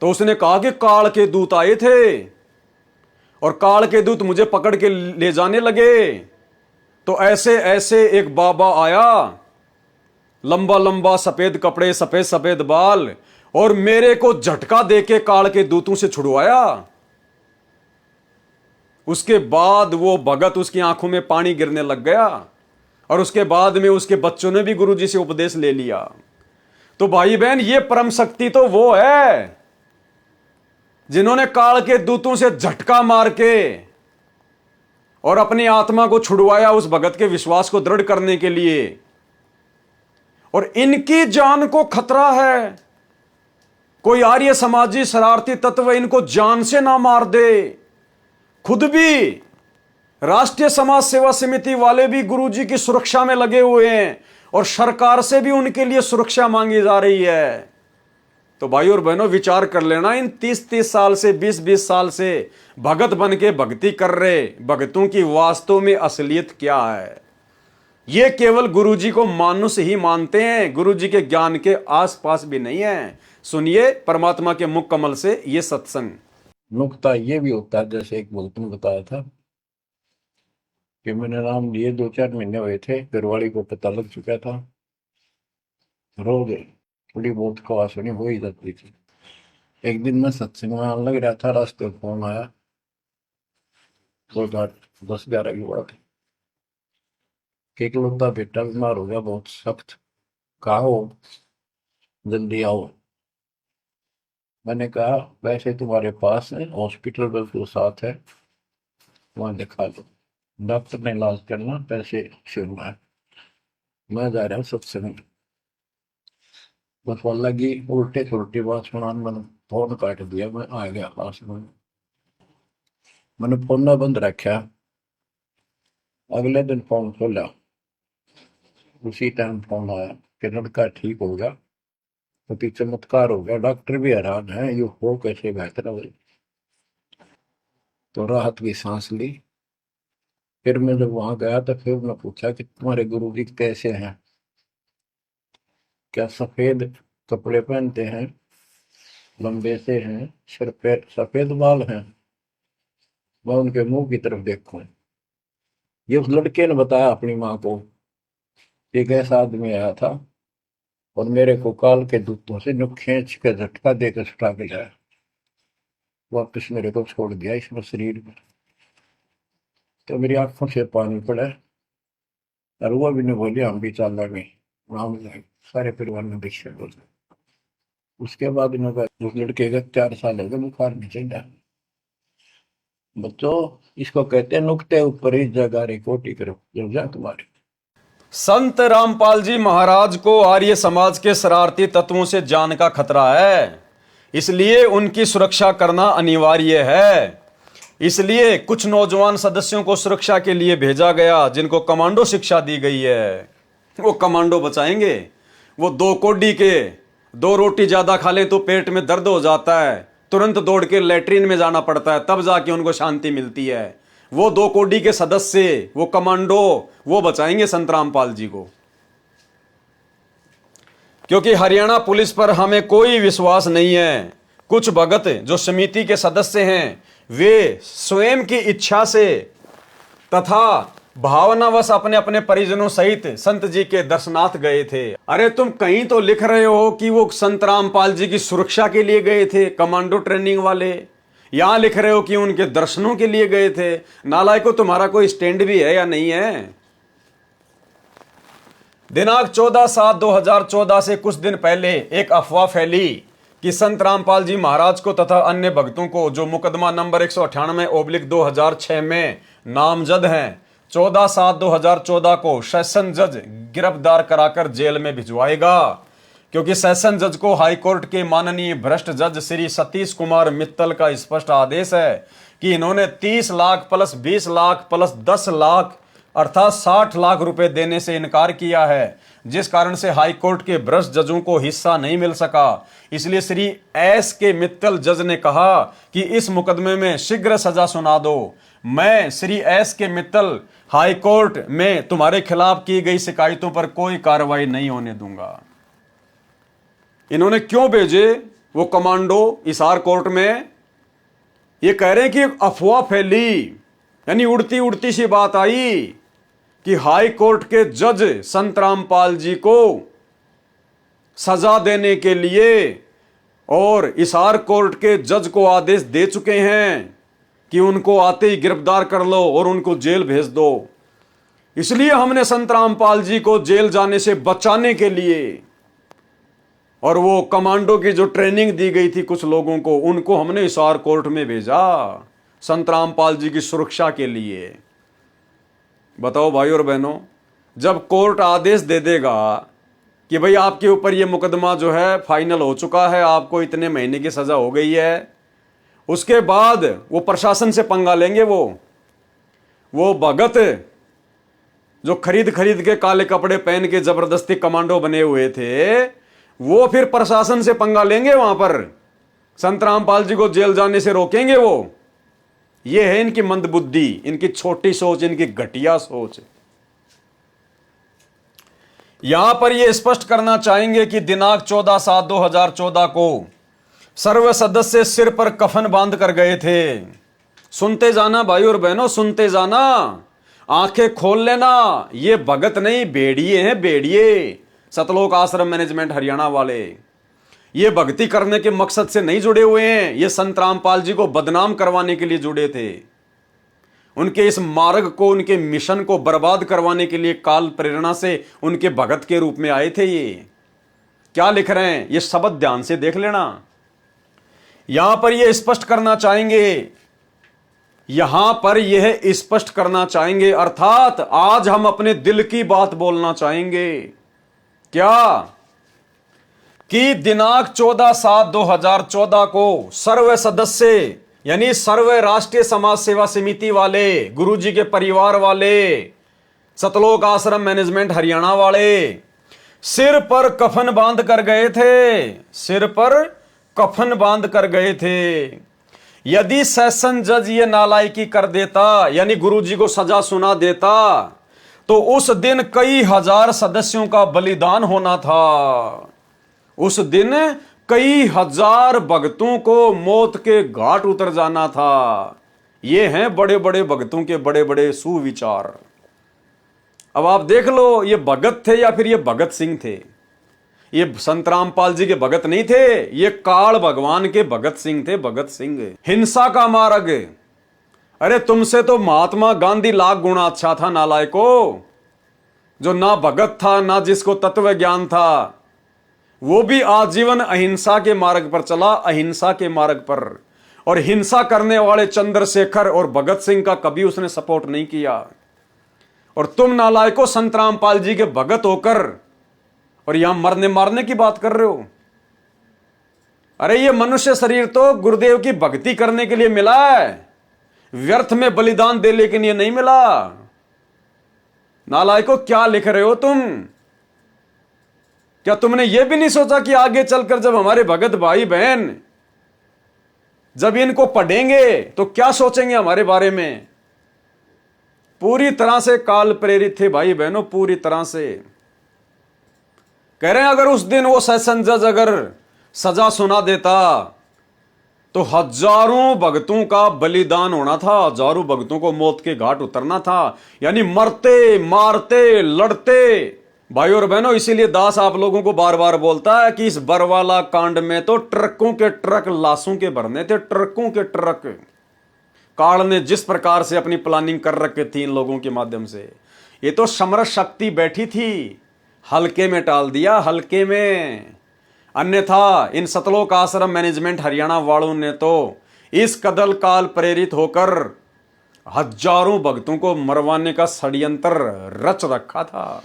तो उसने कहा कि काल के दूत आए थे और काल के दूत मुझे पकड़ के ले जाने लगे। तो ऐसे ऐसे एक बाबा आया, लंबा लंबा सफेद कपड़े, सफेद सफेद बाल, और मेरे को झटका देके काल के दूतों से छुड़वाया। उसके बाद वो भगत, उसकी आंखों में पानी गिरने लग गया और उसके बाद में उसके बच्चों ने भी गुरुजी से उपदेश ले लिया। तो भाई बहन, ये परम शक्ति तो वो है जिन्होंने काल के दूतों से झटका मार के और अपनी आत्मा को छुड़वाया उस भगत के विश्वास को दृढ़ करने के लिए। और इनकी जान को खतरा है, कोई आर्य समाजी शरारती तत्व इनको जान से ना मार दे। खुद भी राष्ट्रीय समाज सेवा समिति वाले भी गुरुजी की सुरक्षा में लगे हुए हैं और सरकार से भी उनके लिए सुरक्षा मांगी जा रही है। तो भाई और बहनों, विचार कर लेना, इन 30-30 साल से, 20-20 साल से भगत बन के भक्ति कर रहे भगतों की वास्तव में असलियत क्या है? ये केवल गुरुजी को मानुष ही मानते हैं, गुरुजी के ज्ञान के आसपास भी नहीं है। सुनिए परमात्मा के मुख कमल से ये सत्संग। नुकता ये भी होता है, जैसे एक भक्त ने बताया था कि मैंने नाम लिए 2-4 महीने हुए थे, घरवाली को पता लग चुका था, रो गए, थोड़ी बहुत कवासनी हो ही जाती थी। एक दिन मैं सत्संग में आने लग रहा था, रास्ते में फोन आया, 10-11 की बात, इकलौता बेटा बीमार हो गया बहुत सख्त, कहा हो जल्दी आओ। मैंने कहा वैसे तुम्हारे पास है, हॉस्पिटल बिल्कुल साथ है, वहां दिखा लो, डॉक्टर ने इलाज करना, पैसे शुरू है, मैं जा रहा हूँ सत्संग। बस वाला की उल्टे सुलटी बात सुना, मैंने फोन काट दिया, मैं आ गया पास में, मैंने फोन ना बंद रखा। अगले दिन फोन खोला, उसी टाइम फोन आया कि लड़का ठीक हो गया, तो चमत्कार हो गया, डॉक्टर भी हैरान है, ये हो कैसे बेहतर हो। तो राहत की सांस ली। फिर मैं जब वहां गया तो फिर मैं पूछा कि तुम्हारे गुरुजी कैसे हैं, क्या सफेद कपड़े पहनते हैं, लंबे से हैं, सिर पे सफेद बाल हैं? मैं उनके मुंह की तरफ देखूं, ये उस लड़के ने बताया अपनी माँ को, एक ऐसा आदमी आया था और मेरे को काल के दूतों से नुक खींच के झटका देकर छुटा के लाया, वापस मेरे को छोड़ दिया इसमें शरीर में। तो मेरी आंखों से पानी पड़ा और वो भी ने बोली हम भी चल रहे, वहां सारे परिवार ने दीक्षा बोल। उसके बाद इन्होंने उस लड़के का 4 साल हो गए, बुखार नहीं चढ़ा। बच्चों, इसको कहते हैं नुकते ऊपर ही जगह रिकोटी करो, जब जा तुम्हारे। संत रामपाल जी महाराज को आर्य समाज के शरारती तत्वों से जान का खतरा है, इसलिए उनकी सुरक्षा करना अनिवार्य है। इसलिए कुछ नौजवान सदस्यों को सुरक्षा के लिए भेजा गया, जिनको कमांडो शिक्षा दी गई है। वो कमांडो बचाएंगे। वो 2 कोडी के 2 रोटी ज्यादा खा लें तो पेट में दर्द हो जाता है, तुरंत दौड़ के लैट्रिन में जाना पड़ता है, तब जाके उनको शांति मिलती है। वो 2 कोडी के सदस्य, वो कमांडो, वो बचाएंगे संत रामपाल जी को। क्योंकि हरियाणा पुलिस पर हमें कोई विश्वास नहीं है। कुछ भगत जो समिति के सदस्य हैं, वे स्वयं की इच्छा से तथा भावनावश अपने अपने परिजनों सहित संत जी के दर्शनार्थ गए थे। अरे तुम कहीं तो लिख रहे हो कि वो संत रामपाल जी की सुरक्षा के लिए गए थे, कमांडो ट्रेनिंग वाले। यहां लिख रहे हो कि उनके दर्शनों के लिए गए थे। नालायको, तुम्हारा कोई स्टैंड भी है या नहीं है? दिनांक 14/7/2014 से कुछ दिन पहले एक अफवाह फैली कि संत रामपाल जी महाराज को तथा अन्य भक्तों को जो मुकदमा नंबर 198/2006 में नामजद हैं, 14/7/2014 को सेशन जज गिरफ्तार कराकर जेल में भिजवाएगा, क्योंकि सेशन जज को हाईकोर्ट के माननीय भ्रष्ट जज श्री सतीश कुमार मित्तल का स्पष्ट आदेश है कि इन्होंने 30 लाख प्लस 20 लाख प्लस 10 लाख अर्थात 60 लाख रुपए देने से इनकार किया है, जिस कारण से हाईकोर्ट के भ्रष्ट जजों को हिस्सा नहीं मिल सका। इसलिए श्री एस के मित्तल जज ने कहा कि इस मुकदमे में शीघ्र सजा सुना दो। मैं श्री एस के मित्तल हाईकोर्ट में तुम्हारे खिलाफ की गई शिकायतों पर कोई कार्रवाई नहीं होने दूंगा। इन्होंने क्यों भेजे वो कमांडो हिसार कोर्ट में? ये कह रहे हैं कि अफवाह फैली, यानी उड़ती उड़ती सी बात आई कि हाई कोर्ट के जज संत रामपाल जी को सजा देने के लिए और हिसार कोर्ट के जज को आदेश दे चुके हैं कि उनको आते ही गिरफ्तार कर लो और उनको जेल भेज दो। इसलिए हमने संत रामपाल जी को जेल जाने से बचाने के लिए और वो कमांडो की जो ट्रेनिंग दी गई थी कुछ लोगों को, उनको हमने हिसार कोर्ट में भेजा संत रामपाल जी की सुरक्षा के लिए। बताओ भाई और बहनों, जब कोर्ट आदेश दे देगा कि भाई आपके ऊपर ये मुकदमा जो है फाइनल हो चुका है, आपको इतने महीने की सजा हो गई है, उसके बाद वो प्रशासन से पंगा लेंगे। वो भगत जो खरीद के काले कपड़े पहन के जबरदस्ती कमांडो बने हुए थे, वो फिर प्रशासन से पंगा लेंगे, वहां पर संत रामपाल जी को जेल जाने से रोकेंगे वो। ये है इनकी मंदबुद्धि, इनकी छोटी सोच, इनकी घटिया सोच। यहां पर ये स्पष्ट करना चाहेंगे कि दिनांक 14/7/2014 को सर्व सदस्य सिर पर कफन बांध कर गए थे। सुनते जाना भाई और बहनों, सुनते जाना, आंखें खोल लेना। ये भगत नहीं, भेड़िए हैं, भेड़िए। सतलोक आश्रम मैनेजमेंट हरियाणा वाले ये भक्ति करने के मकसद से नहीं जुड़े हुए हैं, ये संत रामपाल जी को बदनाम करवाने के लिए जुड़े थे। उनके इस मार्ग को, उनके मिशन को बर्बाद करवाने के लिए काल प्रेरणा से उनके भगत के रूप में आए थे। ये क्या लिख रहे हैं, ये शब्द ध्यान से देख लेना। यहां पर ये स्पष्ट करना चाहेंगे, यहां पर यह स्पष्ट करना चाहेंगे, अर्थात आज हम अपने दिल की बात बोलना चाहेंगे। क्या कि दिनांक 14/7/2014 को सर्व सदस्य यानी सर्व राष्ट्रीय समाज सेवा समिति वाले, गुरुजी के परिवार वाले, सतलोक आश्रम मैनेजमेंट हरियाणा वाले सिर पर कफन बांध कर गए थे, सिर पर कफन बांध कर गए थे। यदि सेशन जज ये नालायकी कर देता, यानी गुरुजी को सजा सुना देता, तो उस दिन कई हजार सदस्यों का बलिदान होना था। उस दिन कई हजार भक्तों को मौत के घाट उतर जाना था। ये हैं बड़े बड़े भक्तों के बड़े बड़े सुविचार। अब आप देख लो, ये भगत थे या फिर ये भगत सिंह थे? ये संत रामपाल जी के भगत नहीं थे, ये काल भगवान के भगत सिंह थे। भगत सिंह हिंसा का मार्ग। अरे तुमसे तो महात्मा गांधी लाख गुना अच्छा था नालायको, जो ना भगत था ना जिसको तत्व ज्ञान था, वो भी आजीवन अहिंसा के मार्ग पर चला, अहिंसा के मार्ग पर। और हिंसा करने वाले चंद्रशेखर और भगत सिंह का कभी उसने सपोर्ट नहीं किया। और तुम नालायकों संत रामपाल जी के भगत होकर और यहां मरने मारने की बात कर रहे हो। अरे ये मनुष्य शरीर तो गुरुदेव की भक्ति करने के लिए मिला है, व्यर्थ में बलिदान देने के लिए नहीं मिला। नालायकों क्या लिख रहे हो तुम? क्या तुमने यह भी नहीं सोचा कि आगे चलकर जब हमारे भगत भाई बहन जब इनको पढ़ेंगे तो क्या सोचेंगे हमारे बारे में? पूरी तरह से काल प्रेरित थे भाई बहनों, पूरी तरह से। कह रहे हैं अगर उस दिन वो सेशन जज अगर सजा सुना देता तो हजारों भक्तों का बलिदान होना था, हजारों भक्तों को मौत के घाट उतरना था, यानी मरते मारते लड़ते। भाई और बहनों, इसीलिए दास आप लोगों को बार बार बोलता है कि इस बरवाला कांड में तो ट्रकों के ट्रक लाशों के भरने थे, ट्रकों के ट्रक। काल ने जिस प्रकार से अपनी प्लानिंग कर रखी थी इन लोगों के माध्यम से, ये तो समरस शक्ति बैठी थी, हल्के में टाल दिया, हल्के में। अन्यथा इन सतलोक आश्रम मैनेजमेंट हरियाणा वालों ने तो इस कदल काल प्रेरित होकर हजारों भक्तों को मरवाने का षड्यंत्र रच रखा था।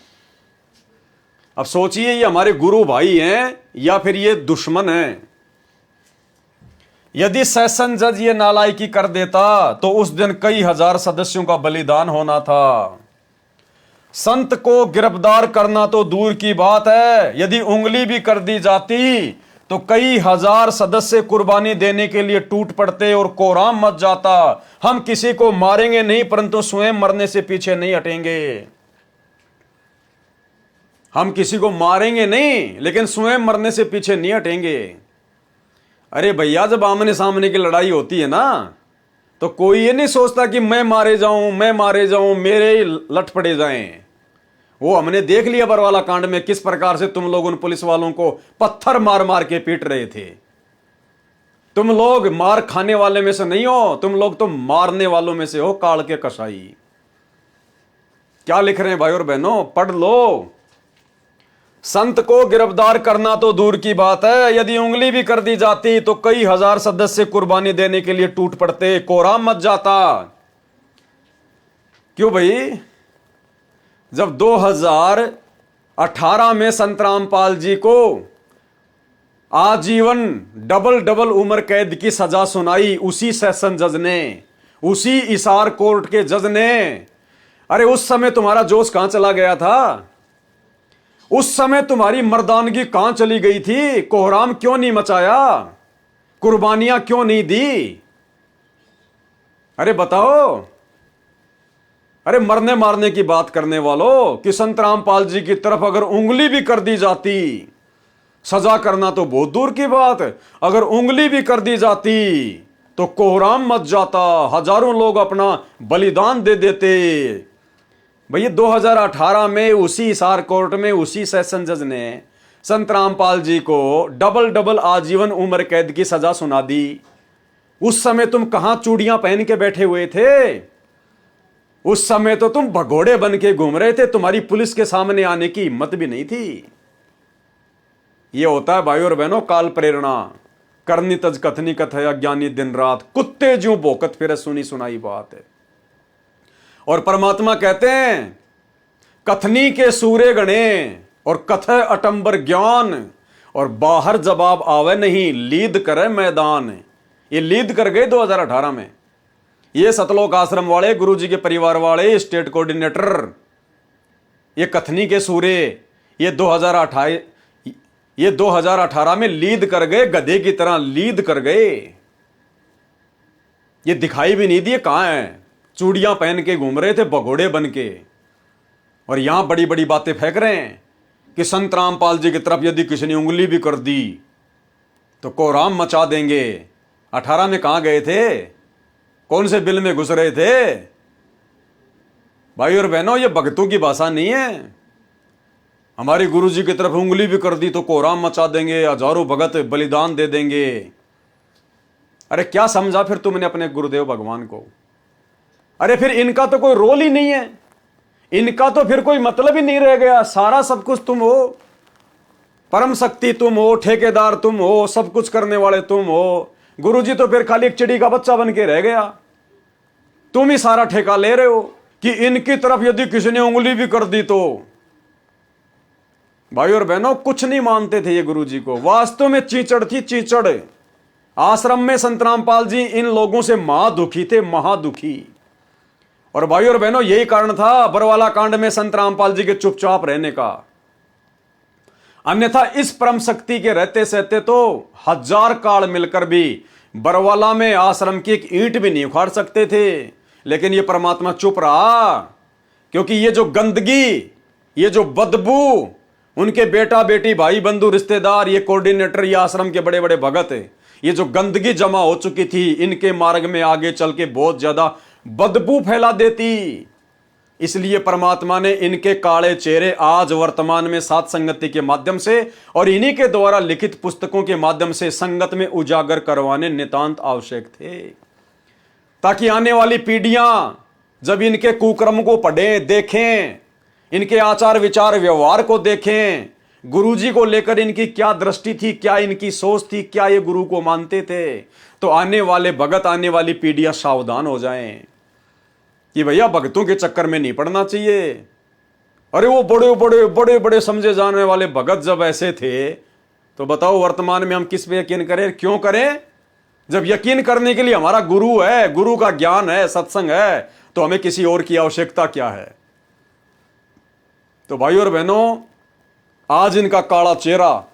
अब सोचिए, ये हमारे गुरु भाई हैं या फिर ये दुश्मन हैं। यदि सेशन जज ये नालायकी कर देता तो उस दिन कई हजार सदस्यों का बलिदान होना था। संत को गिरफ्तार करना तो दूर की बात है, यदि उंगली भी कर दी जाती तो कई हजार सदस्य कुर्बानी देने के लिए टूट पड़ते और कोहराम मच जाता। हम किसी को मारेंगे नहीं, परंतु स्वयं मरने से पीछे नहीं हटेंगे। हम किसी को मारेंगे नहीं, लेकिन स्वयं मरने से पीछे नहीं हटेंगे। अरे भैया, जब आमने सामने की लड़ाई होती है ना, तो कोई ये नहीं सोचता कि मैं मारे जाऊं, मेरे लट पड़े जाएं। वो हमने देख लिया बरवाला कांड में किस प्रकार से तुम लोग उन पुलिस वालों को पत्थर मार मार के पीट रहे थे। तुम लोग मार खाने वाले में से नहीं हो, तुम लोग तो मारने वालों में से हो, काल के कसाई। क्या लिख रहे हैं भाई और बहनों, पढ़ लो। संत को गिरफ्तार करना तो दूर की बात है, यदि उंगली भी कर दी जाती तो कई हजार सदस्य कुर्बानी देने के लिए टूट पड़ते, कोहराम मच जाता। क्यों भाई? जब 2018 में संत रामपाल जी को आजीवन डबल उम्र कैद की सजा सुनाई उसी सेशन जज ने, उसी हिसार कोर्ट के जज ने, अरे उस समय तुम्हारा जोश कहां चला गया था? उस समय तुम्हारी मर्दानगी कहां चली गई थी? कोहराम क्यों नहीं मचाया? कुर्बानियां क्यों नहीं दी? अरे बताओ। अरे मरने मारने की बात करने वालों, कि संत रामपाल जी की तरफ अगर उंगली भी कर दी जाती, सजा करना तो बहुत दूर की बात, अगर उंगली भी कर दी जाती तो कोहराम मच जाता, हजारों लोग अपना बलिदान दे देते। भैया 2018 में उसी हिसार कोर्ट में उसी सेशन जज ने संत रामपाल जी को डबल आजीवन उम्र कैद की सजा सुना दी। उस समय तुम कहां चूड़ियां पहन के बैठे हुए थे? उस समय तो तुम भगोड़े बन के घूम रहे थे, तुम्हारी पुलिस के सामने आने की हिम्मत भी नहीं थी। यह होता है भाई और बहनों काल प्रेरणा। करनी तज कथनी कथय अज्ञानी दिन रात, कुत्ते ज्यों भौंकत फिरे सुनी सुनाई बात है। और परमात्मा कहते हैं कथनी के सूरे गणे और कथय अटंबर ज्ञान, और बाहर जवाब आवे नहीं लीद करे मैदान। ये लीद कर गए 2018 में। ये सतलोक आश्रम वाले, गुरु जी के परिवार वाले, स्टेट कोऑर्डिनेटर, ये कथनी के सूरे ये 2018 में लीद कर गए, गधे की तरह लीद कर गए। ये दिखाई भी नहीं दिए कहां हैं, चूड़ियां पहन के घूम रहे थे भगोड़े बन के, और यहां बड़ी बड़ी बातें फेंक रहे हैं कि संत रामपाल जी की तरफ यदि किसी ने उंगली भी कर दी तो कोहराम मचा देंगे। 18 में कहां गए थे? कौन से बिल में घुस रहे थे? भाई और बहनों, ये भक्तों की भाषा नहीं है। हमारे गुरु जी की तरफ उंगली भी कर दी तो कोहराम मचा देंगे, हजारों भगत बलिदान दे देंगे। अरे क्या समझा फिर तुमने अपने गुरुदेव भगवान को? अरे फिर इनका तो कोई रोल ही नहीं है, इनका तो फिर कोई मतलब ही नहीं रह गया। सारा सब कुछ तुम हो, परम शक्ति तुम हो, ठेकेदार तुम हो, सब कुछ करने वाले तुम हो। गुरुजी तो फिर खाली एक चिड़ी का बच्चा बन के रह गया। तुम ही सारा ठेका ले रहे हो कि इनकी तरफ यदि किसी ने उंगली भी कर दी तो। भाई और बहनों, कुछ नहीं मानते थे ये गुरुजी को। वास्तव में चीचड़ थी, चीचड़। आश्रम में संत रामपाल जी इन लोगों से महादुखी थे, महादुखी। और भाई और बहनों, यही कारण था बरवाला कांड में संत रामपाल जी के चुपचाप रहने का। अन्यथा इस परम शक्ति के रहते सहते तो हजार काल मिलकर भी बरवाला में आश्रम की एक ईंट भी नहीं उखाड़ सकते थे। लेकिन ये परमात्मा चुप रहा, क्योंकि ये जो गंदगी, ये जो बदबू, उनके बेटा बेटी भाई बंधु रिश्तेदार, ये कोऑर्डिनेटर, ये आश्रम के बड़े बड़े भगत, ये जो गंदगी जमा हो चुकी थी, इनके मार्ग में आगे चल के बहुत ज्यादा बदबू फैला देती। इसलिए परमात्मा ने इनके काले चेहरे आज वर्तमान में सात संगति के माध्यम से और इन्हीं के द्वारा लिखित पुस्तकों के माध्यम से संगत में उजागर करवाने नितांत आवश्यक थे, ताकि आने वाली पीढ़ियां जब इनके कुकर्म को पढ़ें, देखें, इनके आचार विचार व्यवहार को देखें, गुरुजी को लेकर इनकी क्या दृष्टि थी, क्या इनकी सोच थी, क्या ये गुरु को मानते थे, तो आने वाले भगत, आने वाली पीढ़ियां सावधान हो जाएं कि भैया भगतों के चक्कर में नहीं पड़ना चाहिए। अरे वो बड़े बड़े बड़े बड़े समझे जाने वाले भगत जब ऐसे थे, तो बताओ वर्तमान में हम किस पे यकीन करें, क्यों करें? जब यकीन करने के लिए हमारा गुरु है, गुरु का ज्ञान है, सत्संग है, तो हमें किसी और की आवश्यकता क्या है? तो भाइयों और बहनों, आज इनका काला चेहरा,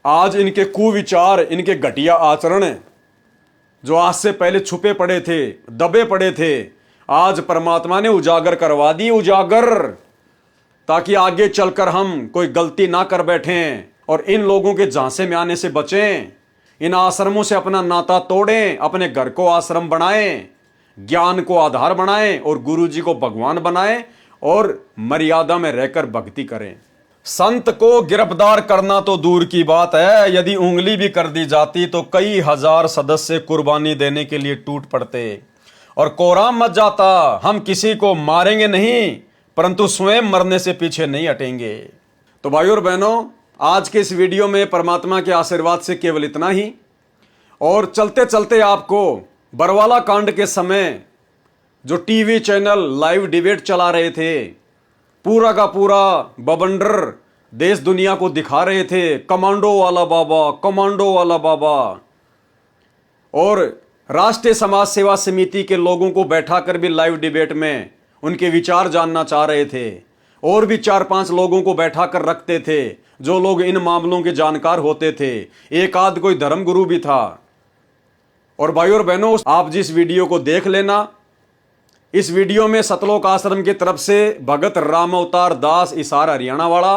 आज इनके कुविचार, इनके घटिया आचरण जो आज से पहले छुपे पड़े थे, दबे पड़े थे, आज परमात्मा ने उजागर करवा दी, उजागर, ताकि आगे चलकर हम कोई गलती ना कर बैठें और इन लोगों के झांसे में आने से बचें। इन आश्रमों से अपना नाता तोड़ें, अपने घर को आश्रम बनाएं, ज्ञान को आधार बनाएं और गुरु जी को भगवान बनाएं और मर्यादा में रहकर भक्ति करें। संत को गिरफ्तार करना तो दूर की बात है, यदि उंगली भी कर दी जाती तो कई हजार सदस्य कुर्बानी देने के लिए टूट पड़ते और कोराम मच जाता। हम किसी को मारेंगे नहीं, परंतु स्वयं मरने से पीछे नहीं हटेंगे। तो भाइयों और बहनों, आज के इस वीडियो में परमात्मा के आशीर्वाद से केवल इतना ही। और चलते चलते आपको बरवाला कांड के समय जो टीवी चैनल लाइव डिबेट चला रहे थे, पूरा का पूरा बवंडर देश दुनिया को दिखा रहे थे, कमांडो वाला बाबा, कमांडो वाला बाबा, और राष्ट्रीय समाज सेवा समिति के लोगों को बैठाकर भी लाइव डिबेट में उनके विचार जानना चाह रहे थे, और भी 4-5 लोगों को बैठाकर रखते थे जो लोग इन मामलों के जानकार होते थे, एक आध कोई धर्म गुरु भी था। और भाइयों और बहनों, आप जिस वीडियो को देख लेना, इस वीडियो में सतलोक आश्रम की तरफ से भगत राम अवतार दास हिसार हरियाणा वाला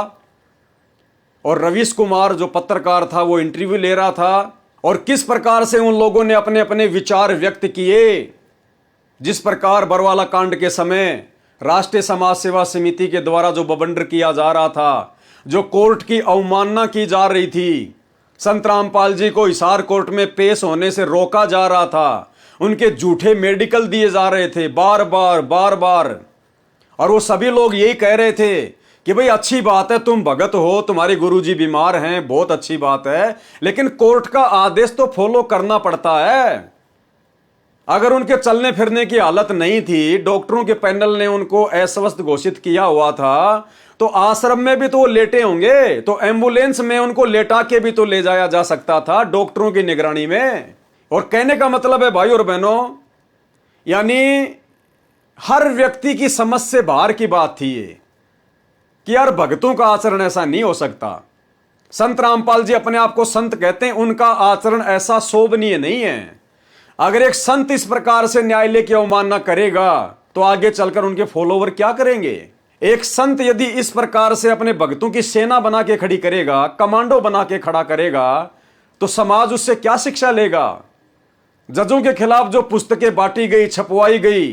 और रवीश कुमार जो पत्रकार था वो इंटरव्यू ले रहा था, और किस प्रकार से उन लोगों ने अपने अपने विचार व्यक्त किए। जिस प्रकार बरवाला कांड के समय राष्ट्रीय समाज सेवा समिति के द्वारा जो बवंडर किया जा रहा था, जो कोर्ट की अवमानना की जा रही थी, संत रामपाल जी को हिसार कोर्ट में पेश होने से रोका जा रहा था, उनके झूठे मेडिकल दिए जा रहे थे बार बार, और वो सभी लोग यही कह रहे थे कि भाई अच्छी बात है, तुम भगत हो, तुम्हारे गुरुजी बीमार हैं, बहुत अच्छी बात है, लेकिन कोर्ट का आदेश तो फॉलो करना पड़ता है। अगर उनके चलने फिरने की हालत नहीं थी, डॉक्टरों के पैनल ने उनको अस्वस्थ घोषित किया हुआ था, तो आश्रम में भी तो वो लेटे होंगे, तो एम्बुलेंस में उनको लेटा के भी तो ले जाया जा सकता था डॉक्टरों की निगरानी में। और कहने का मतलब है भाई और बहनों, यानी हर व्यक्ति की समझ से बाहर की बात थी ये कि यार भक्तों का आचरण ऐसा नहीं हो सकता। संत रामपाल जी अपने आप को संत कहते हैं, उनका आचरण ऐसा शोभनीय नहीं है। अगर एक संत इस प्रकार से न्यायालय की अवमानना करेगा तो आगे चलकर उनके फॉलोवर क्या करेंगे? एक संत यदि इस प्रकार से अपने भक्तों की सेना बना के खड़ी करेगा, कमांडो बना के खड़ा करेगा, तो समाज उससे क्या शिक्षा लेगा? जजों के खिलाफ जो पुस्तकें बांटी गई, छपवाई गई,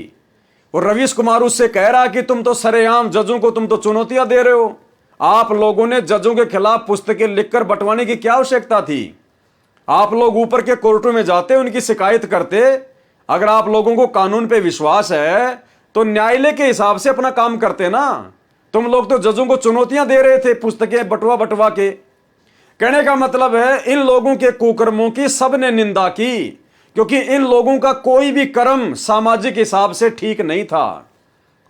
और रवीश कुमार उससे कह रहा कि तुम तो सरेआम जजों को तुम तो चुनौतियां दे रहे हो। आप लोगों ने जजों के खिलाफ पुस्तकें लिखकर बंटवाने की क्या आवश्यकता थी? आप लोग ऊपर के कोर्टों में जाते, उनकी शिकायत करते। अगर आप लोगों को कानून पे विश्वास है तो न्यायालय के हिसाब से अपना काम करते ना। तुम लोग तो जजों को चुनौतियां दे रहे थे पुस्तकें बटवा के। कहने का मतलब है इन लोगों के कुकर्मों की सबने निंदा की, क्योंकि इन लोगों का कोई भी कर्म सामाजिक हिसाब से ठीक नहीं था,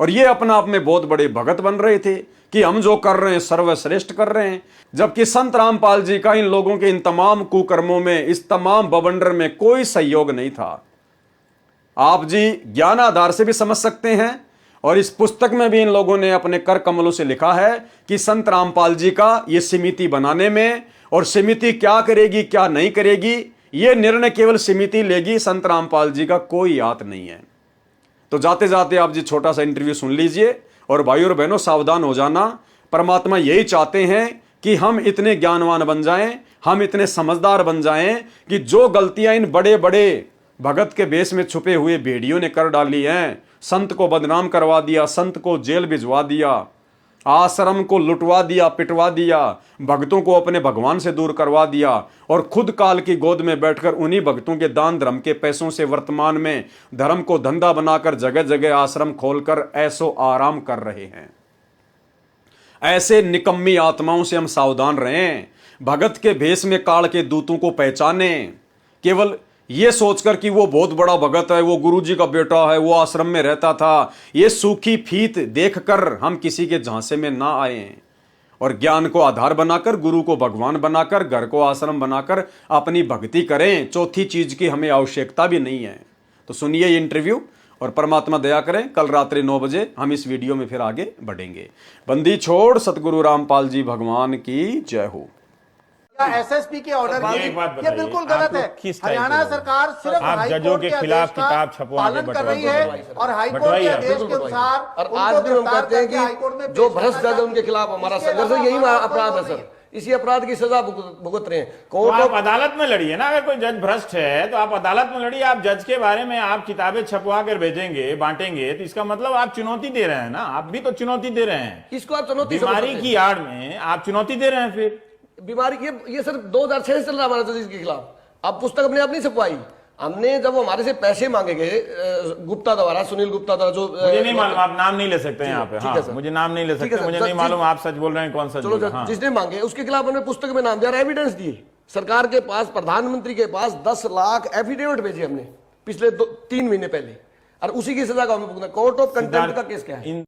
और ये अपना आप में बहुत बड़े भगत बन रहे थे कि हम जो कर रहे हैं सर्वश्रेष्ठ कर रहे हैं। जबकि संत रामपाल जी का इन लोगों के इन तमाम कुकर्मों में, इस तमाम बवंडर में कोई सहयोग नहीं था। आप जी ज्ञान आधार से भी समझ सकते हैं, और इस पुस्तक में भी इन लोगों ने अपने कर कमलों से लिखा है कि संत रामपाल जी का ये समिति बनाने में, और समिति क्या करेगी क्या नहीं करेगी, ये निर्णय केवल समिति लेगी, संत रामपाल जी का कोई हाथ नहीं है। तो जाते जाते आप जी छोटा सा इंटरव्यू सुन लीजिए, और भाइयों और बहनों सावधान हो जाना। परमात्मा यही चाहते हैं कि हम इतने ज्ञानवान बन जाएं, हम इतने समझदार बन जाएं कि जो गलतियां इन बड़े बड़े भगत के भेष में छुपे हुए भेड़ियों ने कर डाली हैं, संत को बदनाम करवा दिया, संत को जेल भिजवा दिया, आश्रम को लुटवा दिया, पिटवा दिया, भक्तों को अपने भगवान से दूर करवा दिया, और खुद काल की गोद में बैठकर उन्हीं भक्तों के दान धर्म के पैसों से वर्तमान में धर्म को धंधा बनाकर जगह जगह आश्रम खोलकर ऐसो आराम कर रहे हैं। ऐसे निकम्मी आत्माओं से हम सावधान रहें। भगत के भेष में काल के दूतों को पहचाने, केवल ये सोचकर कि वो बहुत बड़ा भगत है, वो गुरुजी का बेटा है, वो आश्रम में रहता था, ये सूखी फीत देखकर हम किसी के झांसे में ना आए और ज्ञान को आधार बनाकर, गुरु को भगवान बनाकर, घर को आश्रम बनाकर अपनी भक्ति करें। चौथी चीज की हमें आवश्यकता भी नहीं है। तो सुनिए ये इंटरव्यू और परमात्मा दया करें, कल रात्रि 9 बजे हम इस वीडियो में फिर आगे बढ़ेंगे। बंदी छोड़ सतगुरु रामपाल जी भगवान की जय हो। एसएसपी के ऑर्डर ये बिल्कुल गलत है। हरियाणा सरकार सिर्फ आप जजों के खिलाफ किताब छपवाने कर रही है और हाईकोर्ट के आदेश के अनुसार और आज भी हम कहते हैं कि जो भ्रष्ट जज है उनके खिलाफ हमारा संघर्ष है, यही अपराध है सर, इसी अपराध की सजा भुगत रहे हैं। कोर्ट आप अदालत में लड़िए ना। अगर कोई जज भ्रष्ट है तो आप अदालत में लड़िए। आप जज के बारे में आप किताबें छपवा कर भेजेंगे, बांटेंगे, तो इसका मतलब आप चुनौती दे रहे हैं ना। आप भी तो चुनौती दे रहे हैं। इसको आप चुनौती, बीमारी की आड़ में आप चुनौती दे रहे हैं। फिर बीमारी ये सर 2006 से चल रहा है हमारा जज के खिलाफ। अब पुस्तक अपने आप नहीं छपवाई हमने। जब हमारे से पैसे मांगे गए गुप्ता द्वारा, सुनील गुप्ता द्वारा, जो मुझे नहीं मालूम, आप नाम नहीं ले सकते यहाँ पे। हाँ, मुझे नाम नहीं ले सकते, मुझे नहीं मालूम आप सच बोल रहे हैं कौन सच बोल रहे हैं। जिसने मांगे उसके खिलाफ हमने पुस्तक में नाम दिया, एविडेंस दिए सरकार के पास, प्रधानमंत्री के पास 10 लाख एफिडेविट भेजे हमने पिछले 3 महीने पहले, और उसी की सजा का हमें भुगतना। कोर्ट ऑफ कंटेम्प्ट का केस क्या है?